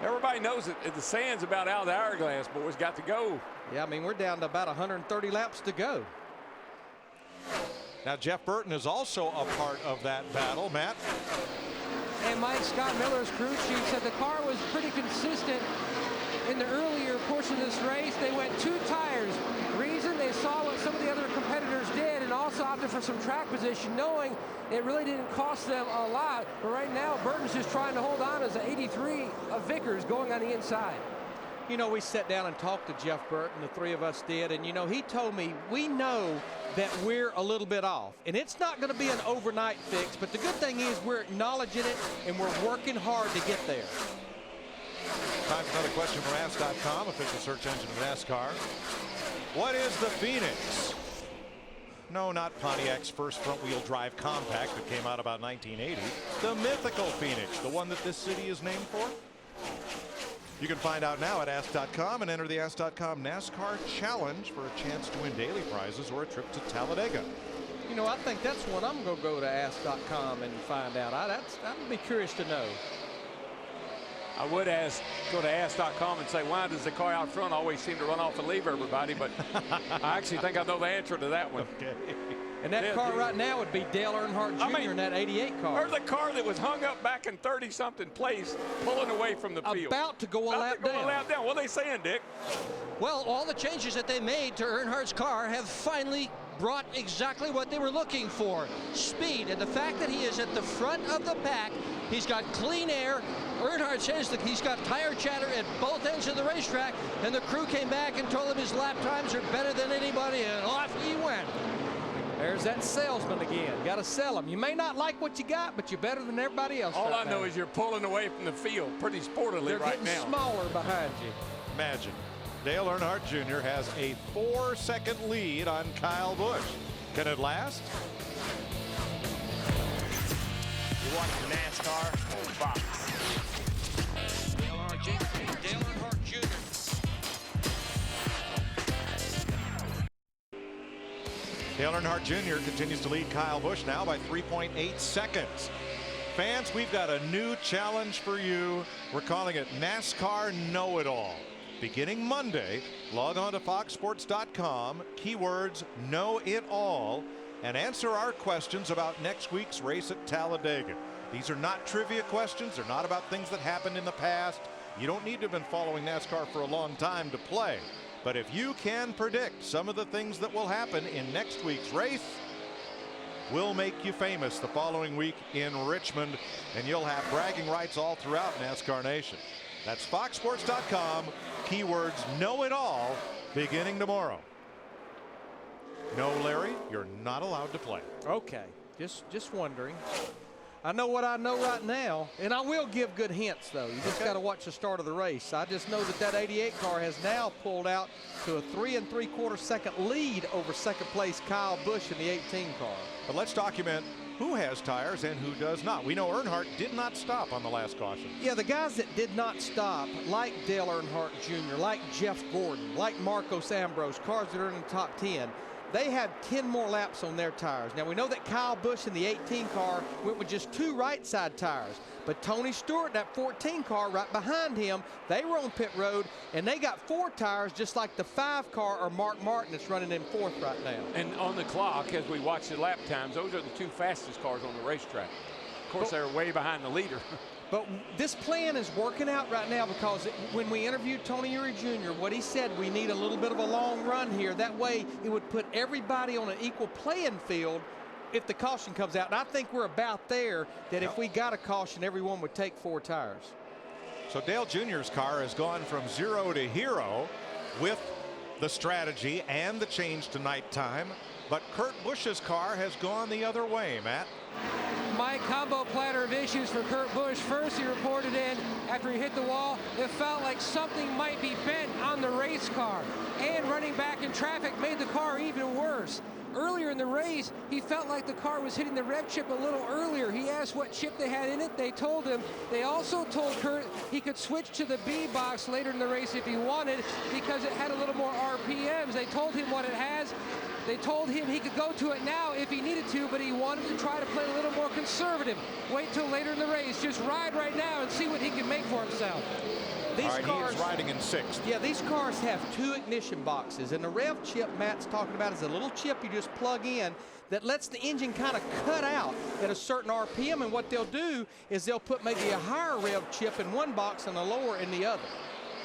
Everybody knows that the sand's about out of the hourglass, boys. Got to go. Yeah, I mean, we're down to about 130 laps to go. Now, Jeff Burton is also a part of that battle, Matt. And Mike, Scott Miller's crew chief, said the car was pretty consistent in the earlier portion of this race. They went 2 tires. Reason, they saw what some of the other competitors did and also opted for some track position, knowing it really didn't cost them a lot. But right now, Burton's just trying to hold on as an 83 of Vickers going on the inside. You know, we sat down and talked to Jeff Burton, the 3 of us did, and, you know, he told me, we know that we're a little bit off. And it's not going to be an overnight fix, but the good thing is we're acknowledging it and we're working hard to get there. Time for another question from Ask.com, official search engine of NASCAR. What is the Phoenix? No, not Pontiac's first front-wheel drive compact that came out about 1980. The mythical Phoenix, the one that this city is named for. You can find out now at Ask.com and enter the Ask.com NASCAR Challenge for a chance to win daily prizes or a trip to Talladega. You know, I think that's what I'm going to go to Ask.com and find out. I'd be curious to know. I would go to Ask.com and say, why does the car out front always seem to run off and leave everybody? But I actually think I know the answer to that one. Okay. And that car right now would be Dale Earnhardt Jr. in that 88 car. Or the car that was hung up back in 30-something place, pulling away from the field. About to go a lap down. What are they saying, Dick? Well, all the changes that they made to Earnhardt's car have finally brought exactly what they were looking for. Speed, and the fact that he is at the front of the pack, he's got clean air. Earnhardt says that he's got tire chatter at both ends of the racetrack, and the crew came back and told him his lap times are better than anybody, and off he went. There's that salesman again. Got to sell them. You may not like what you got, but you're better than everybody else. All I know is you're pulling away from the field pretty sportily right now. They're getting smaller behind you. Imagine. Dale Earnhardt Jr. has a 4-second lead on Kyle Busch. Can it last? You're watching NASCAR on Fox. Dale Earnhardt Jr. Dale Earnhardt Jr. continues to lead Kyle Busch now by 3.8 seconds. Fans, we've got a new challenge for you. We're calling it NASCAR Know-It-All. Beginning Monday, log on to foxsports.com, keywords Know It All, and answer our questions about next week's race at Talladega. These are not trivia questions. They're not about things that happened in the past. You don't need to have been following NASCAR for a long time to play. But if you can predict some of the things that will happen in next week's race, we'll make you famous the following week in Richmond, and you'll have bragging rights all throughout NASCAR Nation. That's foxsports.com, keywords Know It All, beginning tomorrow. No, Larry, you're not allowed to play. Okay, just wondering. I know what I know right now, and I will give good hints, though. You just got to watch the start of the race. I just know that 88 car has now pulled out to a 3 3/4 second lead over second place Kyle Busch in the 18 car. But let's document who has tires and who does not. We know Earnhardt did not stop on the last caution. Yeah, the guys that did not stop, like Dale Earnhardt Jr., like Jeff Gordon, like Marcos Ambrose, cars that are in the top 10, they had 10 more laps on their tires. Now, we know that Kyle Busch in the 18 car went with just 2 right side tires. But Tony Stewart, that 14 car right behind him, they were on pit road, and they got 4 tires just like the 5 car or Mark Martin that's running in 4th right now. And on the clock, as we watch the lap times, those are the 2 fastest cars on the racetrack. Of course, they're way behind the leader. But this plan is working out right now because when we interviewed Tony Eury Jr., what he said, we need a little bit of a long run here. That way, it would put everybody on an equal playing field if the caution comes out. And I think we're about there, that if we got a caution, everyone would take 4 tires. So Dale Jr.'s car has gone from 0 to hero with the strategy and the change to nighttime. But Kurt Busch's car has gone the other way, Matt. My combo platter of issues for Kurt Busch. First, he reported in after he hit the wall, it felt like something might be bent on the race car. And running back in traffic made the car even worse. Earlier in the race, he felt like the car was hitting the rev chip a little earlier. He asked what chip they had in it. They told him. They also told Kurt he could switch to the B box later in the race if he wanted because it had a little more RPMs. They told him what it has. They told him he could go to it now if he needed to, but he wanted to try to play a little more conservative. Wait till later in the race. Just ride right now and see what he can make for himself. These cars, he is riding in 6th. Yeah, these cars have 2 ignition boxes, and the rev chip Matt's talking about is a little chip you just plug in that lets the engine kind of cut out at a certain RPM, and what they'll do is they'll put maybe a higher rev chip in one box and a lower in the other.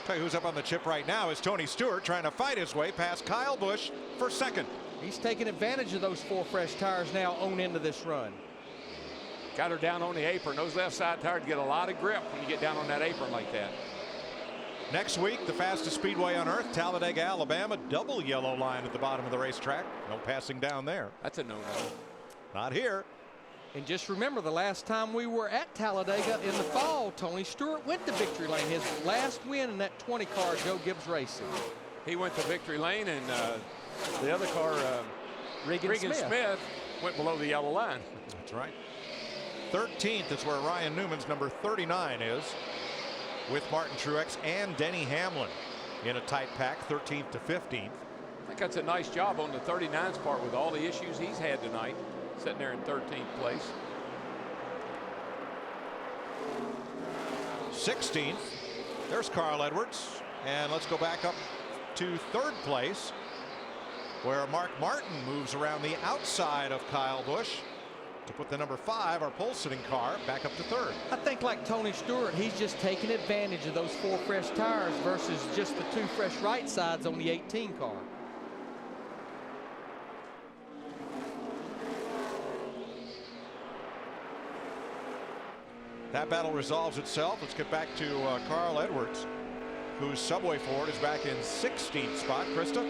Tell you who's up on the chip right now is Tony Stewart, trying to fight his way past Kyle Busch for 2nd. He's taking advantage of those 4 fresh tires now on into this run. Got her down on the apron. Those left side tires get a lot of grip when you get down on that apron like that. Next week, the fastest speedway on earth, Talladega, Alabama. Double yellow line at the bottom of the racetrack. No passing down there. That's a no-no. Not here. And just remember, the last time we were at Talladega in the fall, Tony Stewart went to victory lane. His last win in that 20 car, Joe Gibbs Racing. He went to victory lane, and the other car, Regan Smith, went below the yellow line. That's right. 13th is where Ryan Newman's number 39 is, with Martin Truex and Denny Hamlin in a tight pack, 13th to 15th. I think that's a nice job on the 39's part with all the issues he's had tonight, sitting there in 13th place. 16th, there's Carl Edwards. And let's go back up to 3rd place, where Mark Martin moves around the outside of Kyle Busch to put the number 5, our pole-sitting car, back up to 3rd. I think like Tony Stewart, he's just taking advantage of those 4 fresh tires versus just the 2 fresh right sides on the 18 car. That battle resolves itself. Let's get back to Carl Edwards, whose Subway Ford is back in 16th spot. Krista?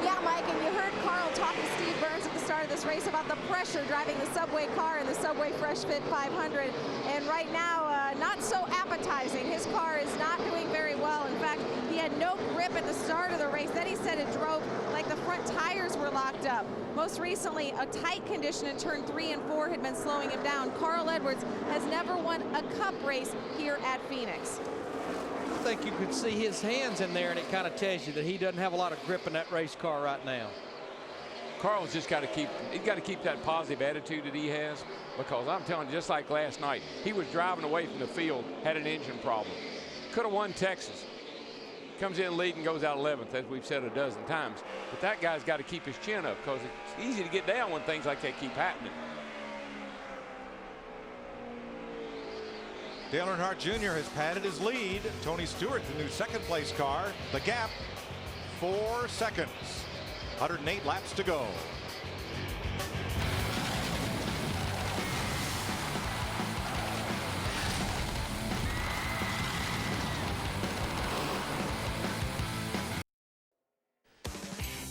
Yeah, Mike, and you heard Carl talk to Steve Burns at the start of this race about the pressure driving the Subway car in the Subway Fresh Fit 500. And right now, not so appetizing. His car is not doing very well. In fact, he had no grip at the start of the race. Then he said it drove like the front tires were locked up. Most recently, a tight condition in turn 3 and 4 had been slowing him down. Carl Edwards has never won a cup race here at Phoenix. I think you could see his hands in there, and it kind of tells you that he doesn't have a lot of grip in that race car right now. Carl's just got to keep that positive attitude that he has, because I'm telling you, just like last night, he was driving away from the field, had an engine problem. Could have won Texas. Comes in lead and goes out 11th, as we've said a dozen times. But that guy's got to keep his chin up, because it's easy to get down when things like that keep happening. Dale Earnhardt Jr. has padded his lead. Tony Stewart, the new 2nd place car. The gap, 4 seconds. 108 laps to go.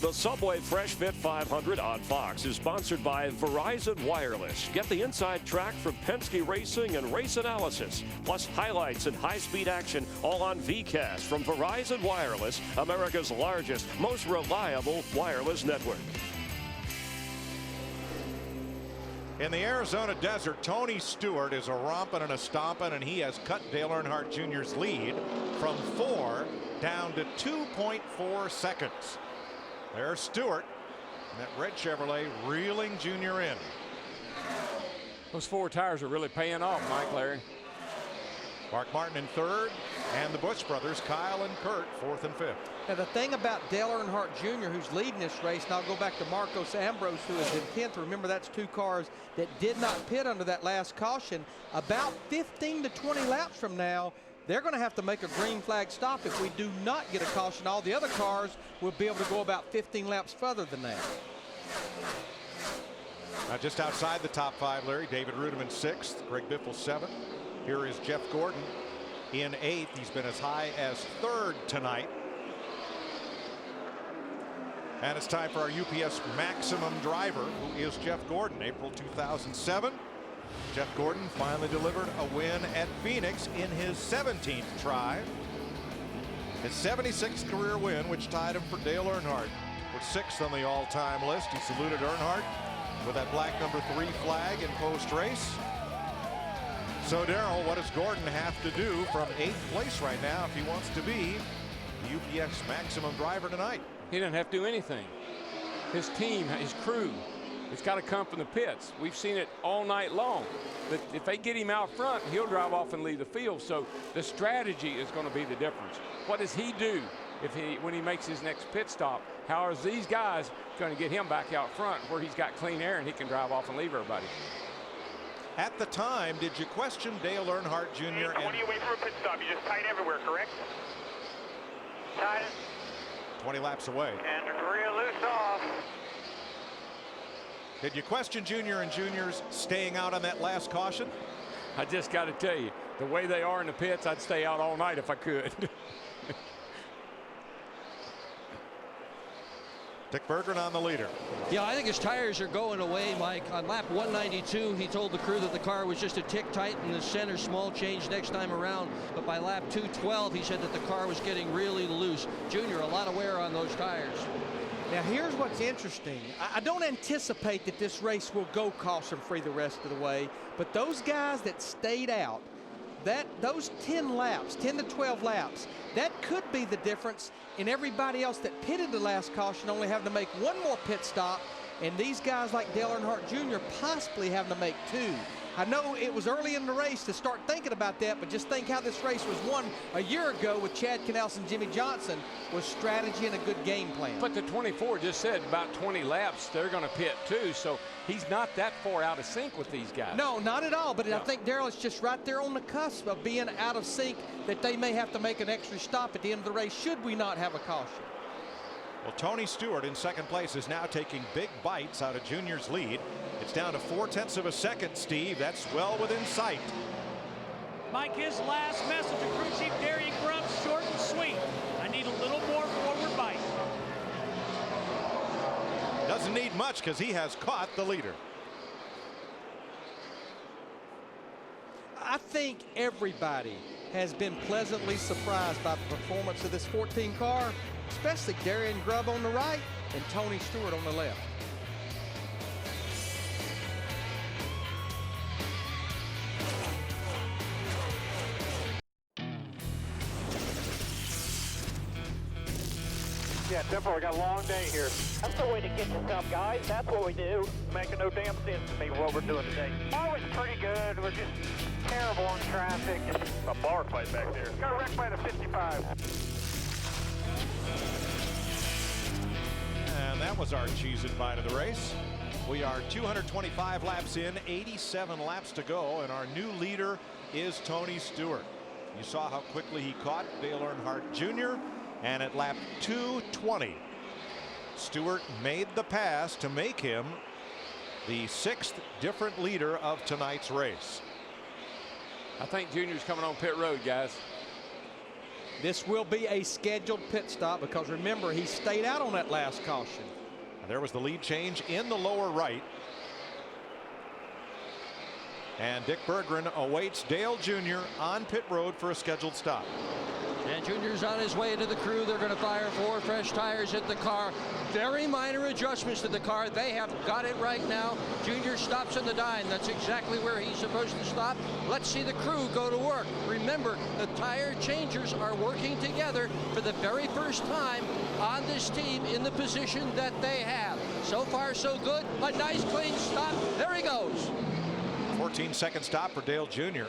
The Subway Fresh Fit 500 on Fox is sponsored by Verizon Wireless. Get the inside track from Penske Racing and race analysis, plus highlights and high-speed action, all on VCast from Verizon Wireless, America's largest, most reliable wireless network. In the Arizona desert, Tony Stewart is a romping and a stomping, and he has cut Dale Earnhardt Jr.'s lead from 4 down to 2.4 seconds. There's Stewart, and that red Chevrolet reeling Junior in. Those 4 tires are really paying off, Mike, Larry. Mark Martin in 3rd, and the Busch brothers, Kyle and Kurt, 4th and 5th. Now, the thing about Dale Earnhardt Jr., who's leading this race, and I'll go back to Marcos Ambrose, who is in 10th. Remember, that's 2 cars that did not pit under that last caution. About 15 to 20 laps from now, they're going to have to make a green flag stop. If we do not get a caution, all the other cars will be able to go about 15 laps further than that. Now just outside the top 5, Larry, David Rudiman 6th, Greg Biffle 7th. Here is Jeff Gordon in 8th. He's been as high as 3rd tonight. And it's time for our UPS Maximum driver, who is Jeff Gordon. April 2007. Jeff Gordon finally delivered a win at Phoenix in his 17th try. His 76th career win, which tied him for Dale Earnhardt for 6th on the all-time list. He saluted Earnhardt with that black number 3 flag in post-race. So, Darrell, what does Gordon have to do from 8th place right now if he wants to be the UPS Maximum driver tonight? He doesn't have to do anything. His team, his crew, it's got to come from the pits. We've seen it all night long. But if they get him out front, he'll drive off and leave the field. So the strategy is going to be the difference. What does he do when he makes his next pit stop? How are these guys going to get him back out front where he's got clean air and he can drive off and leave everybody? At the time, did you question Dale Earnhardt Jr.? 20 away from a pit stop. You just tied everywhere, correct? Tied. 20 laps away. And real loose off. Did you question Junior and Junior's staying out on that last caution? I just got to tell you, the way they are in the pits, I'd stay out all night if I could. Dick Berggren on the leader. Yeah, I think his tires are going away, Mike. On lap 192, he told the crew that the car was just a tick tight in the center, small change next time around. But by lap 212, he said that the car was getting really loose. Junior, a lot of wear on those tires. Now, here's what's interesting. I don't anticipate that this race will go caution-free the rest of the way, but those guys that stayed out, those 10 to 12 laps, that could be the difference in everybody else that pitted the last caution only having to make one more pit stop, and these guys like Dale Earnhardt Jr. possibly having to make 2. I know it was early in the race to start thinking about that, but just think how this race was won a year ago with Chad Knaus and Jimmy Johnson was strategy and a good game plan. But the 24 just said about 20 laps, they're going to pit too, so he's not that far out of sync with these guys. No, not at all, but I think Darrell is just right there on the cusp of being out of sync that they may have to make an extra stop at the end of the race should we not have a caution. Well, Tony Stewart in second place is now taking big bites out of Junior's lead. It's down to 0.4 of a second, Steve. That's well within sight. Mike, his last message to crew chief Darian Grubbs, short and sweet. I need a little more forward bite. Doesn't need much because he has caught the leader. I think everybody has been pleasantly surprised by the performance of this 14 car, especially Darian Grubb on the right and Tony Stewart on the left. Yeah, tempo, we got a long day here. That's the way to get yourself, guys. That's what we do. Making no damn sense to me what we're doing today. Always pretty good. We're just terrible on traffic. A bar fight back there. Got wrecked by the 55. And that was our cheese and bite of the race. We are 225 laps in, 87 laps to go, and our new leader is Tony Stewart. You saw how quickly he caught Dale Earnhardt Jr., and at lap 220, Stewart made the pass to make him the 6th different leader of tonight's race. I think Junior's coming on pit road, guys. This will be a scheduled pit stop because remember he stayed out on that last caution. And there was the lead change in the lower right. And Dick Berggren awaits Dale Jr. on pit road for a scheduled stop. And Junior's on his way to the crew. They're going to fire 4 fresh tires at the car. Very minor adjustments to the car. They have got it right now. Junior stops in the dime. That's exactly where he's supposed to stop. Let's see the crew go to work. Remember, the tire changers are working together for the very first time on this team in the position that they have. So far, so good. A nice clean stop. There he goes. 14-second stop for Dale Jr.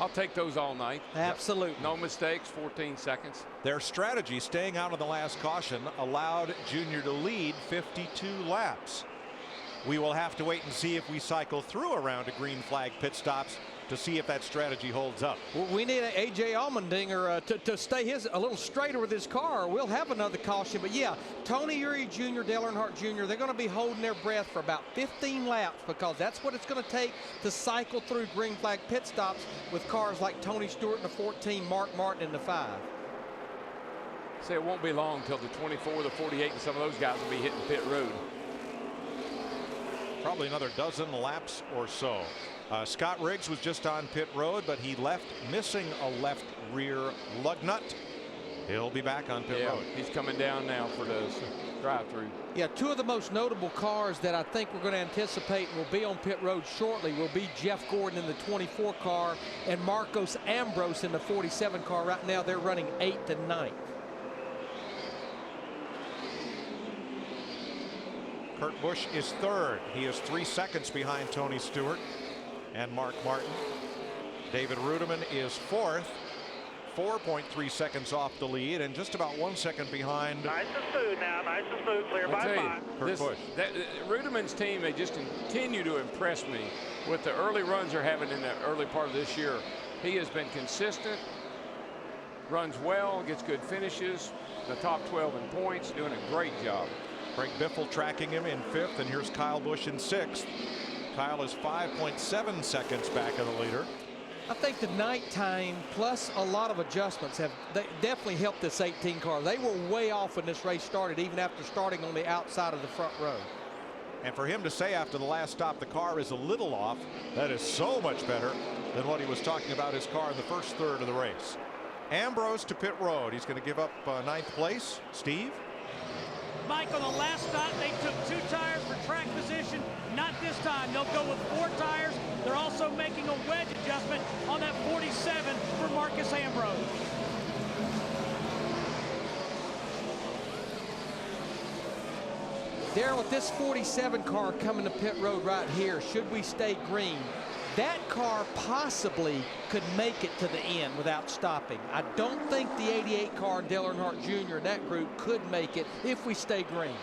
I'll take those all night. Absolutely. No mistakes, 14 seconds. Their strategy, staying out of the last caution, allowed Junior to lead 52 laps. We will have to wait and see if we cycle through a round of green flag pit stops to see if that strategy holds up. Well, we need an A.J. Allmendinger to stay a little straighter with his car. We'll have another caution. But, yeah, Tony Eury Jr., Dale Earnhardt Jr., they're going to be holding their breath for about 15 laps because that's what it's going to take to cycle through green flag pit stops with cars like Tony Stewart in the 14, Mark Martin in the 5. Say it won't be long till the 24, the 48, and some of those guys will be hitting pit road. Probably another dozen laps or so. Scott Riggs was just on pit road, but he left missing a left rear lug nut. He'll be back on pit road. He's coming down now for the drive-through. Yeah, two of the most notable cars that I think we're going to anticipate will be on pit road shortly will be Jeff Gordon in the 24 car and Marcos Ambrose in the 47 car. Right now they're running 8th and 9th. Kurt Busch is third. He is 3 seconds behind Tony Stewart and Mark Martin. David Rudiman is fourth, 4.3 seconds off the lead, and just about 1 second behind. Nice and smooth now. Nice and smooth. Clear by 5. Kurt Busch. Rudiman's team, they just continue to impress me with the early runs they're having in the early part of this year. He has been consistent, runs well, gets good finishes, the top 12 in points, doing a great job. Greg Biffle tracking him in 5th, and here's Kyle Busch in 6th. Kyle is 5.7 seconds back of the leader. I think the nighttime plus a lot of adjustments have definitely helped this 18 car. They were way off when this race started, even after starting on the outside of the front row. And for him to say after the last stop the car is a little off, that is so much better than what he was talking about his car in the first third of the race. Ambrose to pit road. He's going to give up 9th place. Steve? Mike, on the last stop, they took 2 tires for track position. Not this time. They'll go with 4 tires. They're also making a wedge adjustment on that 47 for Marcus Ambrose. Darrell, with this 47 car coming to pit road right here, should we stay green, that car possibly could make it to the end without stopping. I don't think the 88 car, Dale Earnhardt Jr. and that group could make it if we stay green.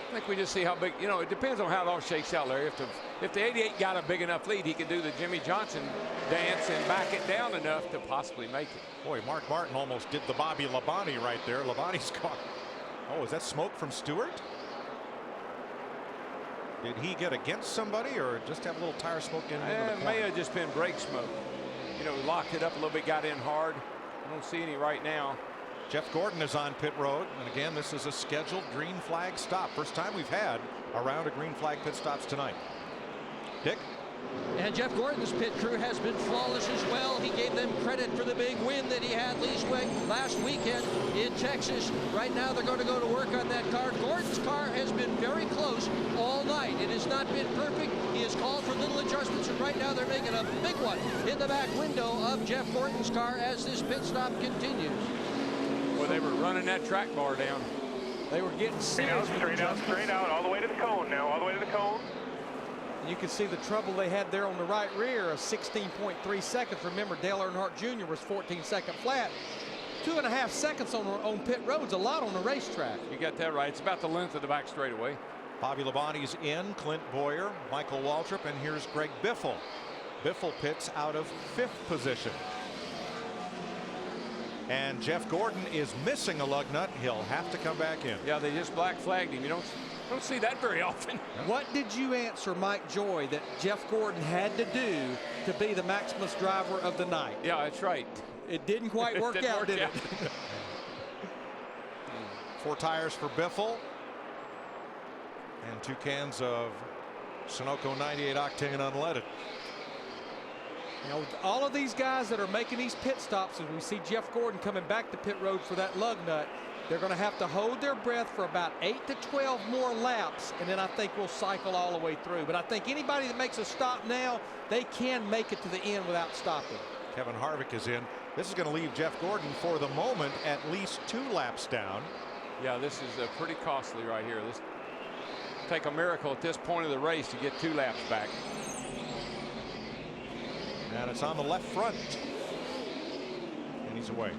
I think we just see how big, you know, it depends on how it all shakes out, Larry. If the 88 got a big enough lead, he could do the Jimmy Johnson dance and back it down enough to possibly make it. Boy, Mark Martin almost did the Bobby Labonte right there. Labonte's car. Oh, is that smoke from Stewart? Did he get against somebody or just have a little tire smoke in? It may have just been brake smoke. You know, locked it up a little bit, got in hard. I don't see any right now. Jeff Gordon is on pit road, and again, this is a scheduled green flag stop. First time we've had a round of green flag pit stops tonight. Dick? And Jeff Gordon's pit crew has been flawless as well. He gave them credit for the big win that he had last weekend in Texas. Right now they're going to go to work on that car. Gordon's car has been very close all night. It has not been perfect. He has called for little adjustments, and right now they're making a big one in the back window of Jeff Gordon's car as this pit stop continues. Well, they were running that track bar down. They were getting serious. Straight out, all the way to the cone now, all the way to the cone. You can see the trouble they had there on the right rear of 16.3 seconds. Remember, Dale Earnhardt Jr. was 14-second flat. 2.5 seconds on pit road's a lot on the racetrack. You got that right. It's about the length of the back straightaway. Bobby Labonte's in, Clint Boyer, Michael Waltrip, and here's Greg Biffle. Biffle pits out of 5th position. And Jeff Gordon is missing a lug nut. He'll have to come back in. Yeah, they just black flagged him. You don't see that very often. What did you answer Mike Joy that Jeff Gordon had to do to be the Maximus driver of the night? Yeah, that's right. It didn't quite work out, did it? 4 tires for Biffle. And 2 cans of Sunoco 98 octane unleaded. You know, all of these guys that are making these pit stops, as we see Jeff Gordon coming back to pit road for that lug nut, they're going to have to hold their breath for about 8 to 12 more laps, and then I think we'll cycle all the way through. But I think anybody that makes a stop now, they can make it to the end without stopping. Kevin Harvick is in. This is going to leave Jeff Gordon for the moment at least 2 laps down. Yeah, this is pretty costly right here. This take a miracle at this point of the race to get 2 laps back. And it's on the left front. And he's away.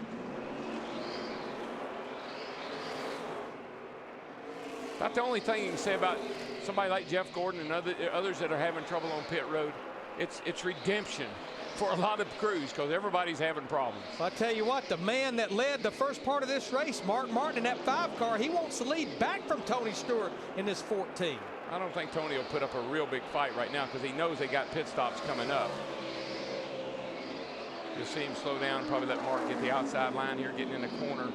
About the only thing you can say about somebody like Jeff Gordon and others that are having trouble on pit road, it's redemption for a lot of crews because everybody's having problems. I tell you what, the man that led the first part of this race, Mark Martin in that 5 car, he wants the lead back from Tony Stewart in this 14. I don't think Tony will put up a real big fight right now because he knows they got pit stops coming up. You'll see him slow down, probably let Mark get the outside line here, getting in the corner.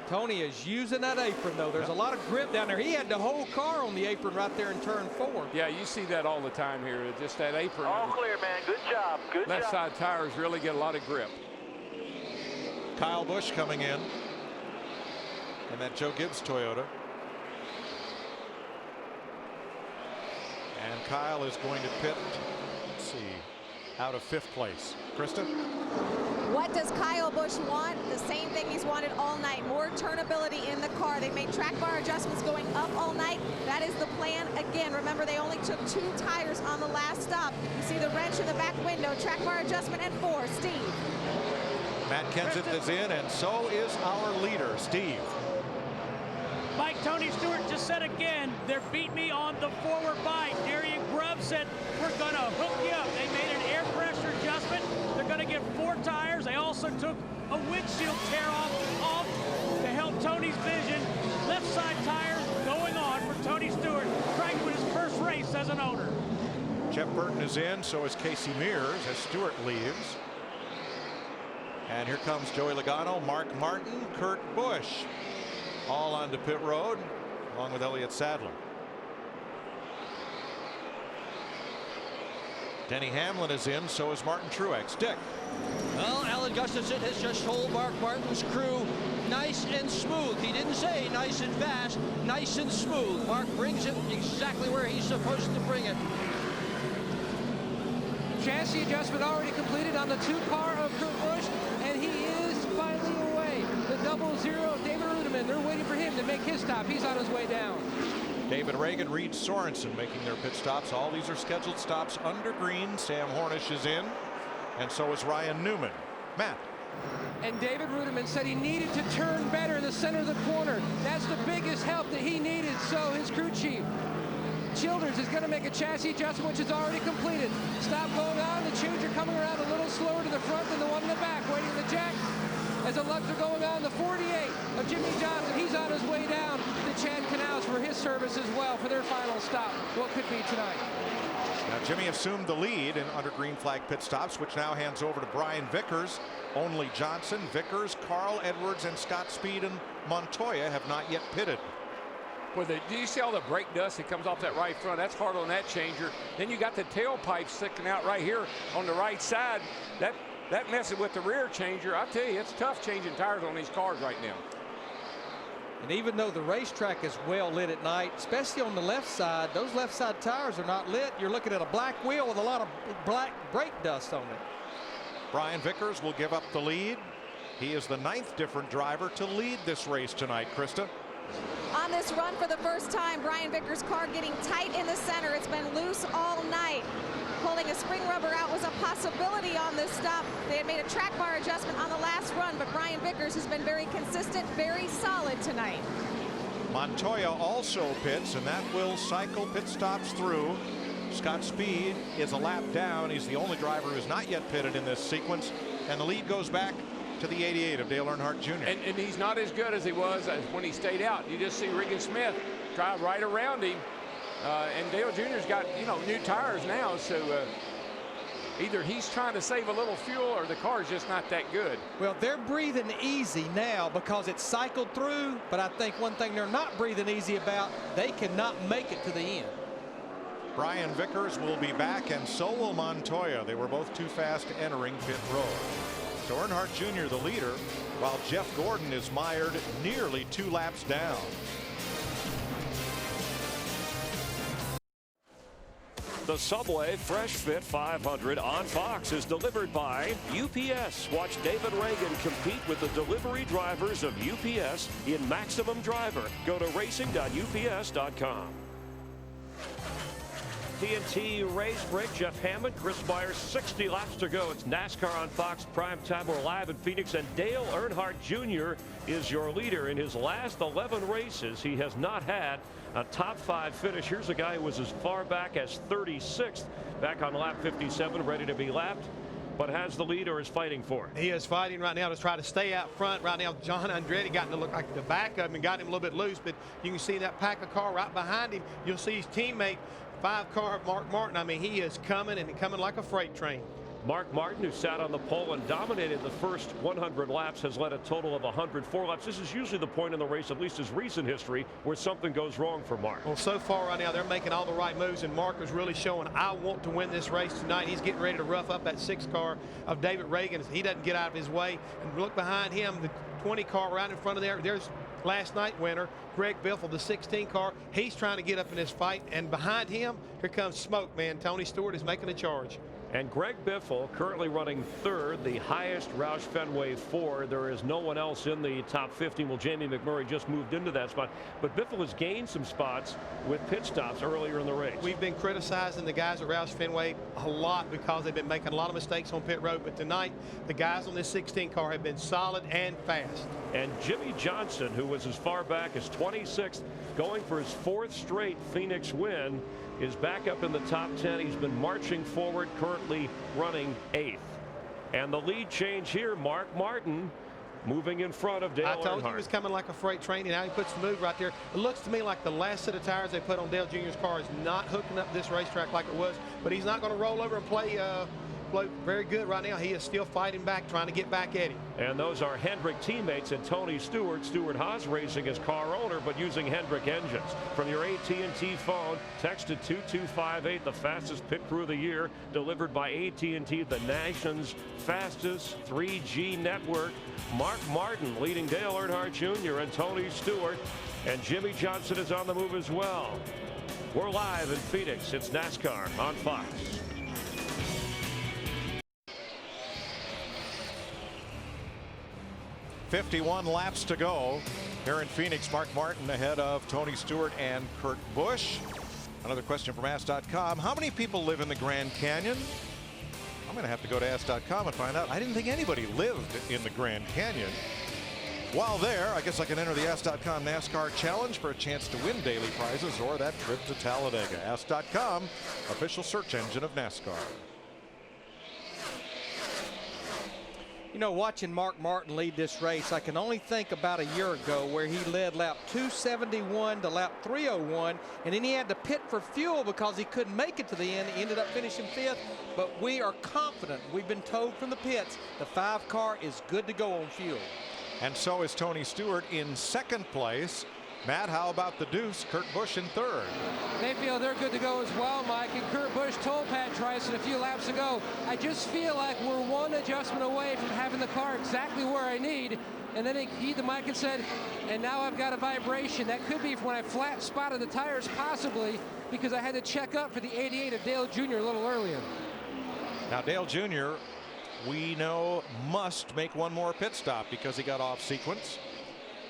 Tony is using that apron, though. There's a lot of grip down there. He had the whole car on the apron right there in turn 4. Yeah, you see that all the time here. Just that apron. All clear, man. Good job. Good job. Left side tires really get a lot of grip. Kyle Busch coming in. And that Joe Gibbs Toyota. And Kyle is going to pit, let's see, out of 5th place. Krista? What does Kyle Busch want? The same thing he's wanted all night. More turnability in the car. They've made track bar adjustments going up all night. That is the plan. Again, remember they only took 2 tires on the last stop. You see the wrench in the back window. Track bar adjustment at 4. Steve. Matt Kenseth is in, and so is our leader, Steve. Mike, Tony Stewart just said again, they're beating me on the forward bite. Darian Grubb said, we're going to hook you up. They made an air pressure adjustment. They're going to get 4 tires. They also took a windshield tear off to help Tony's vision. Left side tires going on for Tony Stewart, trying to win his first race as an owner. Jeff Burton is in, so is Casey Mears as Stewart leaves. And here comes Joey Logano, Mark Martin, Kurt Busch, all onto pit road, along with Elliott Sadler. Denny Hamlin is in, so is Martin Truex. Dick. Well, Alan Gustafson has just told Mark Martin's crew, nice and smooth. He didn't say nice and fast, nice and smooth. Mark brings it exactly where he's supposed to bring it. Chassis adjustment already completed on the 2 car of Kurt Busch, and he is finally away. The 00 David Rudiman, they're waiting for him to make his stop. He's on his way down. David Reagan, Reed Sorensen making their pit stops. All these are scheduled stops under green. Sam Hornish is in, and so is Ryan Newman. Matt. And David Rudiman said he needed to turn better in the center of the corner. That's the biggest help that he needed. So his crew chief Childers is going to make a chassis adjustment, which is already completed. Stop going on. The changer coming around a little slower to the front than the one in the back. Waiting the jack as the lugs are going on. The 48 of Jimmy Johnson. He's on his way down to Chad Canals for his service as well for their final stop. What could be tonight? Now Jimmy assumed the lead in under green flag pit stops, which now hands over to Brian Vickers. Only Johnson, Vickers, Carl Edwards, and Scott Speed and Montoya have not yet pitted. Boy, do you see all the brake dust that comes off that right front? That's hard on that changer. Then you got the tailpipe sticking out right here on the right side. That messes with the rear changer. I tell you, it's tough changing tires on these cars right now. And even though the racetrack is well lit at night, especially on the left side, those left side tires are not lit. You're looking at a black wheel with a lot of black brake dust on it. Brian Vickers will give up the lead. He is the 9th different driver to lead this race tonight, Krista. On this run for the first time, Brian Vickers' car getting tight in the center. It's been loose all night. Pulling a spring rubber out was a possibility on this stop. They had made a track bar adjustment on the last run, but Brian Vickers has been very consistent, very solid tonight. Montoya also pits, and that will cycle pit stops through. Scott Speed is a lap down. He's the only driver who's not yet pitted in this sequence, and the lead goes back to the 88 of Dale Earnhardt Jr. And he's not as good as he was when he stayed out. You just see Regan Smith drive right around him. And Dale Jr.'s got, new tires now, so either he's trying to save a little fuel or the car's just not that good. Well, they're breathing easy now because it's cycled through, but I think one thing they're not breathing easy about, they cannot make it to the end. Brian Vickers will be back, and so will Montoya. They were both too fast entering pit road. So Earnhardt Jr. the leader, while Jeff Gordon is mired nearly 2 laps down. The Subway Fresh Fit 500 on Fox is delivered by UPS. Watch David Reagan compete with the delivery drivers of UPS in Maximum Driver. Go to racing.ups.com. TNT race break. Jeff Hammond, Chris Myers, 60 laps to go. It's NASCAR on Fox Prime Time. We're live in Phoenix, and Dale Earnhardt Jr. is your leader. In his last 11 races, he has not had a top 5 finish. Here's a guy who was as far back as 36th back on lap 57, ready to be lapped, but has the lead or is fighting for it. He is fighting right now to try to stay out front. Right now, John Andretti got to look like the back of him and got him a little bit loose, but you can see that pack of car right behind him. You'll see his teammate, 5 car Mark Martin. I mean, he is coming and coming like a freight train. Mark Martin, who sat on the pole and dominated the first 100 laps, has led a total of 104 laps. This is usually the point in the race, at least his recent history, where something goes wrong for Mark. Well, so far right now, they're making all the right moves, and Mark is really showing, I want to win this race tonight. He's getting ready to rough up that 6 car of David Reagan. He doesn't get out of his way. And look behind him, the 20 car right in front of there. There's last night winner, Greg Biffle, the 16 car. He's trying to get up in this fight, and behind him, here comes smoke, man. Tony Stewart is making a charge. And Greg Biffle currently running 3rd, the highest Roush Fenway 4. There is no one else in the top 15. Well, Jamie McMurray just moved into that spot. But Biffle has gained some spots with pit stops earlier in the race. We've been criticizing the guys at Roush Fenway a lot because they've been making a lot of mistakes on pit road. But tonight, the guys on this 16 car have been solid and fast. And Jimmy Johnson, who was as far back as 26th, going for his 4th straight Phoenix win, is back up in the top 10. He's been marching forward, currently running 8th. And the lead change here, Mark Martin moving in front of Dale Earnhardt. I told you he was coming like a freight train, and now he puts the move right there. It looks to me like the last set of tires they put on Dale Jr.'s car is not hooking up this racetrack like it was, but he's not going to roll over and play very good right now. He is still fighting back, trying to get back at him. And those are Hendrick teammates and Tony Stewart. Stewart Haas racing as car owner, but using Hendrick engines. From your AT&T phone, text to 2258, the fastest pit crew of the year, delivered by AT&T, the nation's fastest 3G network. Mark Martin leading Dale Earnhardt Jr. and Tony Stewart, and Jimmy Johnson is on the move as well. We're live in Phoenix. It's NASCAR on Fox. 51 laps to go here in Phoenix. Mark Martin ahead of Tony Stewart and Kurt Busch. Another question from Ask.com. How many people live in the Grand Canyon? I'm going to have to go to Ask.com and find out. I didn't think anybody lived in the Grand Canyon. While there, I guess I can enter the Ask.com NASCAR Challenge for a chance to win daily prizes or that trip to Talladega. Ask.com, official search engine of NASCAR. You know, watching Mark Martin lead this race, I can only think about a year ago where he led lap 271 to lap 301, and then he had to pit for fuel because he couldn't make it to the end. He ended up finishing 5th, but we are confident. We've been told from the pits the 5 car is good to go on fuel. And so is Tony Stewart in 2nd place. Matt, how about the Deuce? Kurt Busch in 3rd. They feel they're good to go as well, Mike. And Kurt Busch told Pat Tryson a few laps ago, I just feel like we're one adjustment away from having the car exactly where I need. And then he the mic and said, and now I've got a vibration. That could be when I flat spotted the tires, possibly, because I had to check up for the 88 of Dale Jr. a little earlier. Now, Dale Jr., we know, must make one more pit stop because he got off sequence.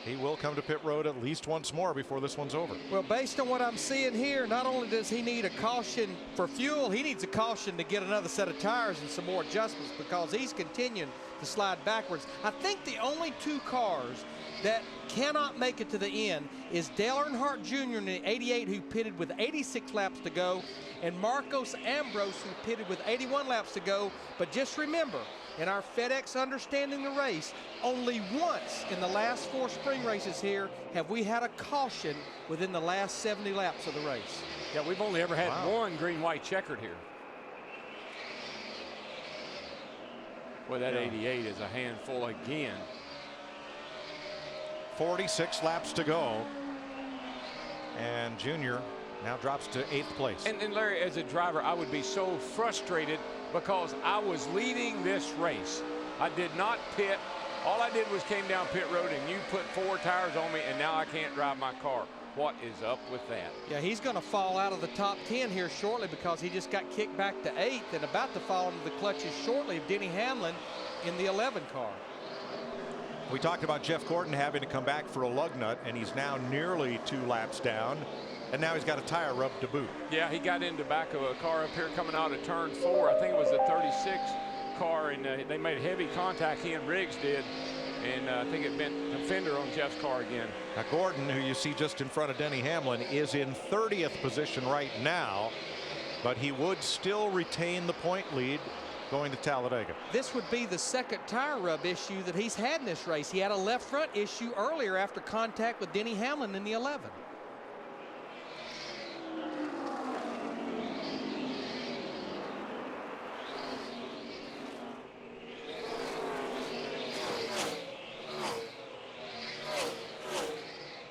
He will come to pit road at least once more before this one's over. Well, based on what I'm seeing here, not only does he need a caution for fuel, he needs a caution to get another set of tires and some more adjustments because he's continuing to slide backwards. I think the only 2 cars that cannot make it to the end is Dale Earnhardt Jr. in the 88, who pitted with 86 laps to go, and Marcos Ambrose, who pitted with 81 laps to go. But just remember, in our FedEx Understanding the Race, only once in the last 4 spring races here have we had a caution within the last 70 laps of the race. Yeah, we've only ever had one green-white checkered here. Well, that 88 is a handful again. 46 laps to go. And Junior now drops to 8th place. And Larry, as a driver, I would be so frustrated because I was leading this race. I did not pit. All I did was came down pit road, and you put 4 tires on me, and now I can't drive my car. What is up with that? Yeah, he's going to fall out of the top 10 here shortly because he just got kicked back to 8th and about to fall into the clutches shortly of Denny Hamlin in the 11 car. We talked about Jeff Gordon having to come back for a lug nut, and he's now nearly 2 laps down. And now he's got a tire rub to boot. Yeah, he got in the back of a car up here coming out of turn 4. I think it was the 36 car, and they made heavy contact, he and Riggs did. And I think it bent a fender on Jeff's car again. Now Gordon, who you see just in front of Denny Hamlin, is in 30th position right now, but he would still retain the point lead going to Talladega. This would be the 2nd tire rub issue that he's had in this race. He had a left front issue earlier after contact with Denny Hamlin in the 11.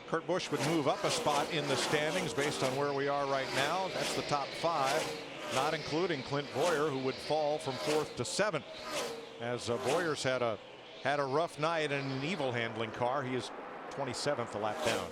Kurt Busch would move up a spot in the standings based on where we are right now. That's the top 5, not including Clint Boyer, who would fall from 4th to 7th. As Boyer's had a rough night in an evil handling car. He is 27th a lap down.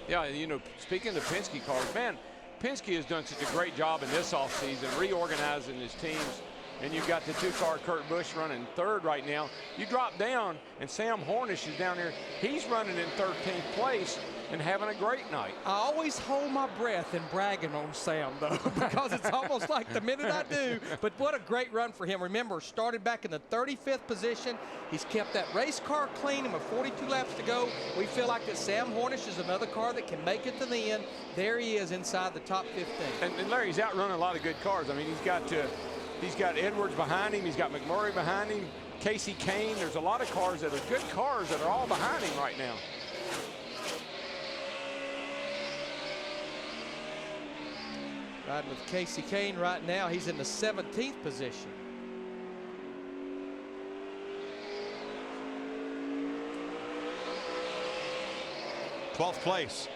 Yeah, you know, speaking of Penske cars, man, Penske has done such a great job in this offseason reorganizing his teams. And you've got the 2-car Kurt Busch running 3rd right now. You drop down, and Sam Hornish is down there. He's running in 13th place and having a great night. I always hold my breath in bragging on Sam, though, because it's almost like the minute I do. But what a great run for him. Remember, started back in the 35th position. He's kept that race car clean, and with 42 laps to go, we feel like that Sam Hornish is another car that can make it to the end. There he is inside the top 15. And Larry's outrunning a lot of good cars. I mean, he's got Edwards behind him. He's got McMurray behind him. Casey Kane. There's a lot of cars that are good cars that are all behind him right now. Riding with Casey Kane right now. He's in the 17th position. '12th place.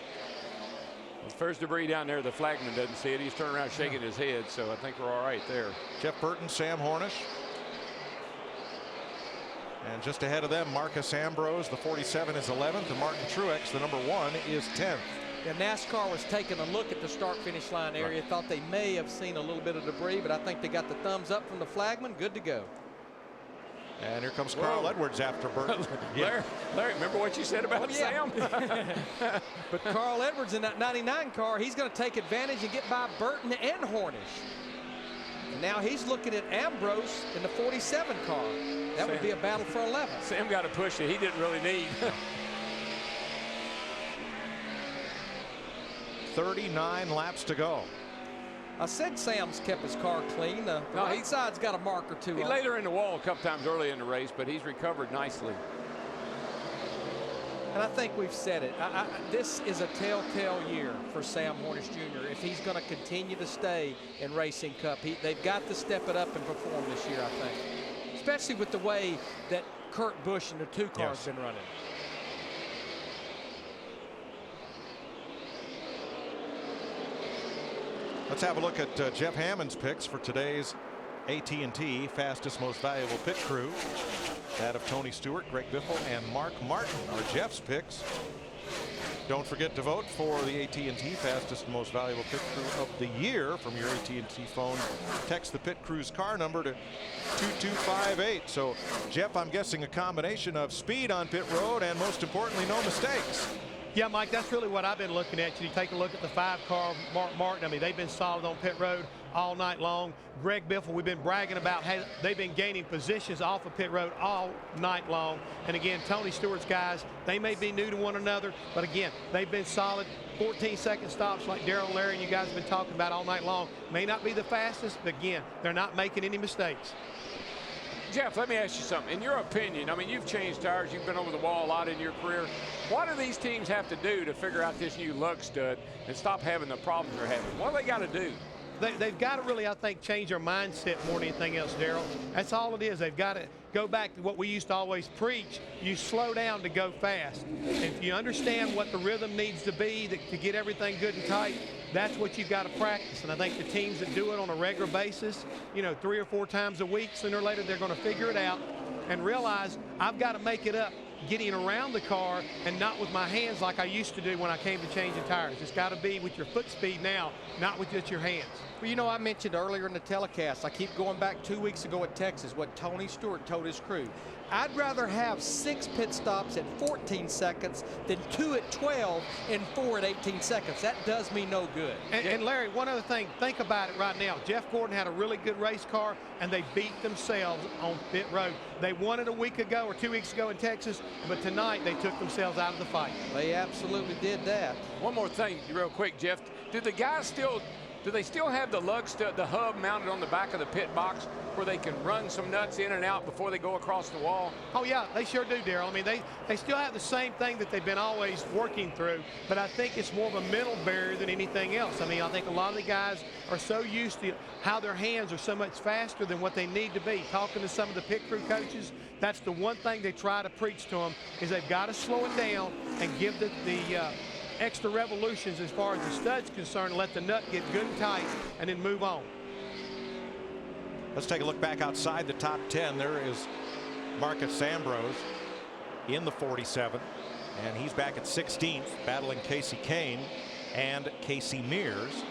Well, first debris down there, the flagman doesn't see it. He's turning around shaking his head, so I think we're all right there. Jeff Burton, Sam Hornish. And just ahead of them, Marcus Ambrose, the 47 is 11th, and Martin Truex, the number 1, is 10th. Yeah, NASCAR was taking a look at the start-finish line area. Thought they may have seen a little bit of debris, but I think they got the thumbs up from the flagman. Good to go. And here comes Carl Edwards after Burton. Larry, remember what you said about Sam? But Carl Edwards in that 99 car, he's going to take advantage and get by Burton and Hornish. And now he's looking at Ambrose in the 47 car. That would be a battle for 11th. Sam got to push it. He didn't really need. 39 laps to go. I said Sam's kept his car clean. The right side's got a mark or two. He laid her in the wall a couple times early in the race, but he's recovered nicely. And I think we've said it. This is a telltale year for Sam Hornish Jr. If he's going to continue to stay in Racing Cup, they've got to step it up and perform this year, I think. Especially with the way that Kurt Busch and the 2 cars have been running. Let's have a look at Jeff Hammond's picks for today's AT&T Fastest Most Valuable Pit Crew. That of Tony Stewart, Greg Biffle, and Mark Martin are Jeff's picks. Don't forget to vote for the AT&T Fastest Most Valuable Pit Crew of the Year from your AT&T phone. Text the Pit Crew's car number to 2258. So, Jeff, I'm guessing a combination of speed on pit road and, most importantly, no mistakes. Yeah, Mike, that's really what I've been looking at. You take a look at the 5-car Mark Martin. I mean, they've been solid on pit road all night long. Greg Biffle, we've been bragging about how they've been gaining positions off of pit road all night long. And again, Tony Stewart's guys, they may be new to one another, but again, they've been solid. 14-second stops like Darrell and Larry and you guys have been talking about all night long. May not be the fastest, but again, they're not making any mistakes. Jeff, let me ask you something. In your opinion, I mean, you've changed tires. You've been over the wall a lot in your career. What do these teams have to do to figure out this new lug stud and stop having the problems they're having? What do they got to do? They've got to really, I think, change their mindset more than anything else, Darrell. That's all it is. They've got to go back to what we used to always preach. You slow down to go fast. If you understand what the rhythm needs to be to get everything good and tight, that's what you've got to practice. And I think the teams that do it on a regular basis, 3 or 4 times a week, sooner or later they're going to figure it out and realize I've got to make it up getting around the car and not with my hands like I used to do when I came to changing tires. It's got to be with your foot speed now, not with just your hands. Well, I mentioned earlier in the telecast, I keep going back 2 weeks ago at Texas, what Tony Stewart told his crew. I'd rather have 6 pit stops at 14 seconds than 2 at 12 and 4 at 18 seconds. That does me no good. And Larry, one other thing, think about it right now. Jeff Gordon had a really good race car, and they beat themselves on pit road. They won it a week ago or 2 weeks ago in Texas, but tonight they took themselves out of the fight. They absolutely did that. One more thing real quick, Jeff. Do the guys still Do they still have the lug stud, the hub mounted on the back of the pit box where they can run some nuts in and out before they go across the wall? Oh, yeah, they sure do, Darrell. I mean, they still have the same thing that they've been always working through, but I think it's more of a mental barrier than anything else. I mean, I think a lot of the guys are so used to how their hands are so much faster than what they need to be. Talking to some of the pit crew coaches, that's the one thing they try to preach to them, is they've got to slow it down and give the extra revolutions as far as the stud's concerned, let the nut get good and tight, and then move on. Let's take a look back outside the top 10. There is Marcus Ambrose in the 47, and he's back at 16th, battling Casey Kane and Casey Mears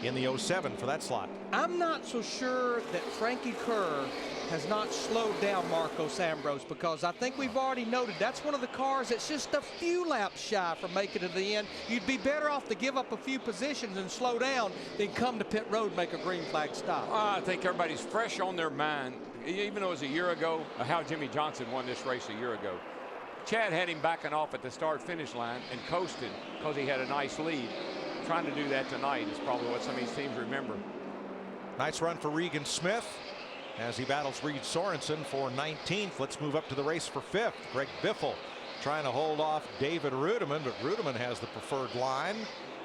in the 07 for that slot. I'm not so sure that Frankie Kerr has not slowed down Marcos Ambrose, because I think we've already noted that's one of the cars that's just a few laps shy from making it to the end. You'd be better off to give up a few positions and slow down than come to pit road and make a green flag stop. I think everybody's fresh on their mind, even though it was a year ago, how Jimmy Johnson won this race a year ago. Chad had him backing off at the start-finish line and coasted because he had a nice lead. Trying to do that tonight is probably what some of these teams remember. Nice run for Regan Smith as he battles Reed Sorensen for 19th. Let's move up to the race for 5th. Greg Biffle trying to hold off David Rudiman, but Rudiman has the preferred line,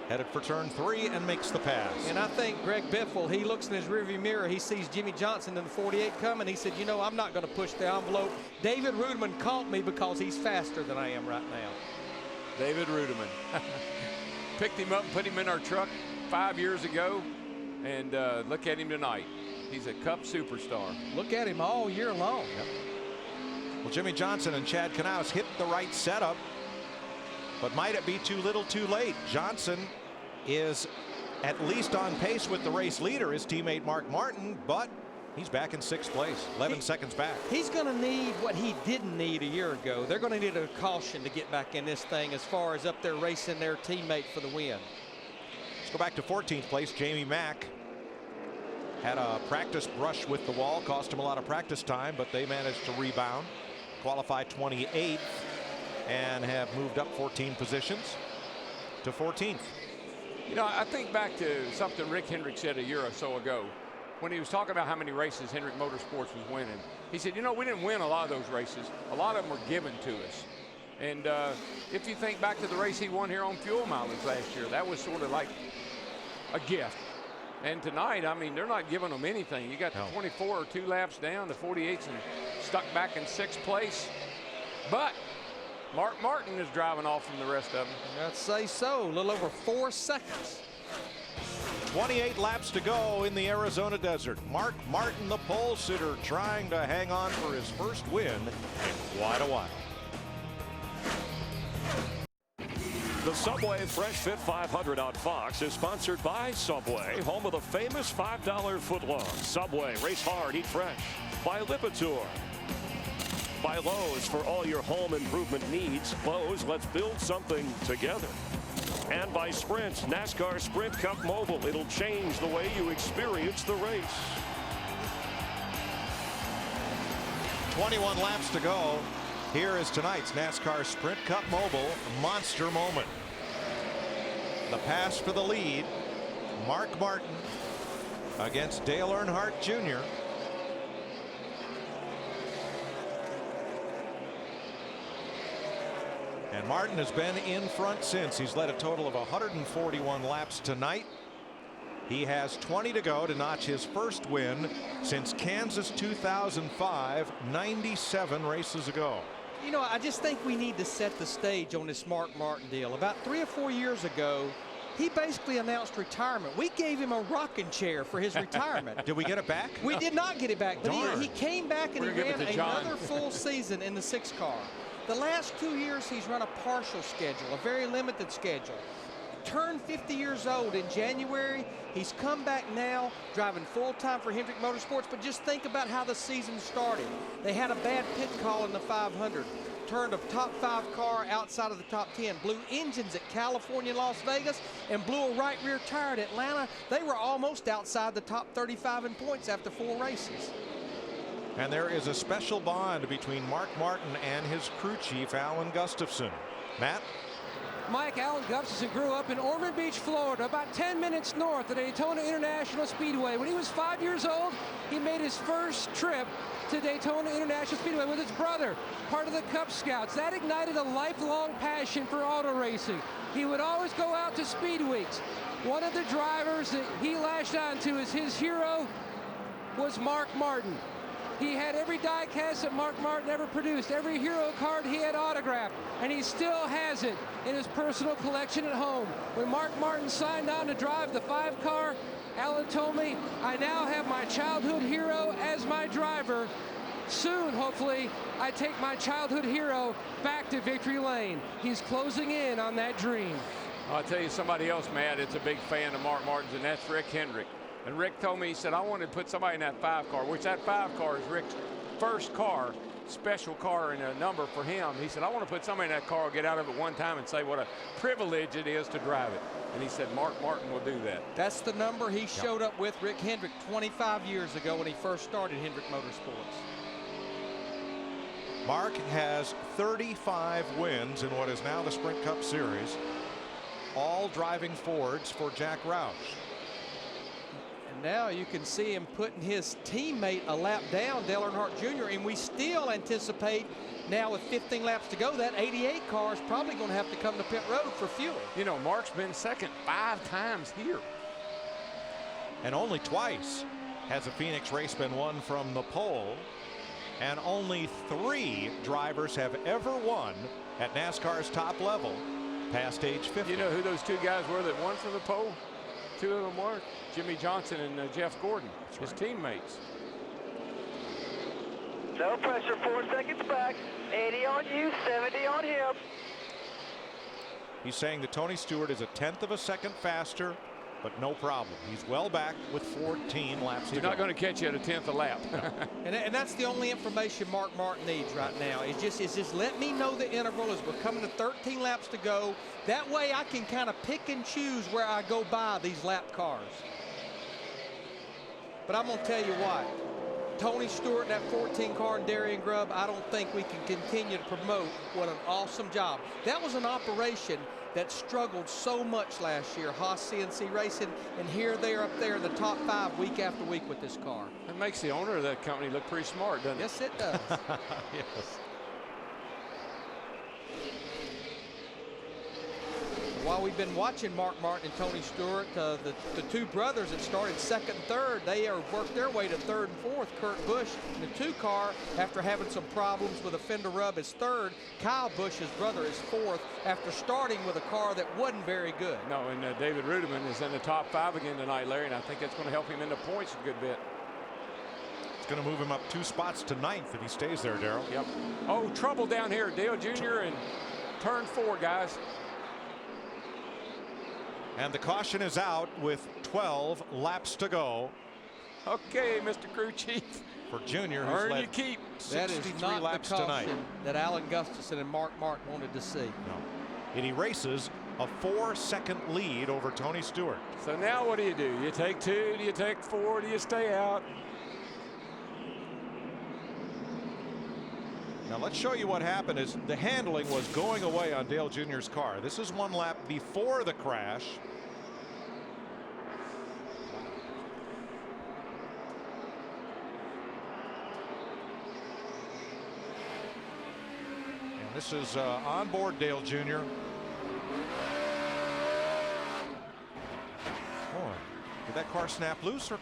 headed for turn 3 and makes the pass. And I think Greg Biffle, he looks in his rearview mirror, he sees Jimmy Johnson in the 48 coming. He said, you know, I'm not going to push the envelope. David Rudiman caught me because he's faster than I am right now. David Rudiman. Picked him up and put him in our truck 5 years ago, and look at him tonight. He's a Cup superstar. Look at him all year long. Yep. Well, Jimmy Johnson and Chad Knaus hit the right setup, but might it be too little too late? Johnson is at least on pace with the race leader, his teammate Mark Martin, but he's back in 6th place, 11 seconds back. He's going to need what he didn't need a year ago. They're going to need a caution to get back in this thing as far as up there racing their teammate for the win. Let's go back to 14th place. Jamie Mack had a practice brush with the wall, cost him a lot of practice time, but they managed to rebound, qualify 28th, and have moved up 14 positions to 14th. You know, I think back to something Rick Hendrick said a year or so ago when he was talking about how many races Hendrick Motorsports was winning. He said, you know, we didn't win a lot of those races. A lot of them were given to us. And if you think back to the race he won here on fuel mileage last year, that was sort of like a gift. And tonight, I mean, they're not giving them anything. You got the 24 or 2 laps down, the 48s, and stuck back in 6th place. But Mark Martin is driving off from the rest of them. I'd say so. A little over 4 seconds. 28 laps to go in the Arizona desert. Mark Martin, the pole sitter, trying to hang on for his first win in quite a while. The Subway Fresh Fit 500 on Fox is sponsored by Subway, home of the famous $5 footlong. Subway, race hard, eat fresh. By Lipitor. By Lowe's, for all your home improvement needs. Lowe's, let's build something together. And by Sprint, NASCAR Sprint Cup Mobile. It'll change the way you experience the race. 21 laps to go. Here is tonight's NASCAR Sprint Cup Mobile monster moment. The pass for the lead. Mark Martin against Dale Earnhardt Jr. And Martin has been in front since. He's led a total of 141 laps tonight. He has 20 to go to notch his first win since Kansas 2005, 97 races ago. You know, I just think we need to set the stage on this Mark Martin deal. About 3 or 4 years ago, he basically announced retirement. We gave him a rocking chair for his retirement. Did we get it back? We did not get it back, but he came back and he ran John. another full season in the 6 car. The last 2 years, he's run a partial schedule, a very limited schedule. Turned 50 years old in January. He's come back now, driving full-time for Hendrick Motorsports, but just think about how the season started. They had a bad pit call in the 500. Turned a top 5 car outside of the top 10. Blew engines at California, Las Vegas, and blew a right rear tire at Atlanta. They were almost outside the top 35 in points after 4 races. And there is a special bond between Mark Martin and his crew chief, Alan Gustafson. Matt? Mike, Alan Gustafson grew up in Ormond Beach, Florida, about 10 minutes north of Daytona International Speedway. When he was 5 years old, he made his first trip to Daytona International Speedway with his brother, part of the Cub Scouts. That ignited a lifelong passion for auto racing. He would always go out to speed weeks. One of the drivers that he latched onto as his hero was Mark Martin. He had every die-cast that Mark Martin ever produced, every hero card he had autographed, and he still has it in his personal collection at home. When Mark Martin signed on to drive the 5-car, Alan told me, I now have my childhood hero as my driver. Soon, hopefully, I take my childhood hero back to victory lane. He's closing in on that dream. I'll tell you somebody else, Matt, it's a big fan of Mark Martin's, and that's Rick Hendrick. And Rick told me, he said, I wanted to put somebody in that 5-car, which that 5-car is Rick's first car, special car and a number for him. He said, I want to put somebody in that car, get out of it one time and say what a privilege it is to drive it. And he said, Mark Martin will do that. That's the number he showed up with, Rick Hendrick, 25 years ago when he first started Hendrick Motorsports. Mark has 35 wins in what is now the Sprint Cup Series, all driving Fords for Jack Roush. And now you can see him putting his teammate a lap down, Dale Earnhardt Jr., and we still anticipate now with 15 laps to go, that 88 car is probably going to have to come to pit road for fuel. You know, Mark's been second 5 times here. And only twice has a Phoenix race been won from the pole. And only 3 drivers have ever won at NASCAR's top level past age 50. You know who those 2 guys were that won from the pole? 2 of them were Jimmy Johnson and Jeff Gordon, his teammates. No pressure, 4 seconds back. 80 on you, 70 on him. He's saying that Tony Stewart is a 1/10 of a second faster, but no problem. He's well back with 14 laps to go. He's not going to catch you at a 10th a lap. And that's the only information Mark Martin needs right now. It's just let me know the interval as we're coming to 13 laps to go. That way I can kind of pick and choose where I go by these lap cars. But I'm going to tell you what. Tony Stewart, that 14 car, and Darian Grubb, I don't think we can continue to promote. What an awesome job. That was an operation that struggled so much last year, Haas CNC Racing, and here they're up there in the top 5 week after week with this car. It makes the owner of that company look pretty smart, doesn't it? Yes, it does. Yes. While we've been watching Mark Martin and Tony Stewart, the 2 brothers that started 2nd and 3rd, they are worked their way to 3rd and 4th. Kurt Busch in the 2 car, after having some problems with a fender rub, is 3rd. Kyle Busch, his brother, is 4th after starting with a car that wasn't very good. No, and David Rudiman is in the top 5 again tonight, Larry, and I think that's going to help him in the points a good bit. It's going to move him up 2 spots to 9th if he stays there, Darrell. Yep. Oh, trouble down here, Dale Jr. and turn 4, guys. And the caution is out with 12 laps to go. Okay, Mr. Crew Chief. For Junior, who's Earn led your keep. 63 laps the tonight. That Alan Gustafson and Mark Martin wanted to see. No. And he races a 4-second lead over Tony Stewart. So now what do? You take 2, do you take 4, do you stay out? Now let's show you what happened. Is the handling was going away on Dale Jr.'s car. This is 1 lap before the crash. And this is on board Dale Jr. Boy, did that car snap loose or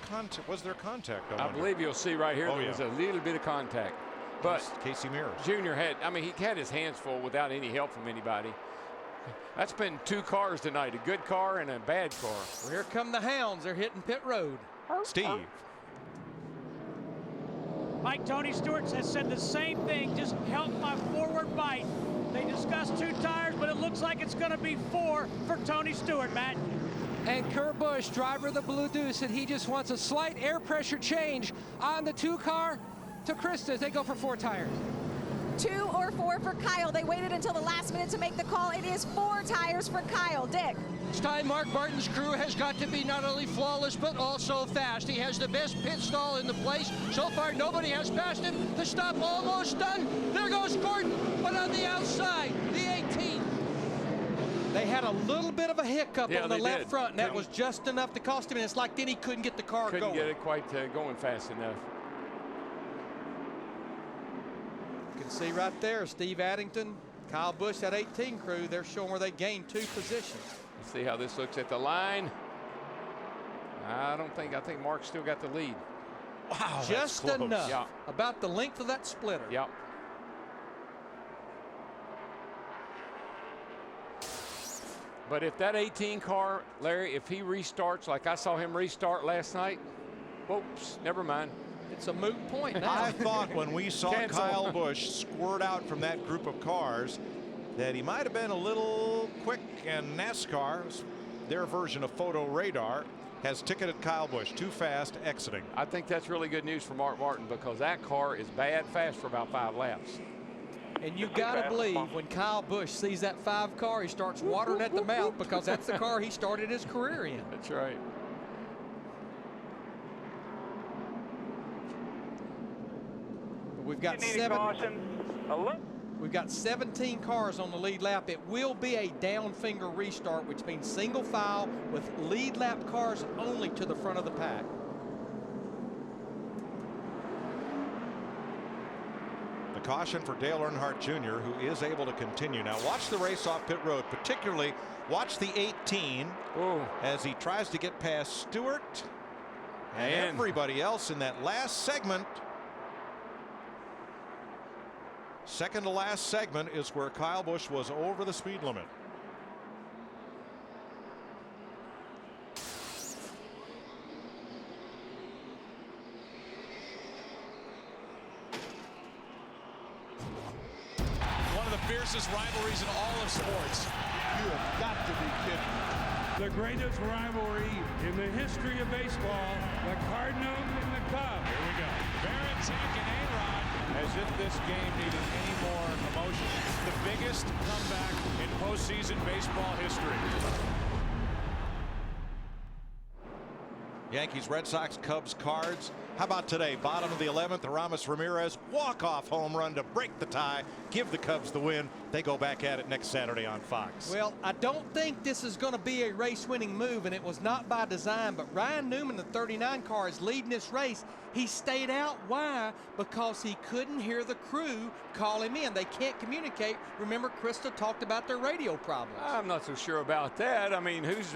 was there contact? I believe you'll see right here Oh, there was a little bit of contact. But Casey Mears Junior had, I mean, he had his hands full without any help from anybody. That's been 2 cars tonight, a good car and a bad car. Well, here come the hounds. They're hitting pit road. Steve. Mike, Tony Stewart has said the same thing, just help my forward bite. They discussed 2 tires, but it looks like it's going to be 4 for Tony Stewart, Matt. And Kurt Busch, driver of the Blue Deuce, said he just wants a slight air pressure change on the 2 car to Krista as they go for 4 tires. 2 or 4 for Kyle. They waited until the last minute to make the call. It is 4 tires for Kyle. Dick. This time Mark Martin's crew has got to be not only flawless but also fast. He has the best pit stall in the place. So far nobody has passed him. The stop almost done. There goes Gordon, but on the outside, the 18th. They had a little bit of a hiccup on the left front, and that Couldn't- was just enough to cost him. And it's like then he couldn't get the car Couldn't going. get it quite going fast enough. You can see right there, Steve Addington, Kyle Busch, that 18 crew, they're showing where they gained 2 positions. Let's see how this looks at the line. I think Mark's still got the lead. Wow, just that's close. enough. Yeah. About the length of that splitter. Yep. But if that 18 car, Larry, if he restarts like I saw him restart last night, whoops, never mind. It's a moot point now. I thought when we saw Cancel. Kyle Busch squirt out from that group of cars that he might have been a little quick, and NASCAR, their version of photo radar, has ticketed Kyle Busch too fast exiting. I think that's really good news for Mark Martin because that car is bad fast for about 5 laps. And you got to believe when Kyle Busch sees that 5 car, he starts watering at the mouth because that's the car he started his career in. That's right. We've got We've got 17 cars on the lead lap. It will be a down finger restart, which means single file with lead lap cars only to the front of the pack. The caution for Dale Earnhardt Jr., who is able to continue. Now watch the race off pit road, particularly watch the 18 as he tries to get past Stewart and everybody else in that last segment. Second to last segment is where Kyle Busch was over the speed limit. One of the fiercest rivalries in all of sports. You have got to be kidding. The greatest rivalry in the history of baseball, the Cardinals and the Cubs. Here we go. Baritek and A-Rod. As if this game needed any more emotion. The biggest comeback in postseason baseball history. Yankees, Red Sox, Cubs, Cards. How about today? Bottom of the 11th, Aramis Ramirez walk-off home run to break the tie, give the Cubs the win. They go back at it next Saturday on Fox. Well, I don't think this is going to be a race-winning move, and it was not by design, but Ryan Newman, the 39 car, is leading this race. He stayed out. Why? Because he couldn't hear the crew call him in. They can't communicate. Remember, Krista talked about their radio problems. I'm not so sure about that. I mean, who's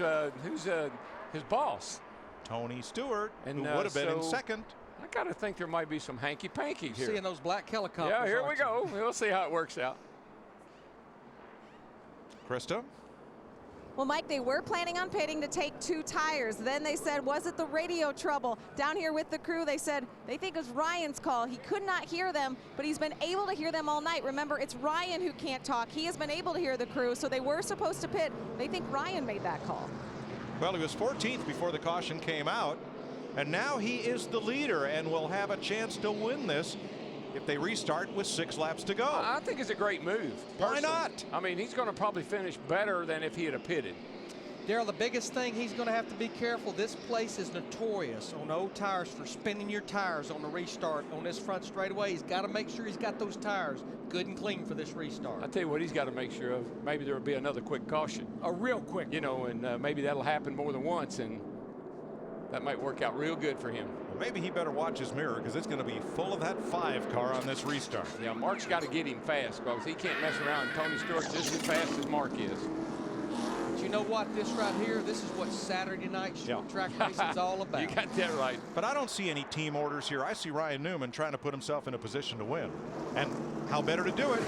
his boss? Tony Stewart, and who would have been in second. I got to think there might be some hanky-panky here. Seeing those black helicopters. Yeah, here we go. We'll see how it works out. Krista? Well, Mike, they were planning on pitting to take 2 tires. Then they said, was it the radio trouble? Down here with the crew, they said they think it was Ryan's call. He could not hear them, but he's been able to hear them all night. Remember, it's Ryan who can't talk. He has been able to hear the crew, so they were supposed to pit. They think Ryan made that call. Well, he was 14th before the caution came out, and now he is the leader and will have a chance to win this if they restart with 6 laps to go. I think it's a great move. Why not? I mean, he's going to probably finish better than if he had pitted. Darryl, the biggest thing he's going to have to be careful. This place is notorious on old tires for spinning your tires on the restart on this front straightaway. He's got to make sure he's got those tires good and clean for this restart. I tell you what he's got to make sure of. Maybe there will be another quick caution. A real quick. You know, and maybe that'll happen more than once, and that might work out real good for him. Well, maybe he better watch his mirror because it's going to be full of that 5 car on this restart. Yeah, Mark's got to get him fast because he can't mess around. Tony Stewart's just as fast as Mark is. But you know what? This right here, this is what Saturday night short track racing is all about. You got that right. But I don't see any team orders here. I see Ryan Newman trying to put himself in a position to win. And how better to do it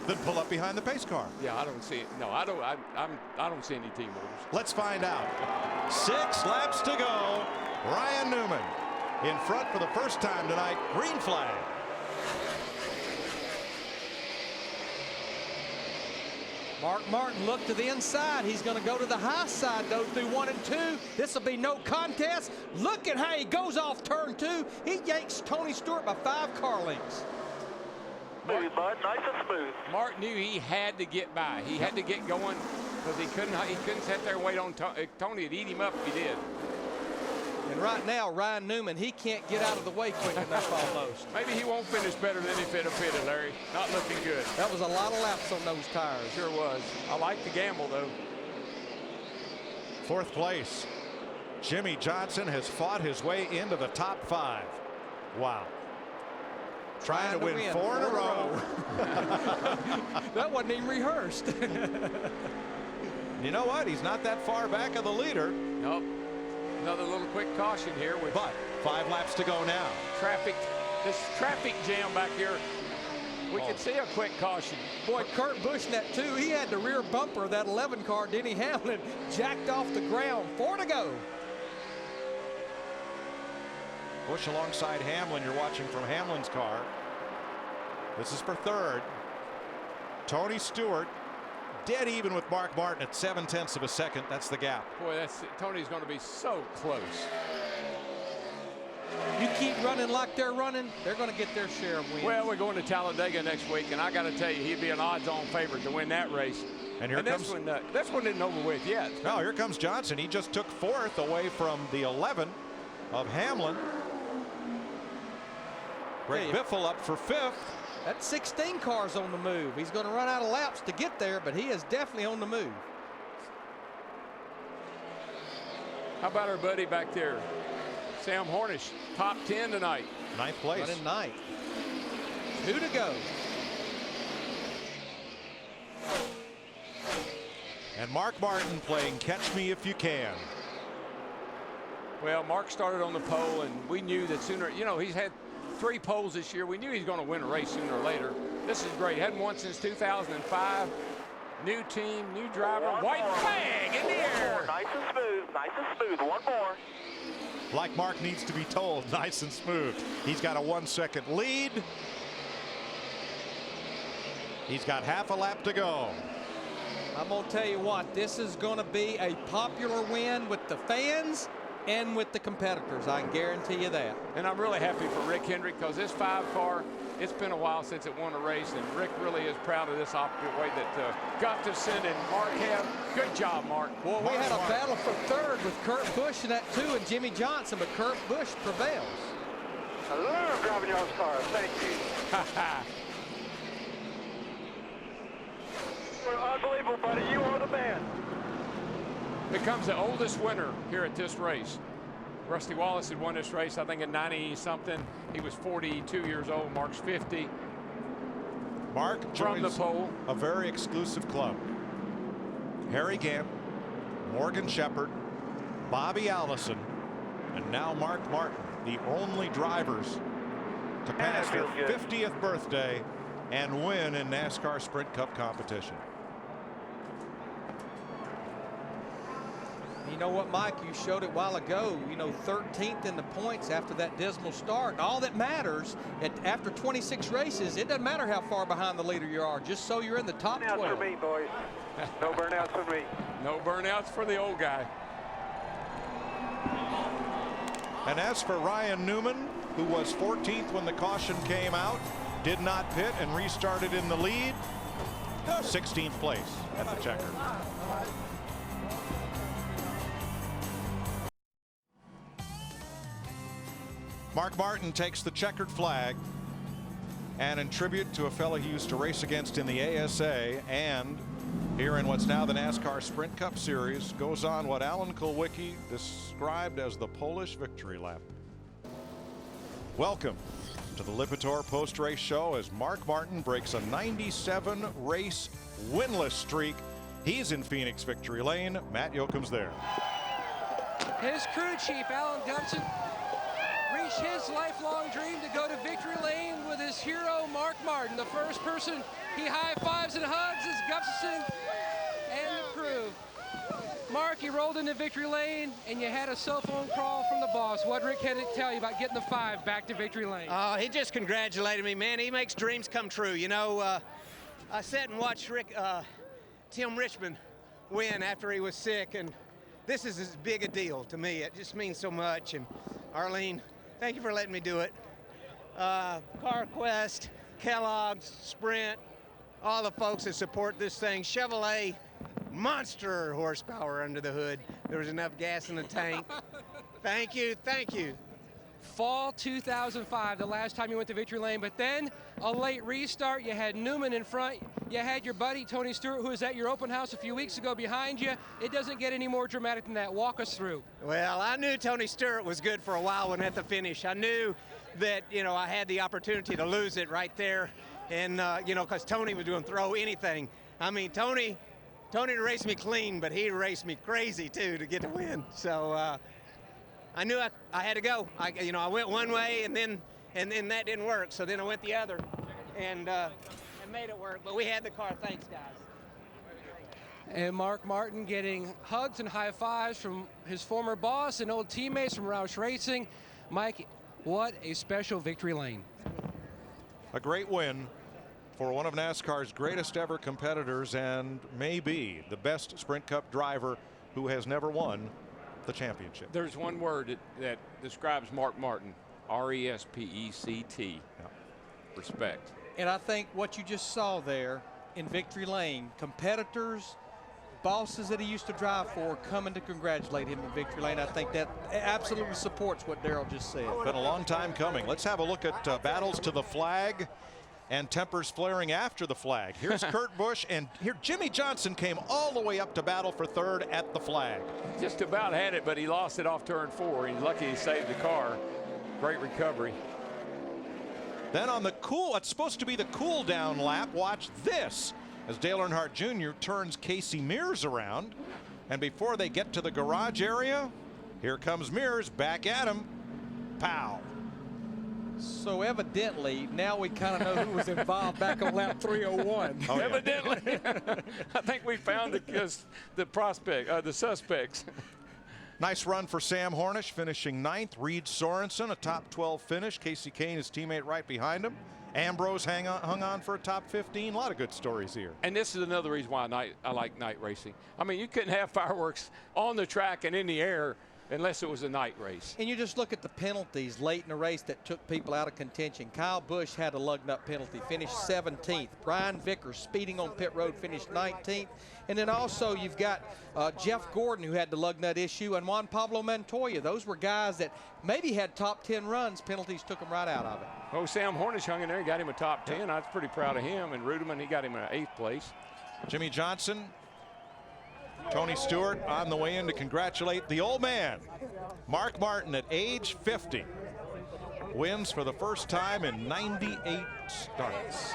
than pull up behind the pace car? Yeah, I don't see it. No, I don't see any team orders. Let's find out. 6 laps to go. Ryan Newman in front for the first time tonight. Green flag. Mark Martin looked to the inside. He's going to go to the high side, though, through 1 and 2. This will be no contest. Look at how he goes off turn 2. He yanks Tony Stewart by 5 car lengths. Smooth, bud. Nice and smooth. Mark knew he had to get by. He had to get going because he couldn't sit there and wait on Tony. It'd eat him up if he did. And right now, Ryan Newman, he can't get out of the way quick enough almost. Maybe he won't finish better than if he'd have pitted, Larry. Not looking good. That was a lot of laps on those tires. Sure was. I like the gamble, though. 4th place. Jimmy Johnson has fought his way into the top 5. Wow. Trying to win 4 in a row. That wasn't even rehearsed. You know what? He's not that far back of the leader. Nope. Another little quick caution here. But 5 laps to go now. This traffic jam back here. We can see a quick caution. Boy, Kurt Busch in that 2, he had the rear bumper of that 11 car. Denny Hamlin jacked off the ground. 4 to go. Busch alongside Hamlin. You're watching from Hamlin's car. This is for 3rd. Tony Stewart dead even with Mark Martin at 0.7 of a second. That's the gap. Boy, Tony's going to be so close. You keep running like they're running, they're going to get their share of wins. Well, we're going to Talladega next week, and I got to tell you, he'd be an odds-on favorite to win that race. And here comes this one isn't over with yet. No, here comes Johnson. He just took 4th away from the 11 of Hamlin. Greg Biffle up for 5th. That 16 car's on the move. He's going to run out of laps to get there, but he is definitely on the move. How about our buddy back there, Sam Hornish, top 10 tonight. 9th place. Running 9th. 2 to go. And Mark Martin playing catch me if you can. Well, Mark started on the pole, and we knew that sooner, he's had 3 poles this year. We knew he's going to win a race sooner or later. This is great. Hadn't won since 2005. New team, new driver. White flag in the air. Nice and smooth. Nice and smooth. 1 more. Like Mark needs to be told, nice and smooth. He's got a 1-second lead. He's got half a lap to go. I'm going to tell you what, this is going to be a popular win with the fans and with the competitors. I can guarantee you that. And I'm really happy for Rick Hendrick, because this 5 car, it's been a while since it won a race, and Rick really is proud of this way that Gustafson and Mark have. Good job, Mark. Well, we had a battle for 3rd with Kurt Busch in that 2 and Jimmy Johnson, but Kurt Busch prevails. I love driving y'all's car. Thank you. You're unbelievable, buddy. You are the man. Becomes the oldest winner here at this race. Rusty Wallace had won this race, I think, in 90-something. He was 42 years old. Mark's 50. Mark from the joins pole. A very exclusive club. Harry Gant, Morgan Shepherd, Bobby Allison, and now Mark Martin, the only drivers to pass their 50th birthday and win in NASCAR Sprint Cup competition. You know what, Mike, you showed it a while ago, 13th in the points after that dismal start. And all that matters after 26 races, it doesn't matter how far behind the leader you are, just so you're in the top 12. Burnouts for me, boys. No burnouts for me. No burnouts for the old guy. And as for Ryan Newman, who was 14th when the caution came out, did not pit and restarted in the lead, 16th place at the checker. Mark Martin takes the checkered flag, and in tribute to a fellow he used to race against in the ASA and here in what's now the NASCAR Sprint Cup Series, goes on what Alan Kulwicki described as the Polish victory lap. Welcome to the Lipitor post-race show as Mark Martin breaks a 97 race winless streak. He's in Phoenix Victory Lane. Matt Yoakum's there. His crew chief, Alan Gubson, reached his lifelong dream to go to Victory Lane with his hero, Mark Martin. The first person he high-fives and hugs is Gustafson and the crew. Mark, you rolled into Victory Lane, and you had a cell phone call from the boss. What Rick had to tell you about getting the 5 back to Victory Lane? He just congratulated me, man. He makes dreams come true. I sat and watched Tim Richmond win after he was sick, and this is as big a deal to me. It just means so much. And Arlene, thank you for letting me do it. CarQuest, Kellogg's, Sprint, all the folks that support this thing. Chevrolet, monster horsepower under the hood. There was enough gas in the tank. Thank you, thank you. Fall 2005, the last time you went to Victory Lane, but then a late restart. You had Newman in front. You had your buddy Tony Stewart, who was at your open house a few weeks ago, behind you. It doesn't get any more dramatic than that. Walk us through. Well, I knew Tony Stewart was good for a while when at the finish. I knew that, you know, I had the opportunity to lose it right there. And, you know, because Tony was going to throw anything. I mean, Tony raced me clean, but he raced me crazy, too, to get the win. So I knew I had to go. I went one way, and then that didn't work. So then I went the other and made it work. But we had the car. Thanks, guys. And Mark Martin getting hugs and high fives from his former boss and old teammates from Roush Racing. Mike, what a special victory lane. A great win for one of NASCAR's greatest ever competitors and maybe the best Sprint Cup driver who has never won the championship. There's one word that describes Mark Martin, R-E-S-P-E-C-T. Yeah. Respect. And I think what you just saw there in victory lane, competitors, bosses that he used to drive for coming to congratulate him in victory lane. I think that absolutely supports what Darrell just said. Been a long time coming. Let's have a look at battles to the flag and tempers flaring after the flag. Here's Kurt Busch, and here Jimmy Johnson came all the way up to battle for third at the flag. Just about had it, but he lost it off turn 4. He's lucky he saved the car. Great recovery. Then on the it's supposed to be the cool down lap. Watch this as Dale Earnhardt Jr. turns Casey Mears around. And before they get to the garage area, here comes Mears back at him. Pow. So evidently, now we kind of know who was involved back on lap 301. Oh, yeah. Evidently. I think we found the suspects. Nice run for Sam Hornish, finishing 9th. Reed Sorensen, a top 12 finish. Casey Kane, his teammate, right behind him. Ambrose hung on for a top 15. A lot of good stories here. And this is another reason why I like night racing. I mean, you couldn't have fireworks on the track and in the air unless it was a night race. And you just look at the penalties late in the race that took people out of contention. Kyle Busch had a lug nut penalty, finished 17th. Brian Vickers, speeding on pit road, finished 19th. And then also you've got Jeff Gordon, who had the lug nut issue, and Juan Pablo Montoya. Those were guys that maybe had top 10 runs. Penalties took them right out of it. Oh, Sam Hornish hung in there and got him a top 10. I was pretty proud of him. And Rudeman, he got him in 8th place. Jimmy Johnson, Tony Stewart on the way in to congratulate the old man. Mark Martin at age 50 wins for the first time in 98 starts.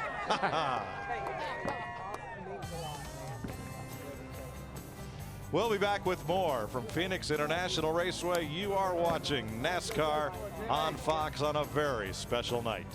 We'll be back with more from Phoenix International Raceway. You are watching NASCAR on Fox on a very special night.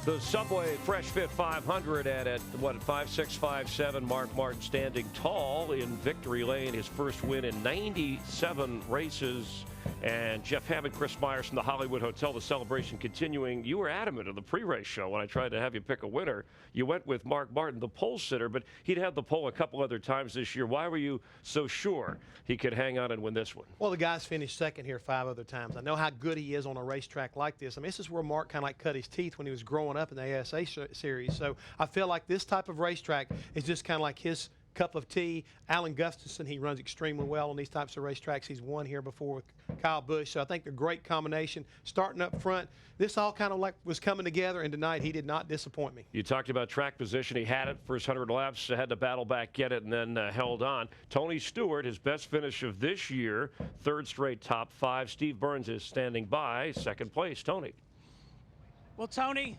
The Subway Fresh Fit 500 at 5.657. Mark Martin standing tall in victory lane. His first win in 97 races. And Jeff Hammond, Chris Myers from the Hollywood Hotel. The celebration continuing. You were adamant in the pre-race show when I tried to have you pick a winner. You went with Mark Martin, the pole sitter, but he'd had the pole a couple other times this year. Why were you so sure he could hang on and win this one? Well, the guy's finished second here 5 other times. I know how good he is on a racetrack like this. I mean, this is where Mark kind of like cut his teeth when he was growing up in the ASA series. So I feel like this type of racetrack is just kind of like his cup of tea. Alan Gustafson, he runs extremely well on these types of racetracks. He's won here before with Kyle Busch. So I think they're a great combination. Starting up front, this all kind of like was coming together, and tonight he did not disappoint me. You talked about track position. He had it first 100 laps, had to battle back, get it, and then held on. Tony Stewart, his best finish of this year, 3rd straight top 5. Steve Burns is standing by, 2nd place. Tony. Well, Tony,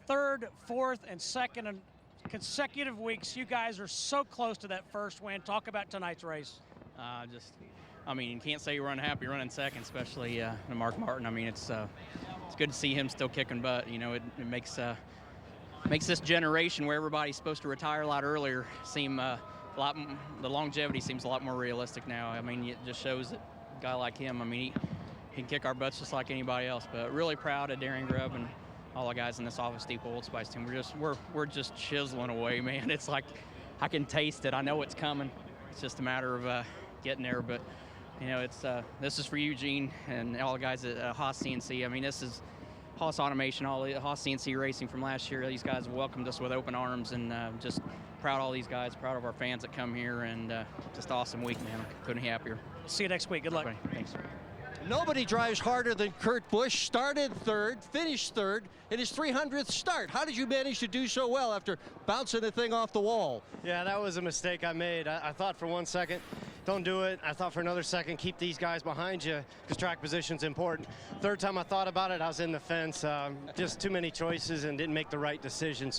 3rd, 4th, and 2nd and consecutive weeks. You guys are so close to that first win. Talk about tonight's race. I mean, you can't say you're unhappy running second, especially Mark Martin. I mean, it's good to see him still kicking butt. You know, it makes this generation where everybody's supposed to retire a lot earlier seem the longevity seems a lot more realistic now. I mean, it just shows that a guy like him, I mean, he can kick our butts just like anybody else. But really proud of Darren Grubb and all the guys in this Office Depot Old Spice team. We're just chiseling away, man. It's like I can taste it. I know it's coming. It's just a matter of getting there. But you know, this is for Eugene and all the guys at Haas CNC. I mean, this is Haas Automation, all the Haas CNC Racing from last year. These guys welcomed us with open arms, and just proud of all these guys, proud of our fans that come here, and just awesome week, man. Couldn't be happier. See you next week. Good luck. Thanks. Nobody drives harder than Kurt Busch. Started third, finished third in his 300th start. How did you manage to do so well after bouncing the thing off the wall? Yeah, that was a mistake I made. I thought for 1 second, don't do it. I thought for another second, keep these guys behind you because track position's important. Third time I thought about it, I was in the fence. Just too many choices and didn't make the right decision.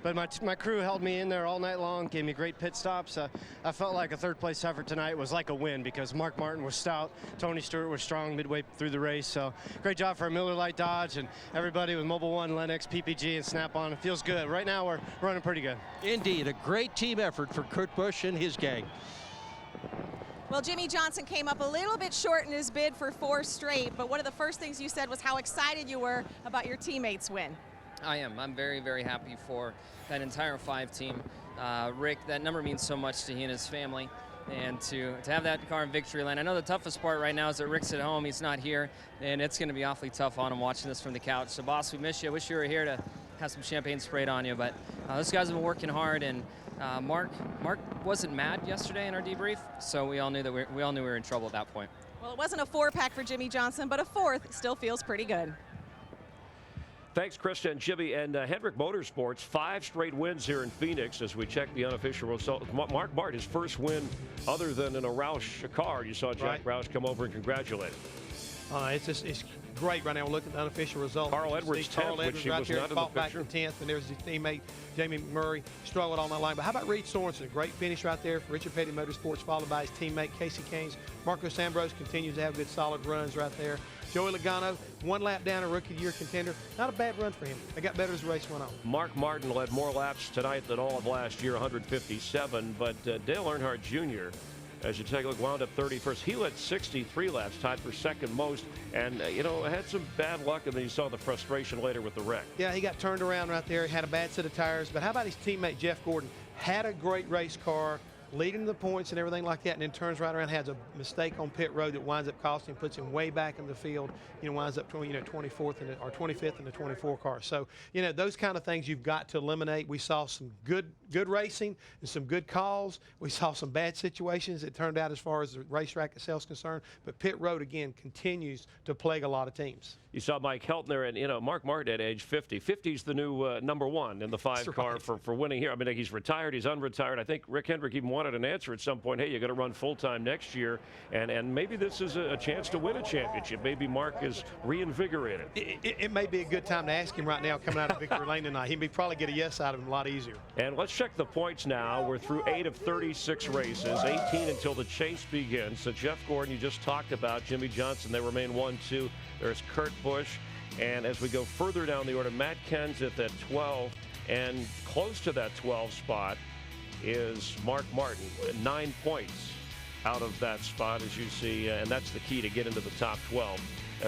But my crew held me in there all night long, gave me great pit stops. I felt like a third place effort tonight was like a win because Mark Martin was stout, Tony Stewart was strong midway through the race. So great job for Miller Lite Dodge and everybody with Mobil 1, Lennox, PPG, and Snap-on. It feels good. Right now we're running pretty good. Indeed, a great team effort for Kurt Busch and his gang. Well, Jimmie Johnson came up a little bit short in his bid for 4 straight, but one of the first things you said was how excited you were about your teammates' win. I am. I'm very, very happy for that entire 5 team. Rick, that number means so much to he and his family. And to have that car in victory lane. I know the toughest part right now is that Rick's at home. He's not here, and it's going to be awfully tough on him watching this from the couch. So, boss, we miss you. I wish you were here to have some champagne sprayed on you. But those guys have been working hard, and Mark wasn't mad yesterday in our debrief, so we all knew that we were in trouble at that point. Well, it wasn't a 4-pack for Jimmie Johnson, but a 4th still feels pretty good. Thanks, Krista and Jimmy. And Hendrick Motorsports, 5 straight wins here in Phoenix as we check the unofficial results. Mark Martin, his first win other than in a Roush car. You saw Jack Roush come over and congratulate him. It's great right now. We're looking at the unofficial results. Carl Edwards 10th, which he was not in the fought back picture. to 10th, and there's his teammate Jamie McMurray struggled on that line. But how about Reed Sorensen? A great finish right there for Richard Petty Motorsports, followed by his teammate Casey Keynes. Marcos Ambrose continues to have good solid runs right there. Joey Logano, 1 lap down, a Rookie of the Year contender. Not a bad run for him. They got better as the race went on. Mark Martin led more laps tonight than all of last year, 157. But Dale Earnhardt Jr., as you take a look, wound up 31st. He led 63 laps, tied for second most, and had some bad luck, and then you saw the frustration later with the wreck. Yeah, he got turned around right there. He had a bad set of tires. But how about his teammate Jeff Gordon? Had a great race car, leading the points and everything like that, and then turns right around, has a mistake on pit road that winds up costing him, puts him way back in the field, winds up 24th or 25th in the 24 car. So, those kind of things you've got to eliminate. We saw some good racing and some good calls. We saw some bad situations. It turned out as far as the racetrack itself is concerned, but pit road, again, continues to plague a lot of teams. You saw Mike Heltner and, Mark Martin at age 50. 50's the new number 1 in the 5 car for winning here. I mean, he's retired, he's unretired. I think Rick Hendrick even wanted an answer at some point. Hey, you're going to run full-time next year, and maybe this is a chance to win a championship. Maybe Mark is reinvigorated. It may be a good time to ask him right now coming out of victory lane tonight. He'd probably get a yes out of him a lot easier. And let's check the points now. We're through 8 of 36 races, 18 until the chase begins. So Jeff Gordon, you just talked about. Jimmie Johnson, they remain 1-2. There's Kurt Busch. And as we go further down the order, Matt Kenseth at 12, and close to that 12 spot is Mark Martin, 9 points out of that spot, as you see, and that's the key to get into the top 12.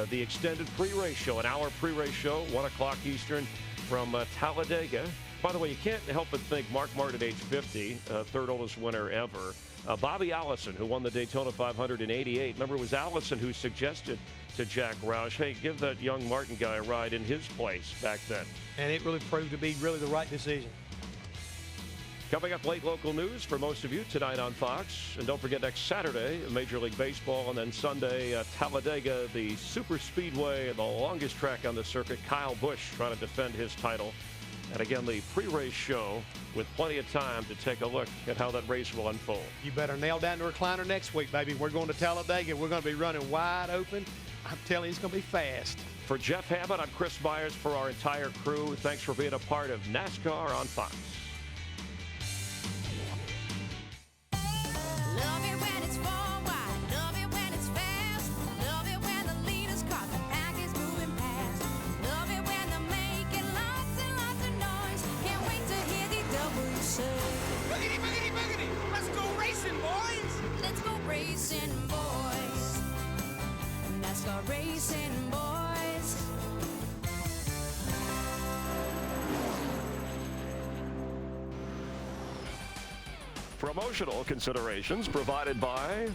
The extended pre-race show, an hour pre-race show, 1 o'clock Eastern from Talladega. By the way, you can't help but think Mark Martin at age 50, third oldest winner ever. Bobby Allison, who won the Daytona 500 in '88. Remember, it was Allison who suggested to Jack Roush, hey, give that young Martin guy a ride in his place back then. And it really proved to be really the right decision. Coming up, late local news for most of you tonight on Fox. And don't forget, next Saturday, Major League Baseball, and then Sunday, Talladega, the super speedway, the longest track on the circuit. Kyle Busch trying to defend his title. And again, the pre-race show with plenty of time to take a look at how that race will unfold. You better nail down the recliner next week, baby. We're going to Talladega. We're going to be running wide open. I'm telling you, it's going to be fast. For Jeff Hammond, I'm Chris Myers. For our entire crew, thanks for being a part of NASCAR on Fox. Love it when it's forward, love it when it's fast, love it when the leader's car, the pack is moving past, love it when they're making lots and lots of noise, can't wait to hear the W say. Boogity, boogity, boogity, let's go racing, boys! Let's go racing, boys. NASCAR racing, boys. Promotional considerations provided by